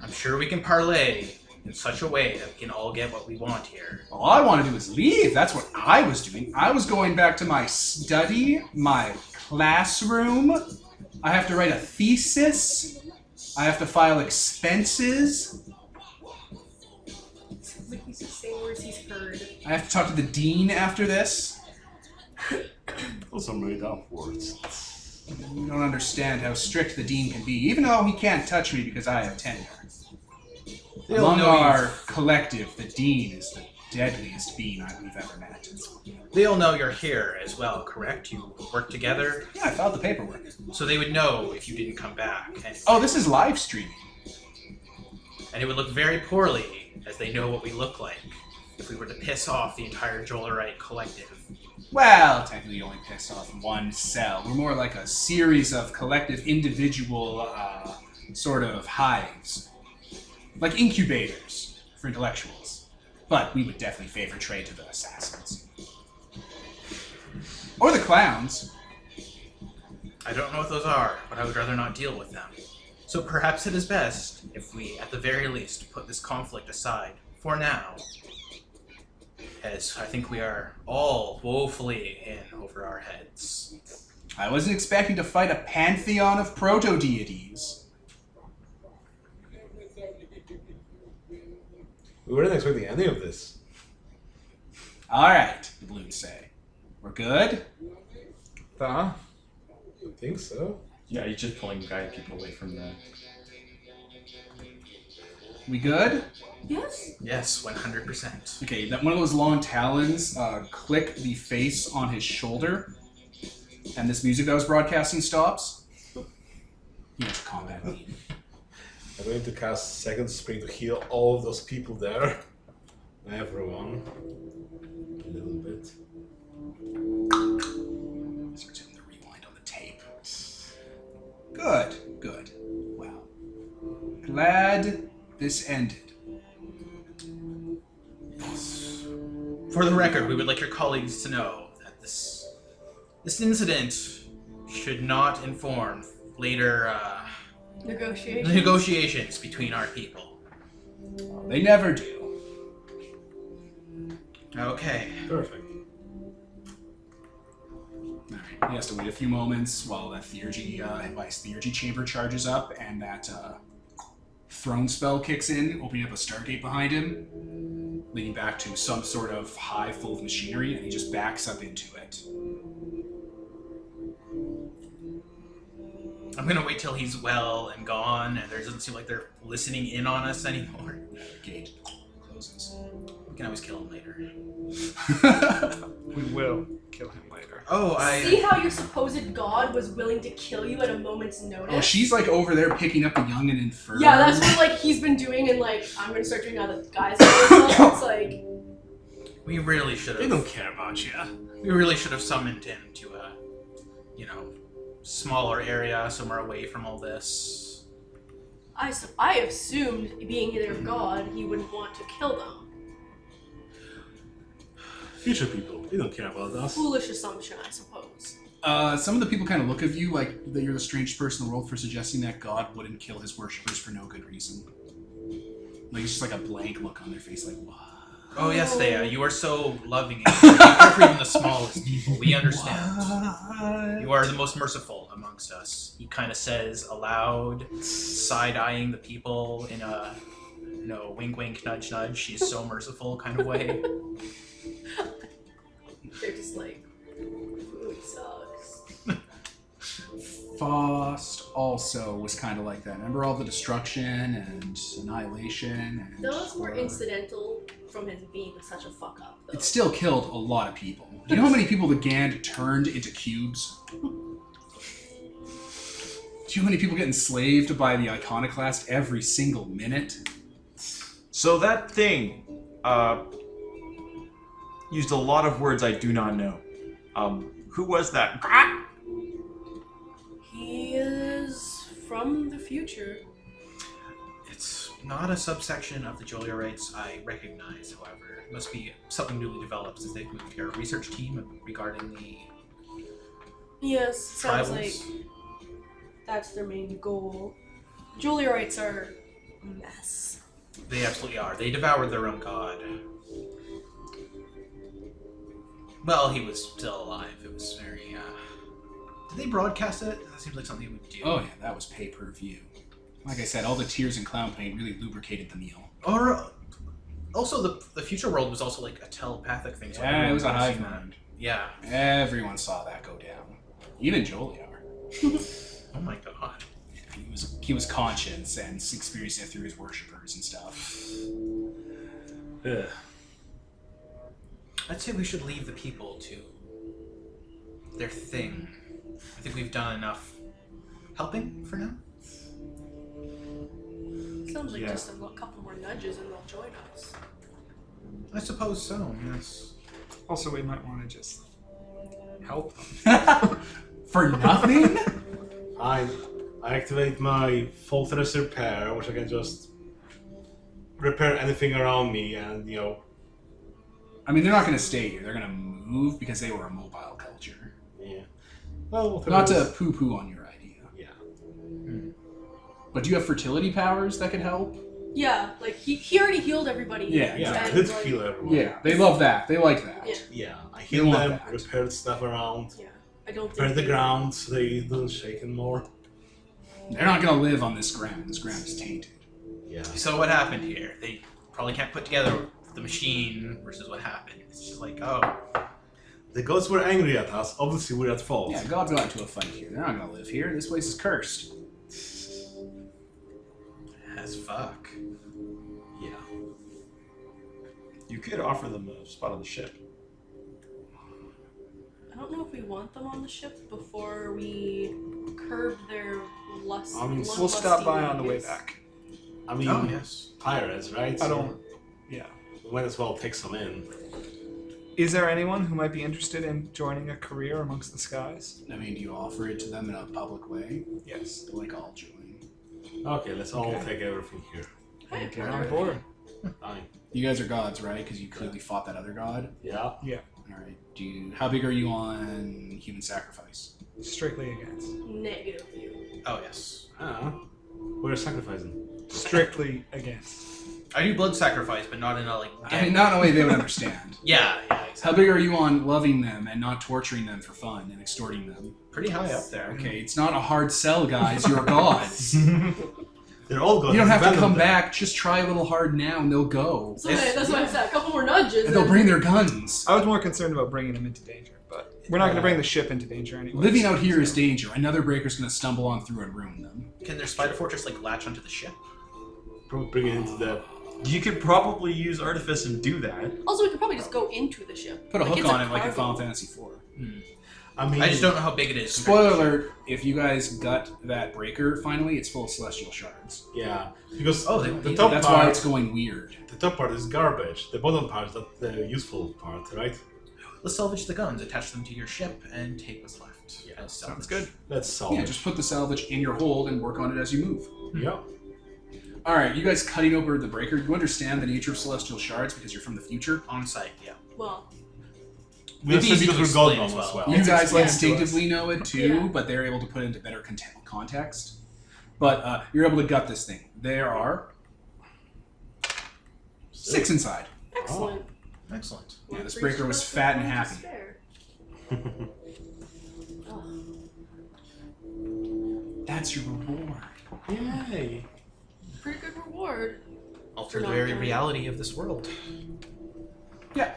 I'm sure we can parlay in such a way that we can all get what we want here. All I want to do is leave. That's what I was doing. I was going back to my study, my classroom. I have to write a thesis. I have to file expenses. Sounds like he's just saying words he's heard. I have to talk to the dean after this. Those are made up words. You don't understand how strict the dean can be, even though he can't touch me because I have tenure. They'll Among know our collective, the dean is the deadliest being we've ever met. They'll know you're here as well, correct? You work together, Yeah, I filed the paperwork. so they would know if you didn't come back. And, Oh, this is live streaming. and it would look very poorly, as they know what we look like, if we were to piss off the entire Jolerite collective. Well, technically you only pissed off one cell. We're more like a series of collective individual sort of hives. Like incubators for intellectuals. But we would definitely favor trade to the assassins. Or the clowns. I don't know what those are, but I would rather not deal with them. So perhaps it is best if we, at the very least, put this conflict aside for now. As I think we are all woefully in over our heads. I wasn't expecting to fight a pantheon of proto-deities. We weren't expecting any of this. Alright, the balloons say. We're good? Huh? I think so. Yeah, he's just pulling people away from the. We good? Yes? Yes, 100%. Okay, that one of those long talons click the face on his shoulder, and this music that was broadcasting stops. He has a combat lead. I'm going to cast Second Spring to heal all of those people there. Everyone. A little bit. Starts hitting the rewind on the tape. Good, good. Wow. Glad this ended. For the record, we would like your colleagues to know that this incident should not inform later negotiations between our people. They never do. Okay. Perfect. Alright, he has to wait a few moments while that theurgy, his theurgy chamber charges up and that throne spell kicks in, opening up a stargate behind him, leading back to some sort of hive full of machinery, and he just backs up into it. I'm gonna wait till he's well and gone, and there doesn't seem like they're listening in on us anymore. The gate closes. We can always kill him later. We will kill him later. Oh, See how your supposed god was willing to kill you at a moment's notice? Oh, she's like over there picking up the young and infirm. Yeah, that's what like he's been doing, and like I'm gonna start doing now that guys are it's like We really should They have. don't care about you. We really should have summoned him to a, smaller area, somewhere away from all this. I assumed, being their god, he wouldn't want to kill them. Future people, they don't care about us. Foolish assumption, I suppose. Some of the people kind of look at you like that you're the strangest person in the world for suggesting that God wouldn't kill his worshippers for no good reason. Like, it's just like a blank look on their face, like, what? Oh yes, Thea, you are so loving and you care for even the smallest people. We understand. What? You are the most merciful amongst us. He kind of says aloud, side-eyeing the people in a, wink wink, nudge nudge, she's so merciful kind of way. They're just like, food sucks. Fast also was kind of like that. Remember all the destruction and annihilation? And Those were incidental from his being such a fuck up, though. It still killed a lot of people. Do you know how many people the Gand turned into cubes? Do you know how many people get enslaved by the Iconoclast every single minute? So that thing used a lot of words I do not know. Who was that? He is from the future. It's not a subsection of the Juliarites I recognize, however. It must be something newly developed since they've moved here. A research team regarding the Yes, sounds tribals. like that's their main goal. Juliarites are a mess. They absolutely are. They devoured their own god. Well, he was still alive. It was very, Did they broadcast it? That seems like something they would do. Oh yeah, that was pay-per-view. Like I said, all the tears and clown paint really lubricated the meal. Or, also, the future world was also like a telepathic thing. So Yeah, everyone it was a would've hive seen that. mind. Yeah. Everyone saw that go down. Even Joliar. Oh my god. He was conscious and experienced it through his worshippers and stuff. Ugh. I'd say we should leave the people to their thing. I think we've done enough helping for now. Sounds like Yeah. just a couple more nudges and they'll join us. I suppose so, yes. Also, we might want to just help them. For nothing? I activate my Fortress Repair, which I can just repair anything around me, and I mean, they're not going to stay here. They're going to move because they were a mobile culture. yeah. Well, whatever Not it to is. poo-poo on your idea. Yeah. But do you have fertility powers that could help? Yeah, like he already healed everybody. Yeah, Yeah, I and, could like, heal everyone. Yeah, they love that. They like that. Yeah. Yeah, I They heal want them, that. repaired stuff around, Yeah, I don't repair think the they- ground so they don't shake anymore. They're not going to live on this ground. This ground is tainted. Yeah. So what happened here? They probably can't put together the machine versus what happened. It's just like, oh, The gods were angry at us. Obviously, we're at fault. Yeah, gods got into a fight here. They're not going to live here. This place is cursed. as fuck. Yeah. You could offer them a spot on the ship. I don't know if we want them on the ship before we curb their lust. I mean, We'll stop by lusty on the way ways. back. I mean, Oh, yes. pirates, right? I don't. Yeah. We might as well take some in. Is there anyone who might be interested in joining a career amongst the skies? I mean, do you offer it to them in a public way? Yes. They're like, I'll join. Okay, let's all Okay. take everything here. Hey, Get on board. Fine. You guys are gods, right? Because you clearly fought that other god. Yeah. All right. How big are you on human sacrifice? Strictly against. Negative view. Oh, yes. We're sacrificing. Strictly against. I do blood sacrifice, but not in a, like, I mean, not in a way they would understand. Yeah, How exactly. big are you on loving them and not torturing them for fun and extorting them? Pretty high up there. Okay, it's not a hard sell, guys. You're gods. They're all gods. You don't have to Abandon come them. back. Just try a little hard now and they'll go. So that's why I said a couple more nudges. And they'll bring their guns. I was more concerned about bringing them into danger, but we're not going to bring the ship into danger anyway. Living out here is danger. Another breaker's going to stumble on through and ruin them. Can their spider fortress, like, latch onto the ship? Probably bring it into the. You could probably use artifice and do that. Also, we could probably just go into the ship. Put a Like, hook it's on it like in cargo. Final Fantasy IV. I mean, I just don't know how big it is. compared Spoiler to the ship. alert, if you guys gut that breaker, finally, it's full of celestial shards. Yeah, because Oh, they- the top That's part, why it's going weird. the top part is garbage. The bottom part is the useful part, right? Let's salvage the guns, attach them to your ship, and take what's left. Yeah, as Sounds salvage. good. Let's solve Yeah, it. just put the salvage in your hold and work on it as you move. Yeah. Alright, you guys cutting over the breaker, you understand the nature of celestial shards because you're from the future? On site, yeah. Well, We It'd be understand easy because to we're explain god as as well. well. You It's guys explained to instinctively know it too, Yeah. but they're able to put it into better context. But you're able to gut this thing. There are 6 inside. excellent. Excellent. Yeah, One this for breaker each was of us fat and and one to happy. spare. That's your reward. Yay. Pretty good reward. Alter the Not very done. reality of this world. Yeah.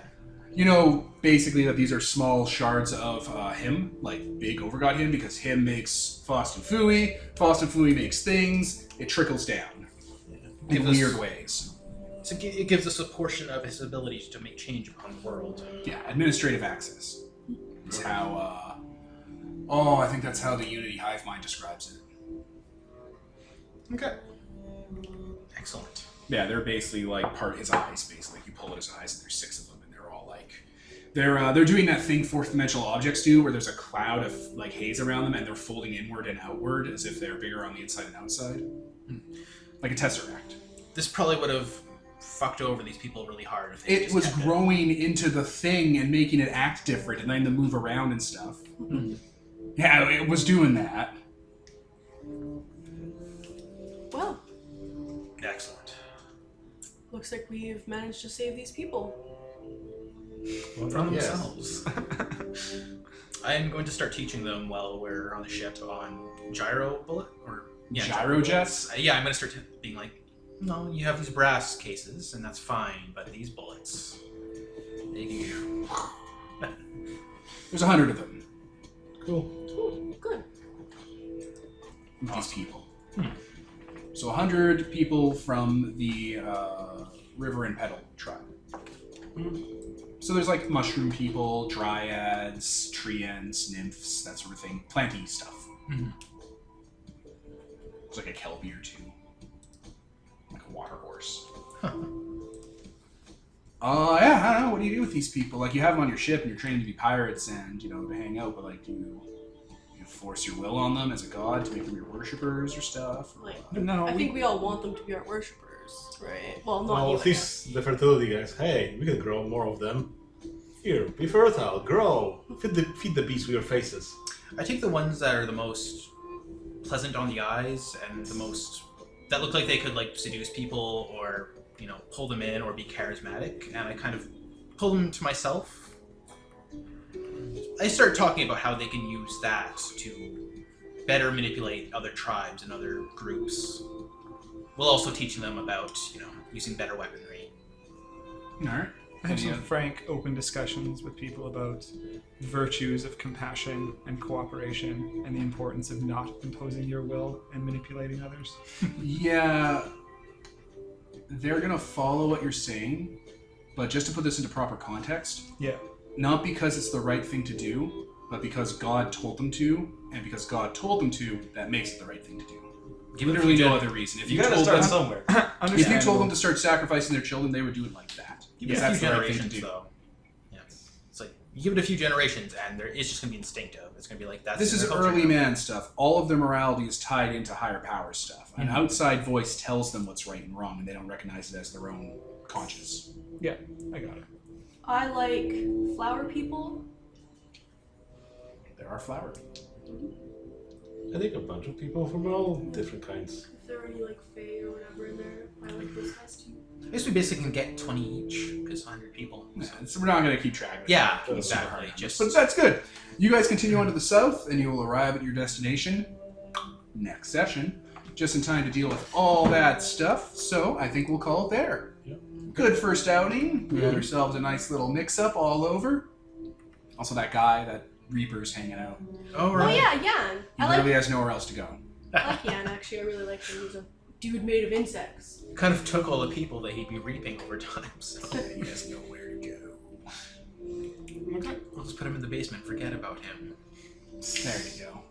You know, basically that these are small shards of him, like big overgod him, because him makes Faust and Fooey makes things, it trickles down in Give us- weird ways. So it gives us a portion of his abilities to make change upon the world. Yeah, administrative access is how, I think that's how the Unity Hive Mind describes it. Okay. Excellent. Yeah, they're basically like part his eyes, basically. You pull at his eyes and there's 6 of them, and they're all like... They're doing that thing fourth dimensional objects do, where there's a cloud of like haze around them, and they're folding inward and outward as if they're bigger on the inside and outside. Like a tesseract. This probably would have fucked over these people really hard if they It just was kept growing into the thing and making it act different and letting them move around and stuff. Yeah, it was doing that. Well, Excellent. looks like we've managed to save these people. From Yes. themselves. I'm going to start teaching them while we're on the ship on gyro bullet or Gyro jets? Yeah, I'm going to start being like, no, you have these brass cases and that's fine, but these bullets, they do. There's 100 of them. Cool. Ooh, good. With these people. So 100 people from the River and Petal tribe. So there's like mushroom people, dryads, treants, nymphs, that sort of thing. Planty stuff. Mhm. There's like a kelpie or 2. Like a water horse. Huh. Yeah, I don't know. What do you do with these people? Like, you have them on your ship and you're trained to be pirates and, you know, to hang out, but like, do you force your will on them as a god to make them your worshippers or stuff? Or Like, what? No, I think we all want them to be our worshippers, right? Well, not Well, you. at least the fertility guys. Hey, we can grow more of them. Here, be fertile, grow. Feed the beasts with your faces. I take the ones that are the most pleasant on the eyes and the most that look like they could like seduce people or, you know, pull them in or be charismatic, and I kind of pull them to myself. I start talking about how they can use that to better manipulate other tribes and other groups, while also teaching them about, you know, using better weaponry. Alright. I have some Yeah. frank, open discussions with people about virtues of compassion and cooperation and the importance of not imposing your will and manipulating others. Yeah, they're gonna follow what you're saying, but just to put this into proper context, Yeah. not because it's the right thing to do, but because God told them to, and because God told them to, that makes it the right thing to do. Literally no other reason. If You you gotta told start them, somewhere. if you told Understandable. them to start sacrificing their children, they would do it like that. Give Because it a that's few the right thing to generations, do. though. Yeah, it's like you give it a few generations, and it's just gonna be instinctive. It's gonna be like that's. This in is their culture early now. man stuff. All of their morality is tied into higher power stuff. An outside voice tells them what's right and wrong, and they don't recognize it as their own conscience. Yeah, I got it. I like flower people. There are flower people. I think a bunch of people from all different kinds. If there are any like fae or whatever in there, I like those guys too. I guess we basically can get 20 each because 100 people. Yeah, so we're not going to keep track of it. Yeah, That's super exactly. hard. Just But that's good. You guys continue on to the south, and you will arrive at your destination next session, just in time to deal with all that stuff. So I think we'll call it there. Yep. Good first outing. We got ourselves a nice little mix-up all over. Also, that guy, that Reaper's hanging out. oh Oh right. yeah, Yan. He I like literally has nowhere else to go. Yan actually. I really like him. He's a dude made of insects. Kind of took all the people that he'd be reaping over time. So He has nowhere to go. we'll just put him in the basement. Forget about him. There you go.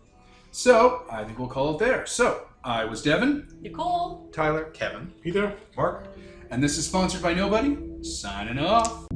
So I think we'll call it there. So I was Devin, Nicole. Tyler? Kevin. Peter? Mark? and this is sponsored by Nobody. Signing off.